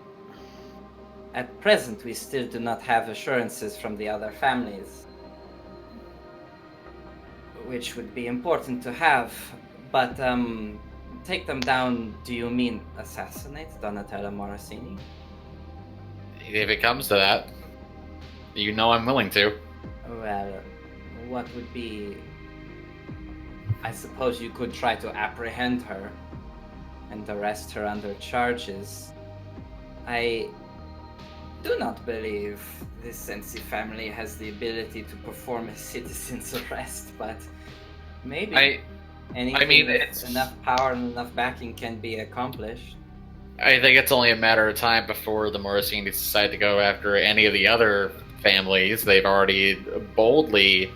at present we still do not have assurances from the other families, which would be important to have. But take them down. Do you mean assassinate Donatella Morosini? If it comes to that, I'm willing to. Well, what would be? I suppose you could try to apprehend her and arrest her under charges. I do not believe this Sensi family has the ability to perform a citizen's arrest, but maybe anything with it's enough power and enough backing can be accomplished. I think it's only a matter of time before the Morosinis decide to go after any of the other families. They've already boldly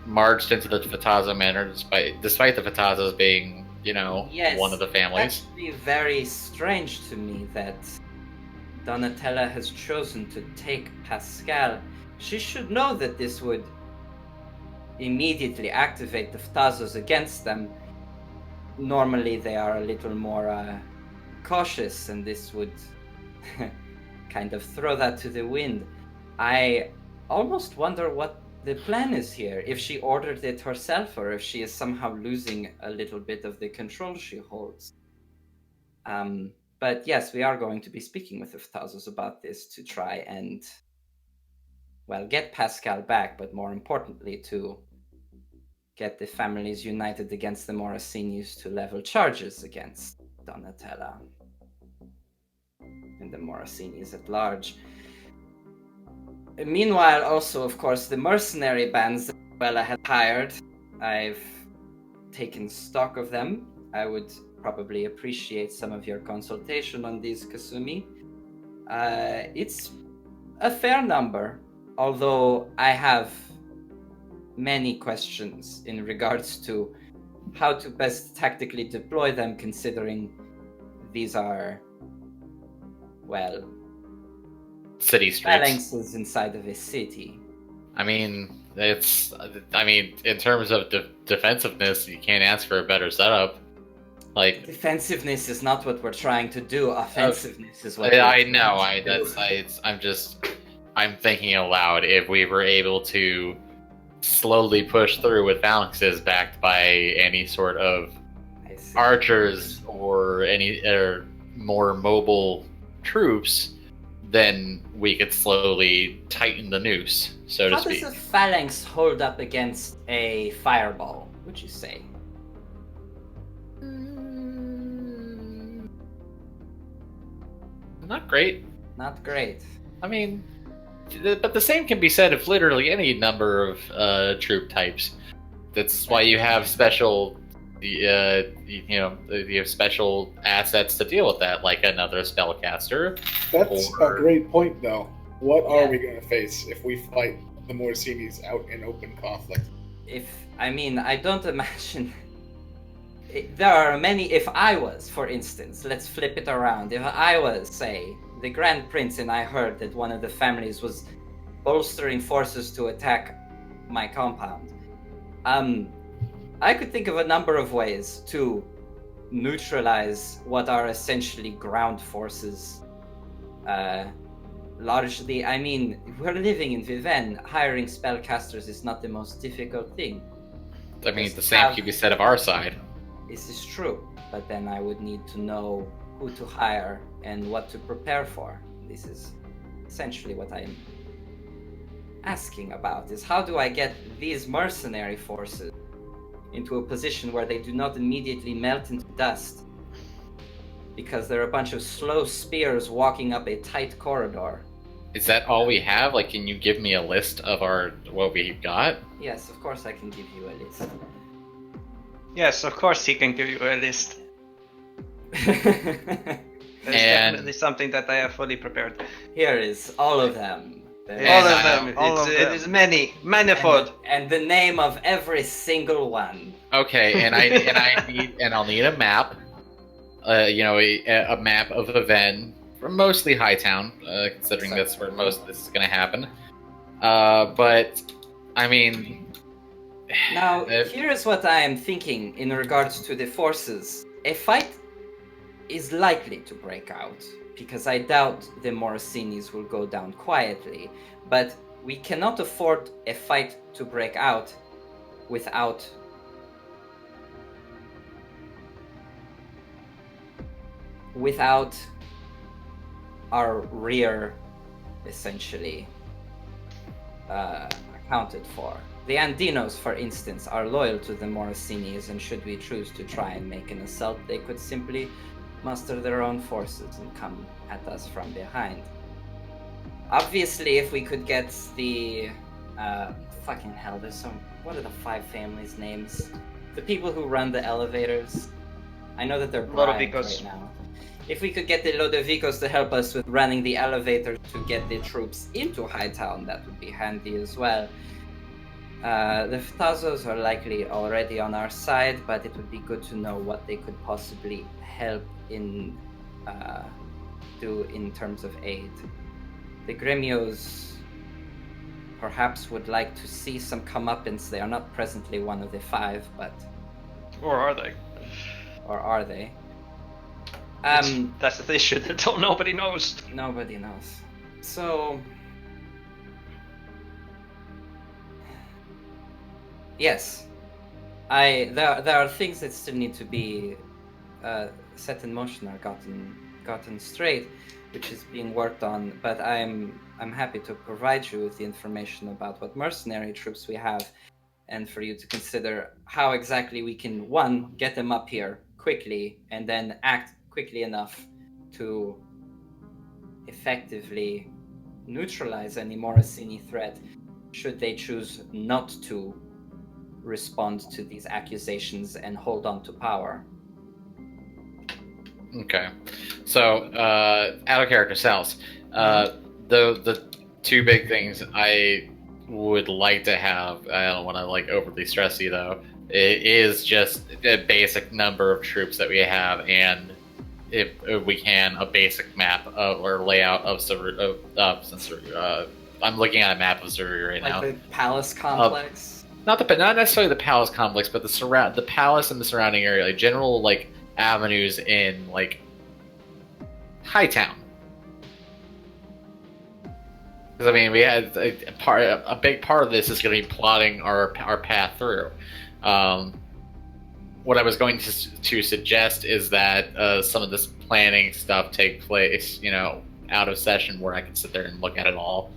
marched into the Fataza Manor, despite the Fatazas being, Yes, one of the families. It's actually very strange to me that Donatella has chosen to take Pascal. She should know that this would immediately activate the Ftazos against them. Normally they are a little more cautious, and this would kind of throw that to the wind. I almost wonder what the plan is here, if she ordered it herself or if she is somehow losing a little bit of the control she holds. But yes, we are going to be speaking with the Ftazos about this to try and, get Pascal back, but more importantly, to get the families united against the Morosinis to level charges against Donatella and the Morosinis at large. Meanwhile, also, of course, the mercenary bands that Bella had hired, I've taken stock of them. I would probably appreciate some of your consultation on these, Kasumi. It's a fair number, although I have many questions in regards to how to best tactically deploy them, considering these are, City streets. phalanxes inside of a city. I mean, in terms of defensiveness, you can't ask for a better setup. Like, defensiveness is not what we're trying to do. Offensiveness is what I know. I'm thinking aloud. If we were able to slowly push through with phalanxes backed by any sort of archers or more mobile troops, then we could slowly tighten the noose, so to speak. How does a phalanx hold up against a fireball, would you say? Not great. Not great. I mean, but the same can be said of literally any number of troop types. That's why you have special, you have special assets to deal with that, like another spellcaster. That's a great point, though. What are we going to face if we fight the Morosinis out in open conflict? I don't imagine. There are many. If I was, for instance, let's flip it around. If I was, say, the Grand Prince, and I heard that one of the families was bolstering forces to attack my compound, I could think of a number of ways to neutralize what are essentially ground forces. Largely, we're living in Viven. Hiring spellcasters is not the most difficult thing. I mean, the same could be said of our side. This is true, but then I would need to know who to hire and what to prepare for. This is essentially what I'm asking about, is how do I get these mercenary forces into a position where they do not immediately melt into dust because they're a bunch of slow spears walking up a tight corridor. Is that all we have? Like, can you give me a list of what we've got? Yes, of course I can give you a list. Yes, of course he can give you a list. There's definitely something that I have fully prepared. Here is all of them. All of them. All of It them. is many, manifold. And the name of every single one. Okay, I'll need a map. A map of the Ven, mostly Hightown, considering that's where most of this is going to happen. But I mean, now here's what I am thinking in regards to the forces. A fight is likely to break out, because I doubt the Morosinis will go down quietly, but we cannot afford a fight to break out without our rear essentially accounted for. The Andinos, for instance, are loyal to the Morosinis, and should we choose to try and make an assault, they could simply muster their own forces and come at us from behind. Obviously, if we could get the fucking hell, there's some. What are the 5 families' names? The people who run the elevators. I know that they're bribed right now. If we could get the Lodovicos to help us with running the elevator to get the troops into Hightown, that would be handy as well. The Ftazos are likely already on our side, but it would be good to know what they could possibly help in do in terms of aid. The Gremios perhaps would like to see some comeuppance. They are not presently one of the 5, but... Or are they? Or are they? That's the issue that nobody knows. Nobody knows. So... Yes. There are things that still need to be set in motion or gotten straight, which is being worked on, but I'm happy to provide you with the information about what mercenary troops we have, and for you to consider how exactly we can, 1, get them up here quickly, and then act quickly enough to effectively neutralize any Morosini threat, should they choose not to respond to these accusations and hold on to power. Okay, so out of character, Sals. The 2 big things I would like to have. I don't want to overly stress you though. It is just a basic number of troops that we have, and if we can, a basic map or layout of I'm looking at a map of Zuri right now. Like the palace complex. Not necessarily the palace complex, but the palace and the surrounding area, like general avenues in Hightown. Because I mean, we had a big part of this is going to be plotting our path through. What I was going to suggest is that some of this planning stuff take place, out of session, where I can sit there and look at it all.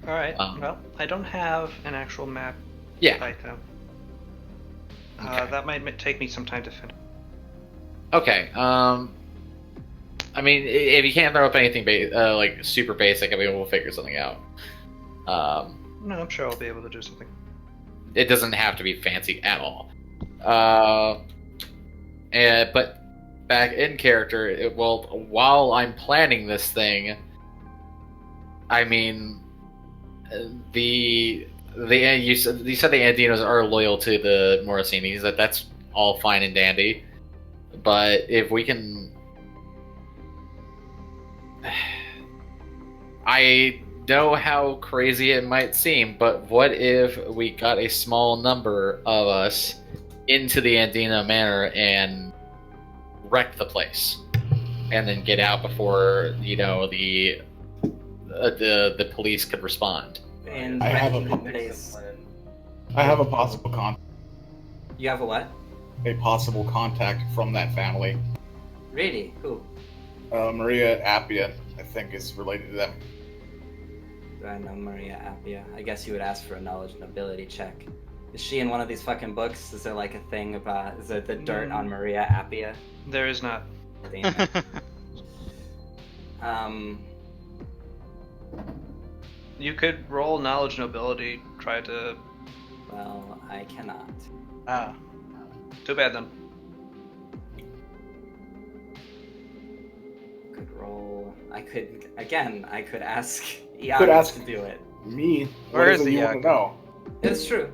All right. Well, I don't have an actual map. Yeah. Hightown. Okay. That might take me some time to finish. Okay. I mean, if you can't throw up anything super basic, I mean, we'll figure something out. No, I'm sure I'll be able to do something. It doesn't have to be fancy at all. But back in character, while I'm planning this thing, I mean, you said the Andinos are loyal to the Morosinis. That's all fine and dandy. But if we can, I know how crazy it might seem, but what if we got a small number of us into the Andino Manor and wreck the place, and then get out before the police could respond? And I have a possible contact. You have a what? A possible contact from that family. Really? Who? Maria Appia, I think, is related to them. Do I know Maria Appia? I guess you would ask for a knowledge and ability check. Is she in one of these fucking books? Is there a thing about... Is there the dirt on Maria Appia? There is not. Damn it. You could roll knowledge and ability, try to... Well, I cannot. Ah. Too bad then. Could roll... I could ask Could Iago ask. to do it. Me? Where What is is it he, you want to know? It's true.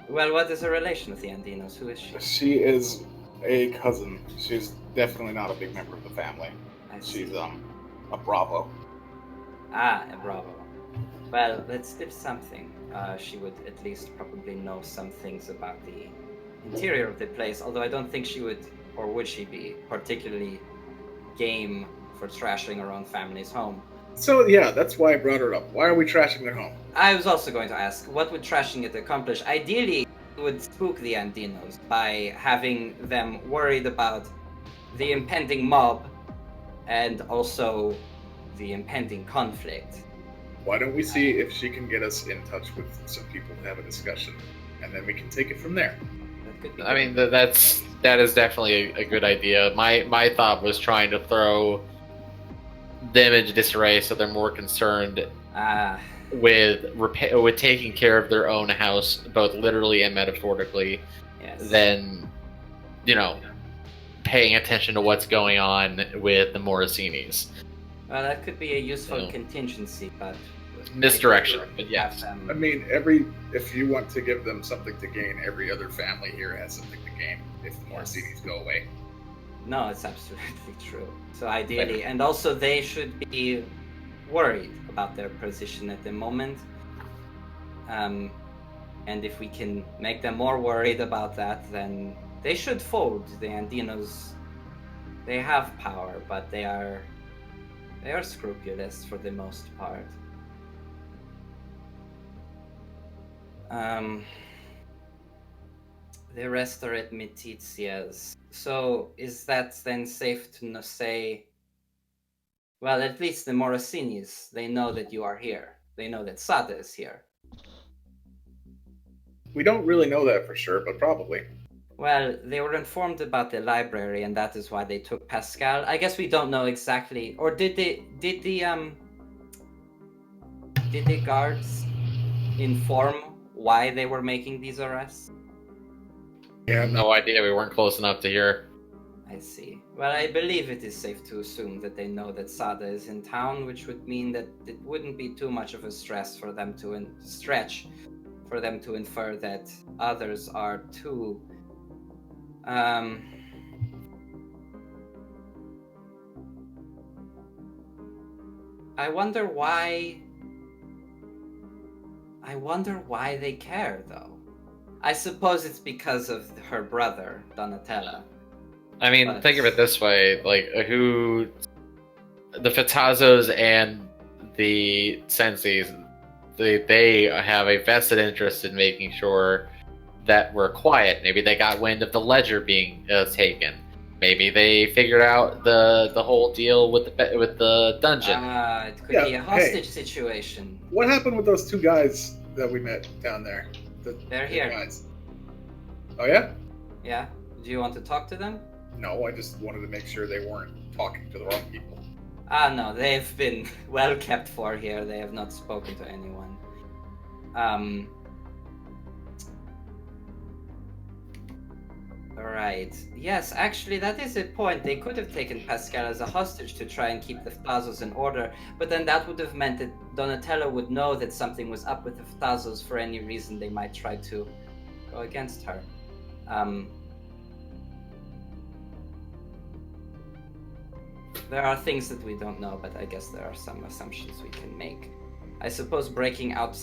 Well, what is her relation with the Andinos? Who is she? She is a cousin. She's definitely not a big member of the family. I see. She's a Bravo. Ah, a Bravo. Well, that's still something. She would at least probably know some things about the interior of the place, although I don't think she would, or would she be, particularly game for trashing her own family's home. So yeah, that's why I brought her up. Why are we trashing their home? I was also going to ask, what would trashing it accomplish? Ideally, it would spook the Andinos by having them worried about the impending mob and also the impending conflict. Why don't we see if she can get us in touch with some people to have a discussion, and then we can take it from there. That could be I mean, that is definitely a good idea. My thought was trying to throw them into disarray so they're more concerned with taking care of their own house, both literally and metaphorically, yes. than, paying attention to what's going on with the Morosinis. Well, that could be a useful contingency, but Misdirection, but yes. I mean, if you want to give them something to gain, every other family here has something to gain if the Morosinis go away. No, it's absolutely true. So ideally, and also they should be worried about their position at the moment. And if we can make them more worried about that, then they should fold. The Andinos, they have power, but they are scrupulous for the most part. The rest are at Metizia's. So is that then safe to say? Well, at least the Morosinis, they know that you are here. They know that Sada is here. We don't really know that for sure, but probably. Well, they were informed about the library, and that is why they took Pascal. I guess we don't know exactly, or did the guards inform why they were making these arrests? Yeah, no idea. We weren't close enough to hear. I see. Well, I believe it is safe to assume that they know that Sada is in town, which would mean that it wouldn't be too much of a stress for them to infer that others are too. I wonder why they care, though. I suppose it's because of her brother, Donatella. I mean, think of it this way: the Fatazzos and the Sensis, they have a vested interest in making sure that we're quiet. Maybe they got wind of the ledger being taken. Maybe they figured out the whole deal with the dungeon. It could be a hostage situation. What happened with those two guys that we met down there? They're here. Guys. Oh yeah? Yeah. Do you want to talk to them? No, I just wanted to make sure they weren't talking to the wrong people. No, they've been well kept for here. They have not spoken to anyone. Alright. Yes, actually, that is a point. They could have taken Pascal as a hostage to try and keep the Ftazos in order, but then that would have meant that Donatello would know that something was up with the Ftazos for any reason they might try to go against her. There are things that we don't know, but I guess there are some assumptions we can make. I suppose breaking out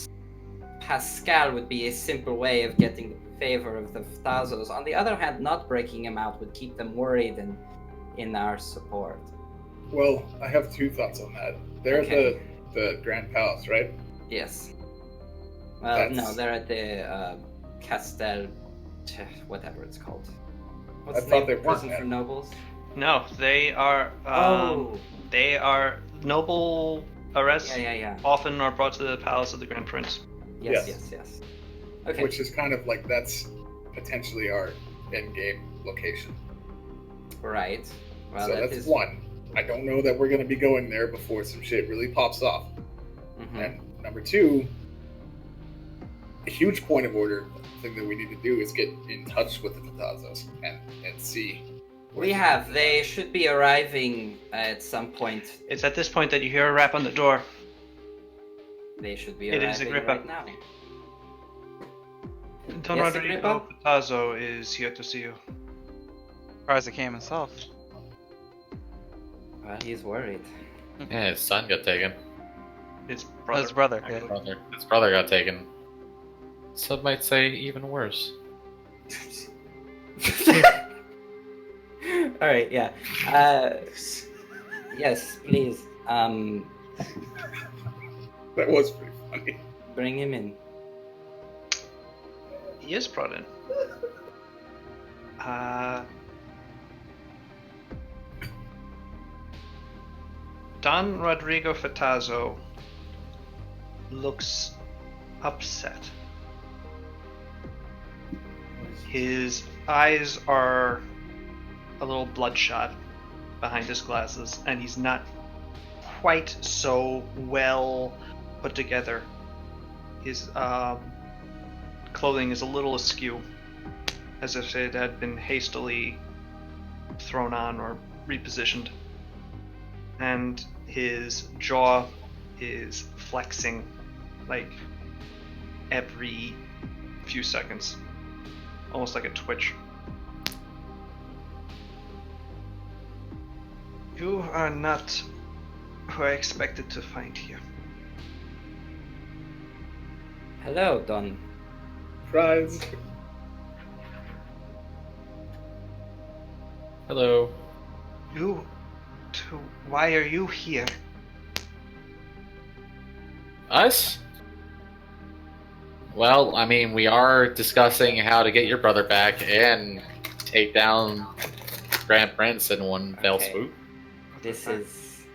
Pascal would be a simple way of getting the favor of the Ftazos. On the other hand, not breaking him out would keep them worried and in our support. Well, I have two thoughts on that. They're at the Grand Palace, right? Yes. Well, no, they're at the Castel, whatever it's called. What's the name? Prison for Nobles? No, they are. They are noble arrests. Yeah. Often are brought to the palace of the Grand Prince. Yes. Okay. Which is kind of like that's potentially our end-game location. Right. Well, so that's one. I don't know that we're going to be going there before some shit really pops off. Mm-hmm. And number two, a huge point of order thing that we need to do is get in touch with the Fatazzos and see. They should be arriving at some point. It's at this point that you hear a rap on the door. They should be It is arriving Agrippa. right now. Don Yes, Rodrigo Agrippa? Patazo is here to see you. Surprised he came himself. Well, he's worried. Yeah, his son got taken. His brother. His brother, yeah. actually. His brother got taken. Some might say even worse. All right, yeah. Yes, please. That was pretty funny. Bring him in. He is brought in. Don Rodrigo Fatazo looks upset. His eyes are a little bloodshot behind his glasses, and he's not quite so well put together. His clothing is a little askew, as if it had been hastily thrown on or repositioned. And his jaw is flexing like every few seconds, almost like a twitch. You are not who I expected to find here. Hello, Don. Surprise. Hello. Why are you here? Us? Well, I mean, we are discussing how to get your brother back and take down Grand Prince in one fell Okay. swoop. This is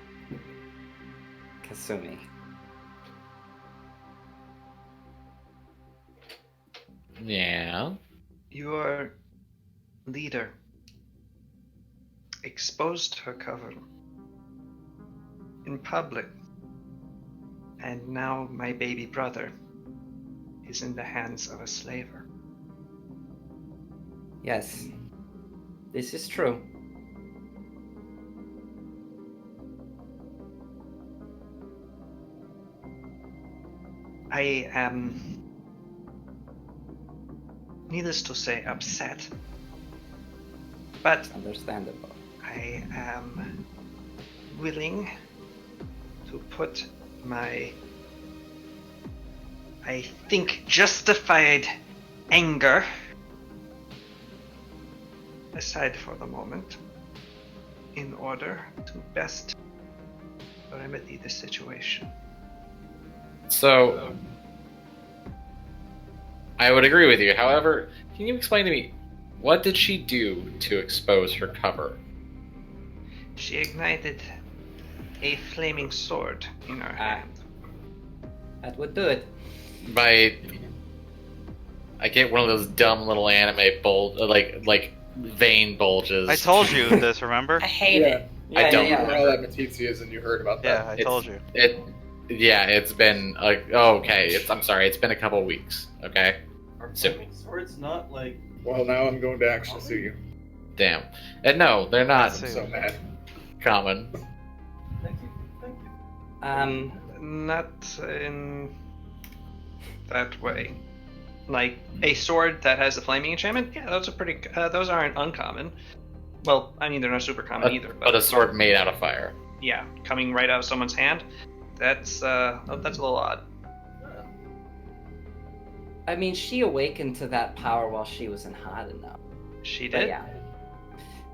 Kasumi. Yeah. Your leader exposed her cover in public, and now my baby brother is in the hands of a slaver. Yes, this is true. I am, needless to say, upset, but It's understandable. I am willing to put my, I think, justified anger aside for the moment in order to best remedy the situation. So, I would agree with you. However, can you explain to me, what did she do to expose her cover? She ignited a flaming sword in her hand. That would do it. I get one of those dumb little anime like vein bulges. I told you this, remember? I hate it. Yeah, I don't yeah, Remember all that Matizzi is, and you heard about Yeah, that. I It's- told you. It's been I'm sorry, it's been a couple weeks. Okay, Are So- flaming swords not like? Well, now I'm going to actually sue you. damn. And no, they're not That's I'm so mad. common. Thank you. Thank you. Not in that way. Like a sword that has a flaming enchantment? Yeah, those are pretty. Those aren't uncommon. Well, I mean, they're not super common either. But a sword made out of fire. Yeah, coming right out of someone's hand. That's a little odd. I mean, she awakened to that power while she was in Hadano. She But did. yeah.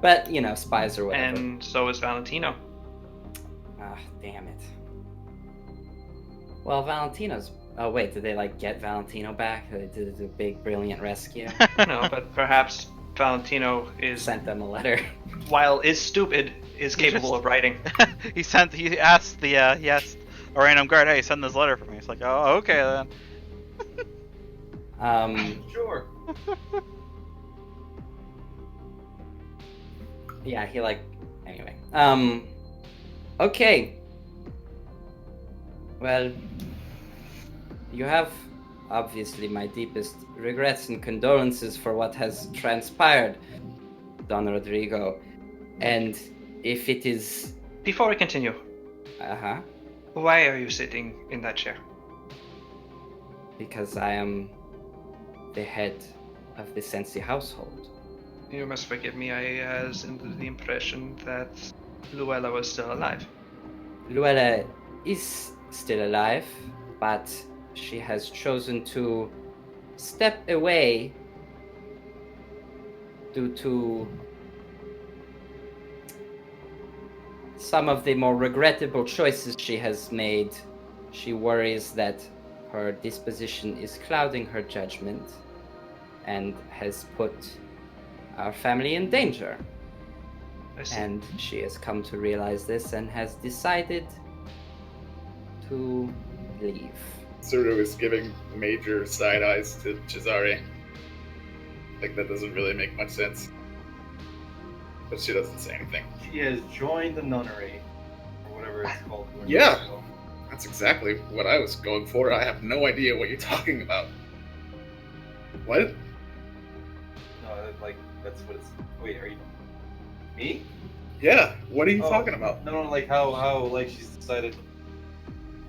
But, you know, spies or whatever. And so is Valentino. Ah, damn it. Well, Valentino's... Oh, wait, did they, like, get Valentino back? They did the big, brilliant rescue? No, but perhaps Valentino is, Sent them a letter. while is stupid, is He capable just- of writing. he asked a random guard, hey, send this letter for me. It's like, oh, okay then. Sure. Yeah, he, like... Anyway. Okay. Well... You have, obviously, my deepest regrets and condolences for what has transpired, Don Rodrigo. And if it is... Before we continue, Uh-huh. why are you sitting in that chair? because I am the head of the Sensi household. You must forgive me, I was under the impression that Luella was still alive. Luella is still alive, but she has chosen to step away due to some of the more regrettable choices she has made. She worries that her disposition is clouding her judgment and has put our family in danger. I see. And she has come to realize this and has decided to leave. Suru is giving major side eyes to Cesare. Like, that doesn't really make much sense. But she doesn't say anything. She has joined the nunnery, or whatever it's called. Yeah. That's exactly what I was going for. I have no idea what you're talking about. What? No, like that's what it's. Wait, are you me? Yeah, what are you Oh, talking about? No, like how like she's decided.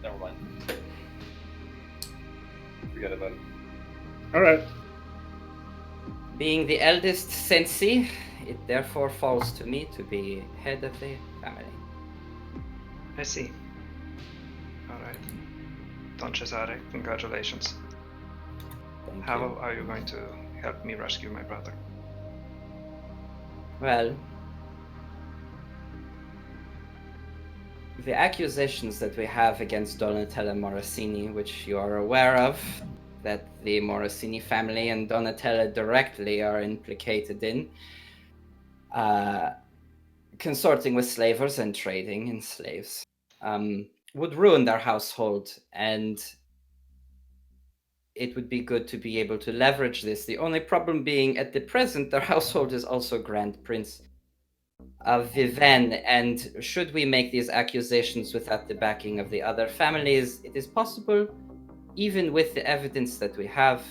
Never mind. Forget about it. Alright. Being the eldest Sensi, it therefore falls to me to be head of the family. I see. Alright. Don Cesare, congratulations. Thank How you. are you going to help me rescue my brother? Well, the accusations that we have against Donatella Morosini, which you are aware of, that the Morosini family and Donatella directly are implicated in, consorting with slavers and trading in slaves, would ruin their household, and it would be good to be able to leverage this. The only problem being, at the present, their household is also Grand Prince of Viven, and should we make these accusations without the backing of the other families, it is possible, even with the evidence that we have,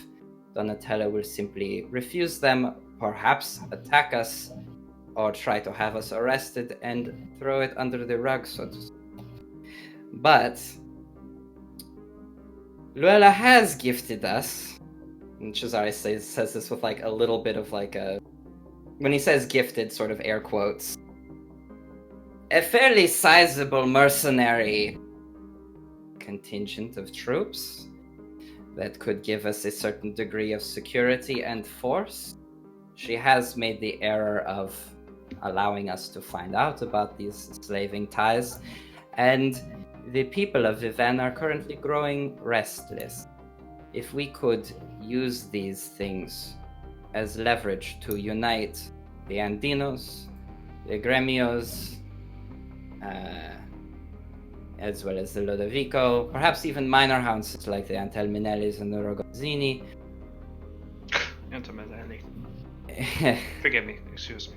Donatella will simply refuse them, perhaps attack us, or try to have us arrested and throw it under the rug, so to speak. But Luella has gifted us, and Cesare says this with like a little bit of like a, when he says gifted, sort of air quotes, a fairly sizable mercenary contingent of troops that could give us a certain degree of security and force. She has made the error of allowing us to find out about these slaving ties, and the people of Viven are currently growing restless. If we could use these things as leverage to unite the Andinos, the Gremios, as well as the Lodovico, perhaps even minor houses like the Antelminellis and the Rogozzini. Antelminelli. Forgive me, excuse me.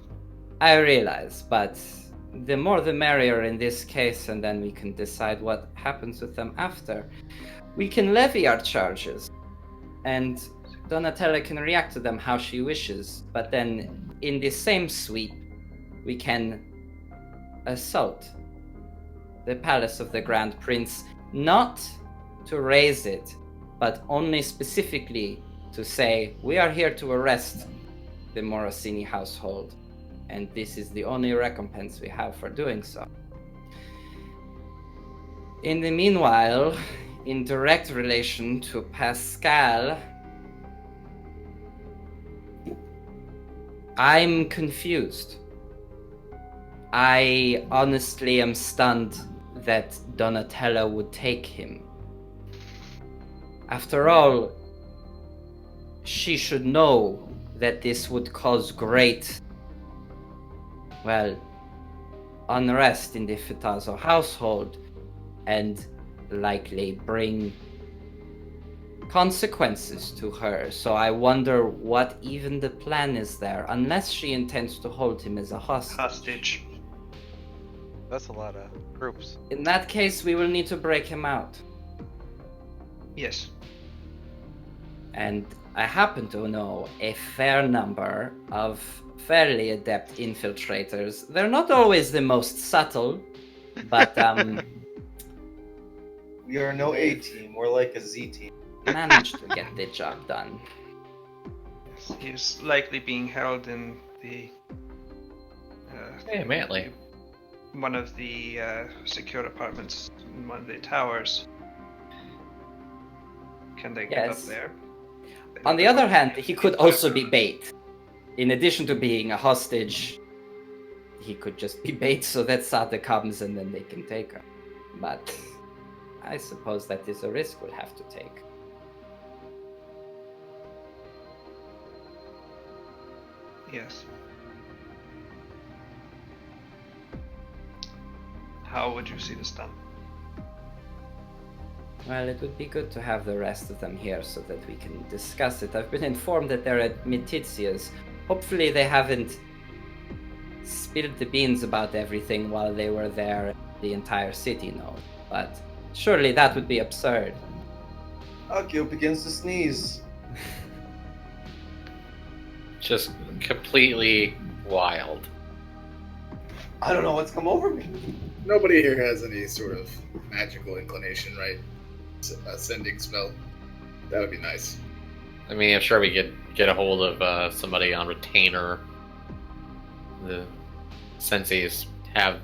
I realize, but the more the merrier in this case, and then we can decide what happens with them after. We can levy our charges, and Donatella can react to them how she wishes, but then in the same sweep, we can assault the palace of the Grand Prince, not to raise it, but only specifically to say, we are here to arrest the Morosini household, and this is the only recompense we have for doing so. In the meanwhile, in direct relation to Pascal, I'm confused. I honestly am stunned that Donatella would take him. After all, she should know that this would cause great, well, unrest in the Fitazo household and likely bring consequences to her. So I wonder what even the plan is there, unless she intends to hold him as a hostage. That's a lot of groups. In that case, we will need to break him out. Yes. And I happen to know a fair number of fairly adept infiltrators. They're not always the most subtle, but We are no A team. We're like a Z team. manage to get the job done. He's likely being held in the Hey, Mantley. one of the secure apartments in one of the towers. Can they get up Yes. there? On the other hand, he could also be bait. In addition to being a hostage, he could just be bait so that Sata comes and then they can take her. But I suppose that is a risk we'll have to take. Yes. How would you see this done? Well, it would be good to have the rest of them here so that we can discuss it. I've been informed that they're at Mitizia's. Hopefully they haven't spilled the beans about everything while they were there. The entire city knows. But surely that would be absurd. Akio begins to sneeze. Just completely wild. I don't know what's come over me. Nobody here has any sort of magical inclination, right? Sending spell. That would be nice. I mean, I'm sure we could get a hold of somebody on retainer. The senseis have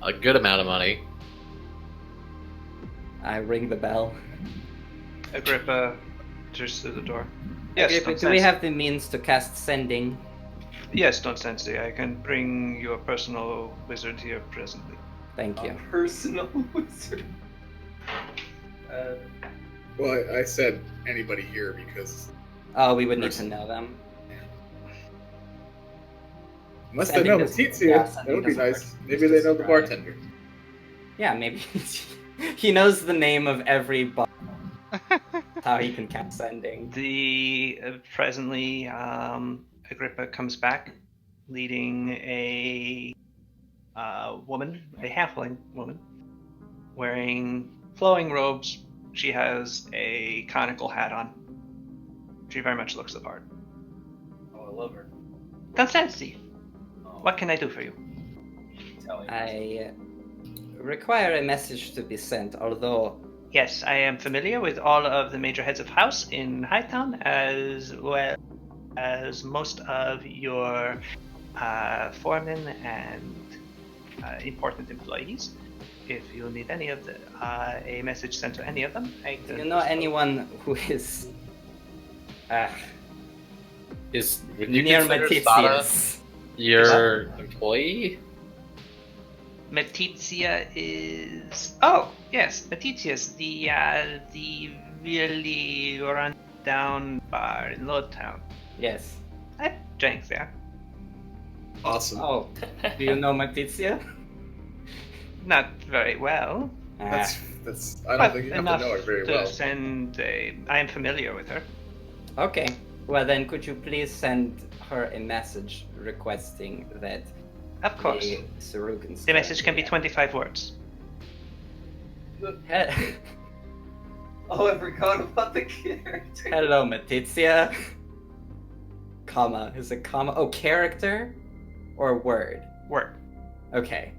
a good amount of money. I ring the bell. Agrippa enters through the door. Yes, Agrippa, Don do we Sensei. have the means to cast sending? Yes, Don Sensei. I can bring your personal wizard here presently. Thank you. Personal wizard. Well, I said anybody here because Oh, we would need to know them. unless they Sending know doesn't- Matitsia, yeah, that sending would be doesn't nice. work. Maybe they know the bartender. Yeah, maybe he knows the name of every bar. How he can cast sending. The presently Agrippa comes back, leading a woman, a halfling woman, wearing flowing robes. She has a conical hat on. She very much looks the part. Oh, I love her. Constancy, Oh, what can I do for you? Italian. I require a message to be sent, although Yes, I am familiar with all of the major heads of house in Hightown, as well as most of your foremen and important employees. If you need any of the a message sent to any of them, I do can you know anyone who is Would you near consider Sada Matizius? your employee? Matizia is. Oh yes, Matizia's the really run down bar in Lordtown. Yes. I drank there. Awesome. Oh, do you know Matizia? Not very well. That's. I don't But think you have to enough know her very to well. send a. I am familiar with her. Okay. Well then, could you please send her a message requesting that Of course. the Sarugans... The message can be 25 words. Oh, I forgot about the character. Hello, Matizia. Comma. Is it comma? Oh, character? Or word? Word. Okay.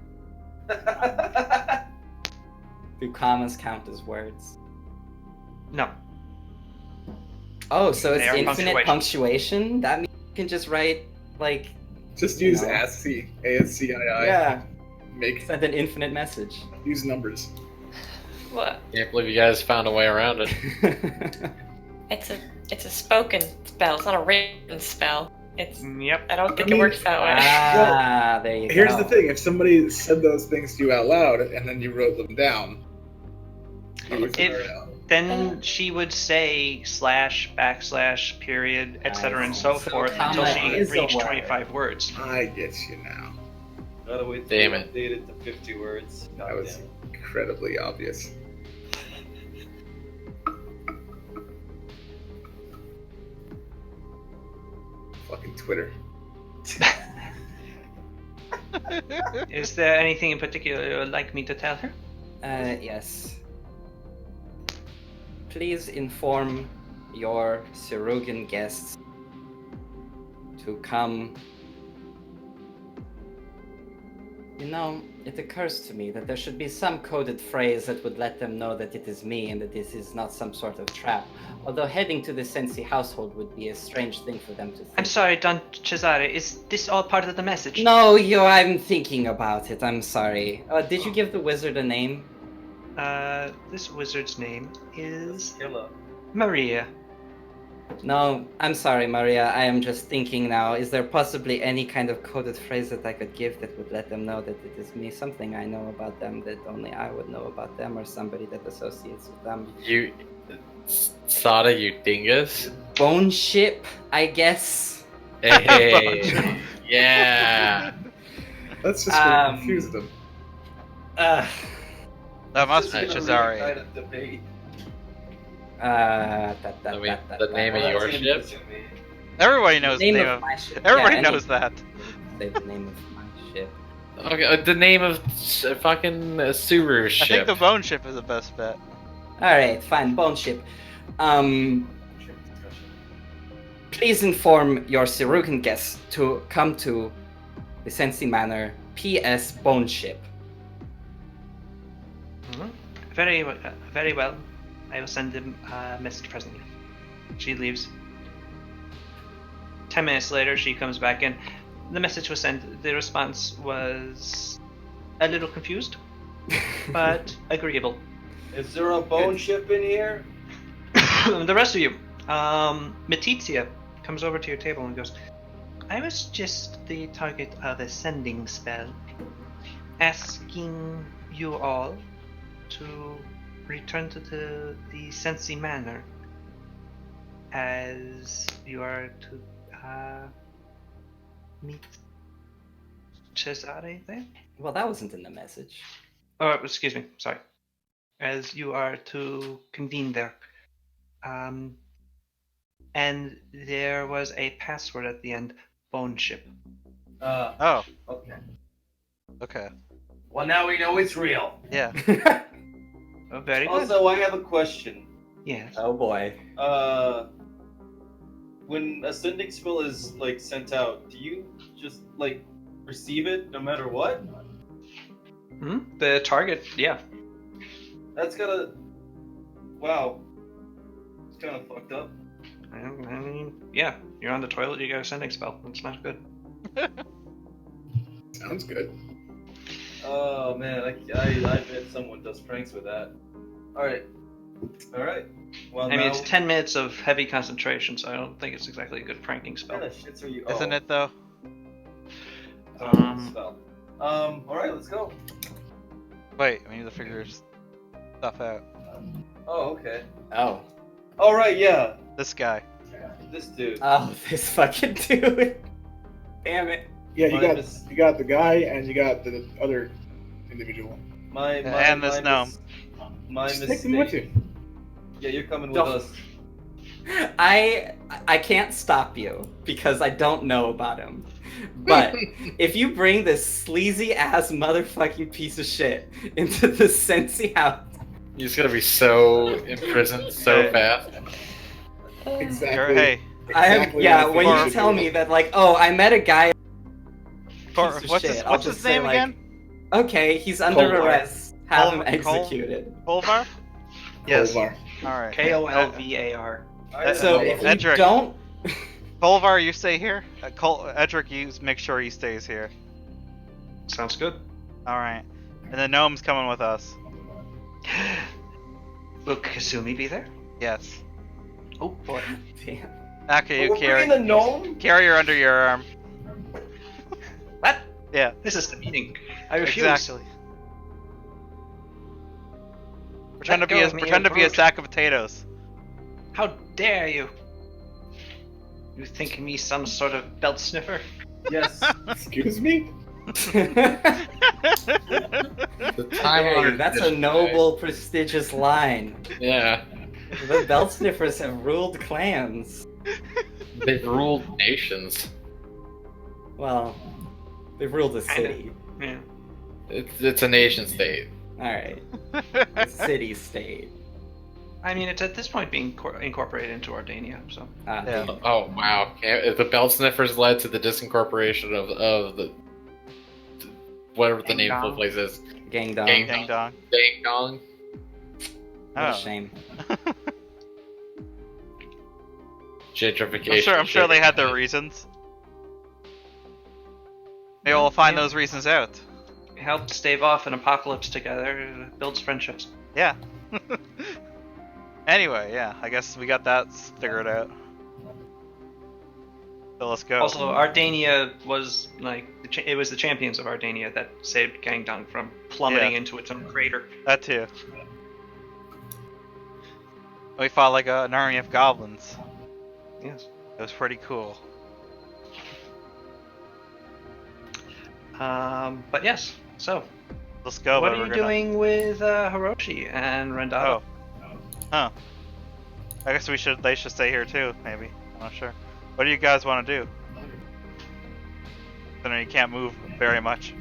Do commas count as words? No. Oh, so it's They are infinite punctuation. punctuation? That means you can just write, like... Just you use know. ASCII. ASCII. Yeah. Make Send an infinite message. use numbers. What? Can't believe you guys found a way around it. It's a spoken spell. It's not a written spell. It's. Yep. I don't think I mean- it works that way. Ah, there you go. Here's the thing: if somebody said those things to you out loud and then you wrote them down, you would figure it out. Then she would say slash, backslash, period, etc., and so So forth until comma she is a reached word. 25 words. I get you now. Gotta wait Damn till it. update it to 50 words. God That was damn it. incredibly obvious. Fucking Twitter. Is there anything in particular you would like me to tell her? Yes. Please inform your Sirugan guests to come You know, it occurs to me that there should be some coded phrase that would let them know that it is me and that this is not some sort of trap. Although heading to the Sensi household would be a strange thing for them to think. I'm sorry, Don Cesare. Is this all part of the message? No, I'm thinking about it. I'm sorry. Did you give the wizard a name? This wizard's name is Killer. Maria. No, I'm sorry, Maria. I am just thinking now. Is there possibly any kind of coded phrase that I could give that would let them know that it is me? Something I know about them that only I would know about them, or somebody that associates with them. You, Sada, you dingus. Bone ship, I guess. Hey, yeah. Let's just confuse them. That must be Just gonna Cesare. reignite a debate. The name of your ship? Everybody knows the name of of. my ship. Everybody Yeah, knows that. Say the name of my ship. Okay, the name of fucking Subaru I ship. think the bone ship is the best bet. Alright, fine, bone ship. Please inform your Sirugan guests to come to the Sensi Manor, P.S. Bone Ship. Very well. I will send him a message presently. She leaves. 10 minutes later, she comes back in. The message was sent. The response was a little confused, but agreeable. Is there a bone ship in here? The rest of you, Matizia comes over to your table and goes, I was just the target of a sending spell, asking you all to return to the Sensi Manor, as you are to meet Cesare there? Well, that wasn't in the message. Oh, excuse me, sorry. As you are to convene there. And there was a password at the end, Bone Ship. Oh, Okay. okay. Well, now we know it's real. Yeah. Oh, very good. Also, I have a question. Yes. Oh boy. When a sending spell is like sent out, do you just like receive it no matter what? The target, yeah. That's gotta. Wow. It's kind of fucked up. I mean, yeah. You're on the toilet, you got a sending spell. It's not good. Sounds good. Oh man, I bet someone does pranks with that. Alright. Well, I mean, now, it's 10 minutes of heavy concentration, so I don't think it's exactly a good pranking what spell. kind of shits are you? Isn't it though? Spell. Alright, let's go. Wait, we need to figure stuff out. Oh, okay. Oh. Alright, yeah. This guy. This dude. Oh, this fucking dude. Damn it. Yeah, Minus- you got the guy and you got the other individual. And this gnome. My Just mistake. take them with you. Yeah, you're coming with Don't- us. I can't stop you because I don't know about him. But if you bring this sleazy ass motherfucking piece of shit into the Sensi house, He's gonna be so imprisoned so fast. Exactly. Hey, I am Exactly yeah. what I When think you should tell do. me that, like, oh, I met a guy. what's piece of his, shit, I'll what's just his say, name like, again? Okay, he's under Kolvar. arrest. Have him Kol- executed. Kolvar? Yes. Kolvar. All right. Kolvar. So Okay. if you Edric. don't, Kolvar, you stay here. Edric, you make sure he stays here. Sounds good. All right. And the gnome's coming with us. Will Kasumi be there? Yes. Oh boy. damn. Okay, you We're carry bringing the gnome? her under your arm. What? Yeah. This is the meeting. I refuse. Exactly. Pretend Let to be go a of me, pretend you to be a brute. sack of potatoes. How dare you? You think me some sort of belt sniffer? Yes. Excuse me? The time Hey, that's a noble, prestigious line. Yeah, The belt sniffers have ruled clans. they've ruled nations. Well, they've ruled a city. Yeah. It's a nation state. Alright. A city state. I mean, it's at this point being incorporated into Ordania, so. Yeah. Oh wow! The belt sniffers led to the disincorporation of whatever the name of the Gang place is. Gang dong. Gang Ding dong. Dang dong. What a Oh. shame. Gentrification. I'm sure they had their reasons. Maybe we'll find those reasons out. Help stave off an apocalypse together, builds friendships. Yeah. Anyway, yeah, I guess we got that figured out. So let's go. Also, Ardania was like it was the champions of Ardania that saved Gangdong from plummeting Yeah. into its own crater. That too. We fought like an army of goblins. Yes. It was pretty cool. But yes. So, Let's go. what but are we're you gonna... doing with Hiroshi and Rendato? Oh. Huh. I guess we should. They should stay here too. Maybe. I'm not sure. What do you guys want to do? I know you can't move very much.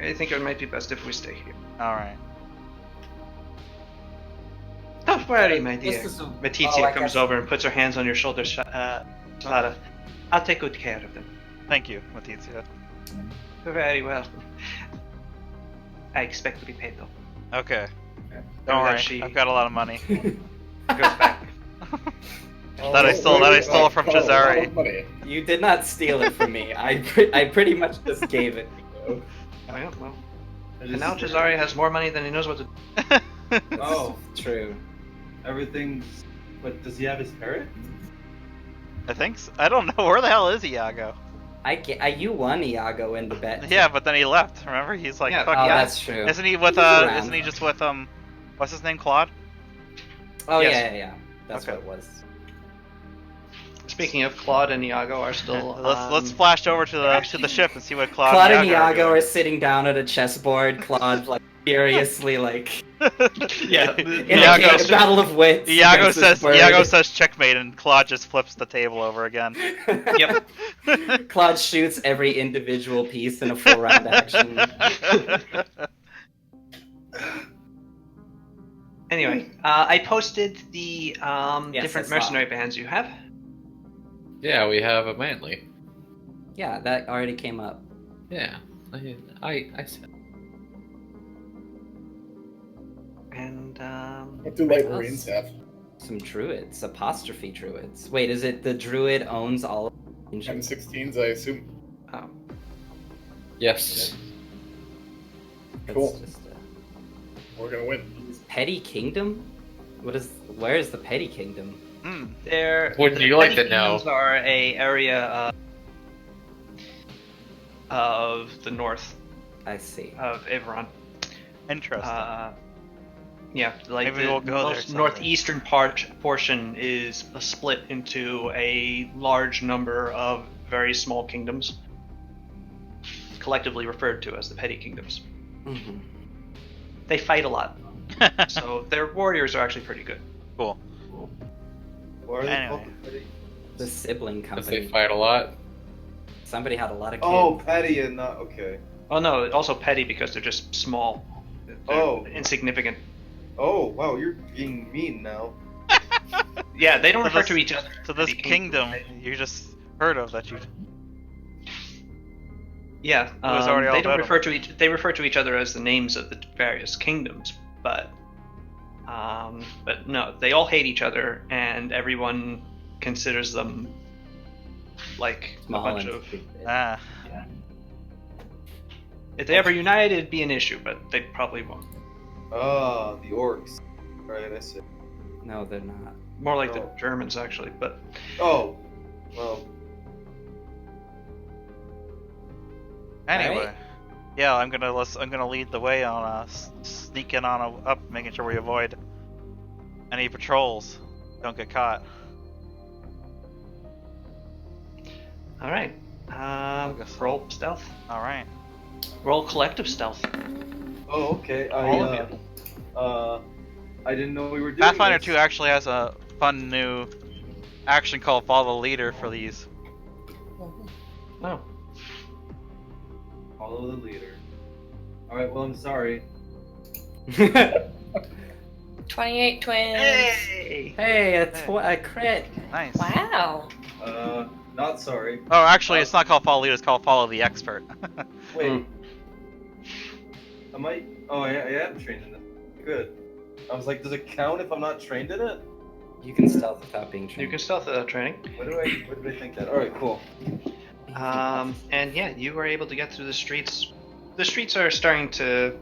I think it might be best if we stay here. All right. Don't worry, my This dear. is a- Matizia oh, I comes guess- over and puts her hands on your shoulders. Shalada, I'll take good care of them. Thank you, Matizia. Very well. I expect to be paid though. Okay. Or Don't that worry. she I've got a lot of money. goes back. That I stole from Cesare. Money. You did not steal it from me. I pretty much just gave it to you. Oh, yeah, well. I And just- now Cesare has more money than he knows what to do. That's Oh. true. Everything's. But does he have his parrot? I think so. I don't know. Where the hell is Iago? You won Iago in the bet. Yeah, but then he left. Remember? He's like, Yeah, fuck Oh, yeah. that's true. Isn't he with He's around. Isn't he just with what's his name, Claude? Oh Yes. yeah. That's Okay. what it was. Speaking of, Claude and Iago are still. Let's flash over to the ship and see what Claude, Claude and Iago Iago are are sitting down at a chessboard. Claude like furiously like Yeah, in Iago- a battle of wits. Iago against this bird. Iago says checkmate, and Claude just flips the table over again. Yep. Claude shoots every individual piece in a full round action. Anyway, I posted the Yes, different I saw. mercenary bands you have. Yeah, we have a manly. Yeah, that already came up. Yeah, I said. And What do light What marines else? have? Some druids, apostrophe druids. Wait, is it the druid owns all of engines? M16s, I assume. Yes. That's Cool. just We're gonna win. Petty Kingdom? Where is the Petty Kingdom? Hmm. they're Wouldn't the you like Petty to know? Kingdoms are a area of the north I see. of Everon. Interesting. Yeah, like Maybe the we'll go there most someday. northeastern portion is split into a large number of very small kingdoms, collectively referred to as the Petty Kingdoms. Mhm. They fight a lot, so their warriors are actually pretty good. Cool. Why are they Anyway. called the Petty? The sibling Because company. they fight a lot. Somebody had a lot of kids. Oh, Petty and not okay. Oh no, also petty because they're just small. They're Oh. insignificant. Oh, wow, you're being mean now. Yeah, they don't So refer this- to each other. So this Petty kingdom you just heard of that you. Yeah, was already all they don't about refer to each. They refer to each other as the names of the various kingdoms, but no, they all hate each other, and everyone considers them like Small a bunch and of. stupid. Ah. If they ever united, it'd be an issue, but they probably won't. Ah, the orcs. Right, I see. No, they're not. More like the No. Germans, actually. But Oh, well, Anyway. Alright. Yeah, I'm gonna lead the way on sneaking on up, making sure we avoid any patrols. Don't get caught. all right, guess- roll stealth. All right. Roll collective stealth. oh, okay. All of I didn't know we were doing Pathfinder this. 2 actually has a fun new action called Follow the Leader for these. Oh, Follow the leader. All right. Well, I'm sorry. 28 twins. hey! Hey, a crit. Nice. Wow. Not sorry. Oh, actually, it's not called Follow the Leader. It's called Follow the Expert. Wait. Am I? Oh, I am trained in it. Good. I was like, does it count if I'm not trained in it? You can stealth without being You trained. can stealth training. What did I think that? All right, cool. And yeah, you were able to get through the streets. The streets are starting to.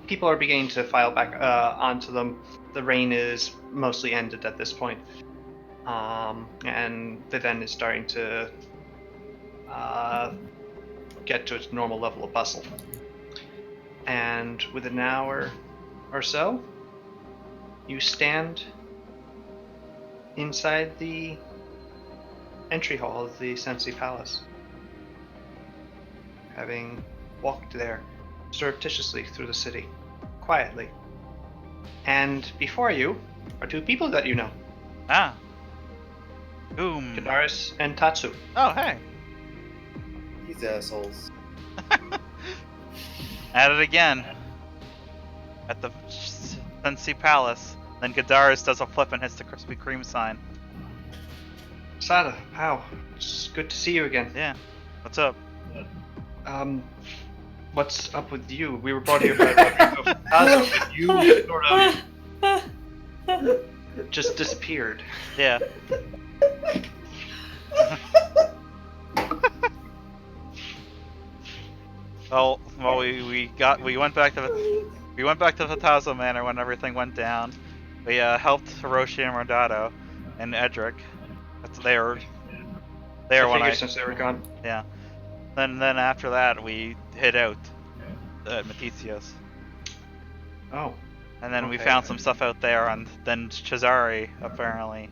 People are beginning to file back onto them. The rain is mostly ended at this point. And the event is starting to get to its normal level of bustle. And within an hour or so, you stand inside the entry hall of the Sensei Palace, having walked there surreptitiously through the city, quietly. And before you are two people that you know, Ah. Boom. Kadaris and Tatsu. Oh, hey. These assholes. At it again. At the Sensei Palace. Then Gadaris does a flip and hits the Krispy Kreme sign. Sada, how? It's good to see you again. Yeah. What's up? What's up with you? We were brought here by Rodrigo Fantazzo, but you sort of just disappeared. Yeah. well, we went back to the Fantazzo Manor when everything went down. We helped Hiroshi and Rodado and Edric. They were when since they were gone. Yeah. Then after that we hid out at Maticios. Oh. And then we Okay. found some stuff out there, and then Cesare apparently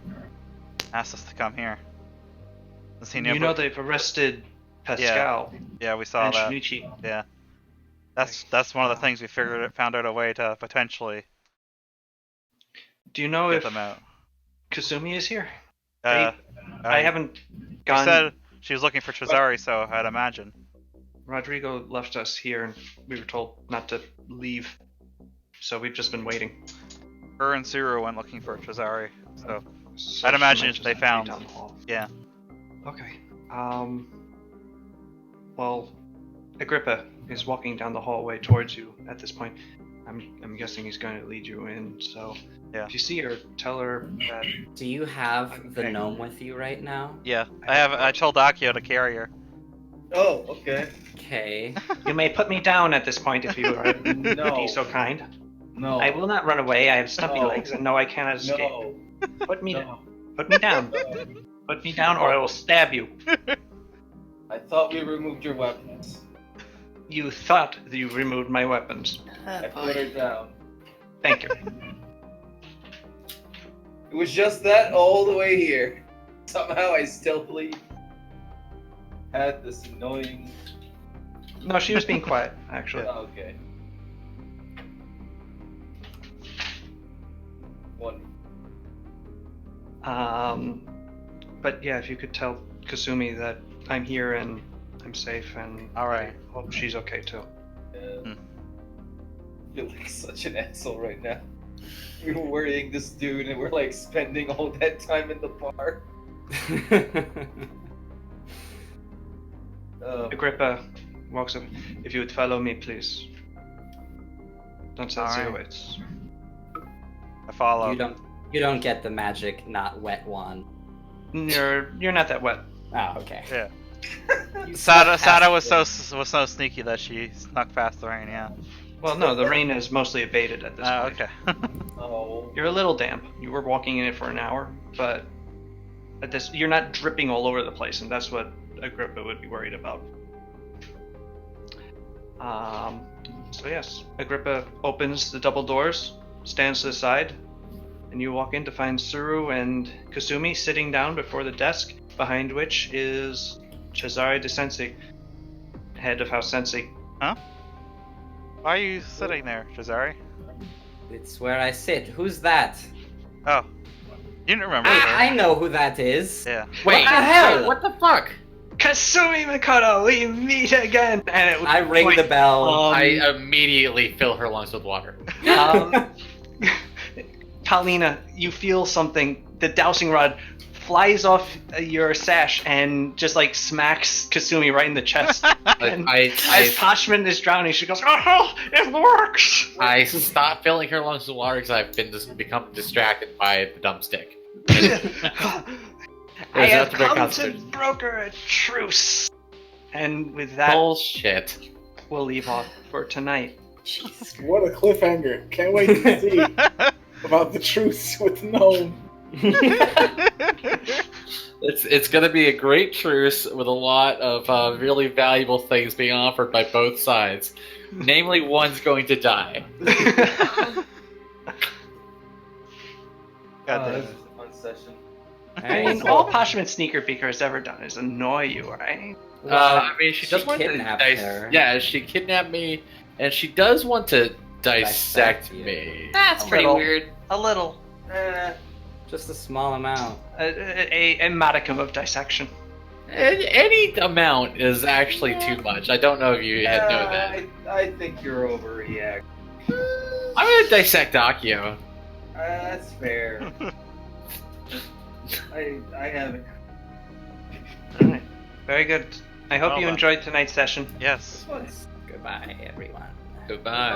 asked us to come here. Does he You know they've arrested Pascal Yeah, we saw and that. Shinichi. Yeah. That's one of the things we found out a way to potentially Do you know get if them out. Kazumi is here? I I haven't She gone. said she was looking for Cesare, so I'd imagine. Rodrigo left us here, and we were told not to leave, so we've just been waiting. Her and Suru went looking for Cesare, so So I'd imagine she might if just they have to be found- down the hall. yeah. Okay. Well, Agrippa is walking down the hallway towards you at this point. I'm guessing he's going to lead you in. So Yeah. if you see her, tell her that. Do you have the Okay. gnome with you right now? Yeah. I told Akio to carry her. Oh, okay. Okay. You may put me down at this point if you are No. be so kind. No. I will not run away. I have stumpy No. legs, and no, I cannot escape. No. Put me No. down. Put me down. Put me down, or I will stab you. I thought we removed your weapons. You thought that you removed my weapons. I put her down. Thank you. It was just that all the way here. Somehow I stealthily had this annoying. No, she was being quiet, actually. Oh, okay. One. But yeah, if you could tell Kasumi that I'm here and I'm safe, and All right. I hope she's okay too. You're like such an asshole right now. We were worrying this dude, and we're like spending all that time in the bar. Agrippa walks up. If you would follow me, please. Don't say All right. zero. It's I follow. You don't get the magic not wet wand. you're not that wet. Oh, okay. Yeah. You Sada snuck past was it. so sneaky that she snuck past the rain. Yeah. Well, no, the rain is mostly abated at this point. Okay. Oh. You're a little damp. You were walking in it for an hour, but at this, you're not dripping all over the place, and that's what Agrippa would be worried about. So yes, Agrippa opens the double doors, stands to the side, and you walk in to find Suru and Kasumi sitting down before the desk, behind which is Cesare de Sensi, head of House Sensi. Huh? Why are you sitting there, Cesare? It's where I sit. Who's that? Oh. You didn't remember her. I know who that is. Yeah. Wait, What the hell? What the fuck? Kasumi Makoto, we meet again! And it I ring the bell. I immediately fill her lungs with water. Paulina, you feel something. The dowsing rod flies off your sash and just like smacks Kasumi right in the chest. And as Pashman is drowning, she goes, "Oh, it works!" I stop filling her lungs with water because I've become distracted by the dumpstick. I have nothing but come to concentration. broker a truce. And with that, Bullshit. we'll leave off for tonight. What a cliffhanger! Can't wait to see about the truce with the gnome. It's gonna be a great truce with a lot of really valuable things being offered by both sides. Namely, one's going to die. God damn This it. is a fun session. I mean, all Pashman Sneaker Beaker has ever done is annoy you, right? I mean, she does she want to kidnapped her. Yeah, she kidnapped me, and she does want to dissect you. me. That's A pretty little. weird. A little. Just a small amount. A modicum of dissection. Any amount is actually too much. I don't know if you had know that. I think you're overreacting. I'm gonna dissect Akio. That's fair. I haven't. Alright. Very good. I hope Well you done. enjoyed tonight's session. Yes. Goodbye, everyone. Goodbye.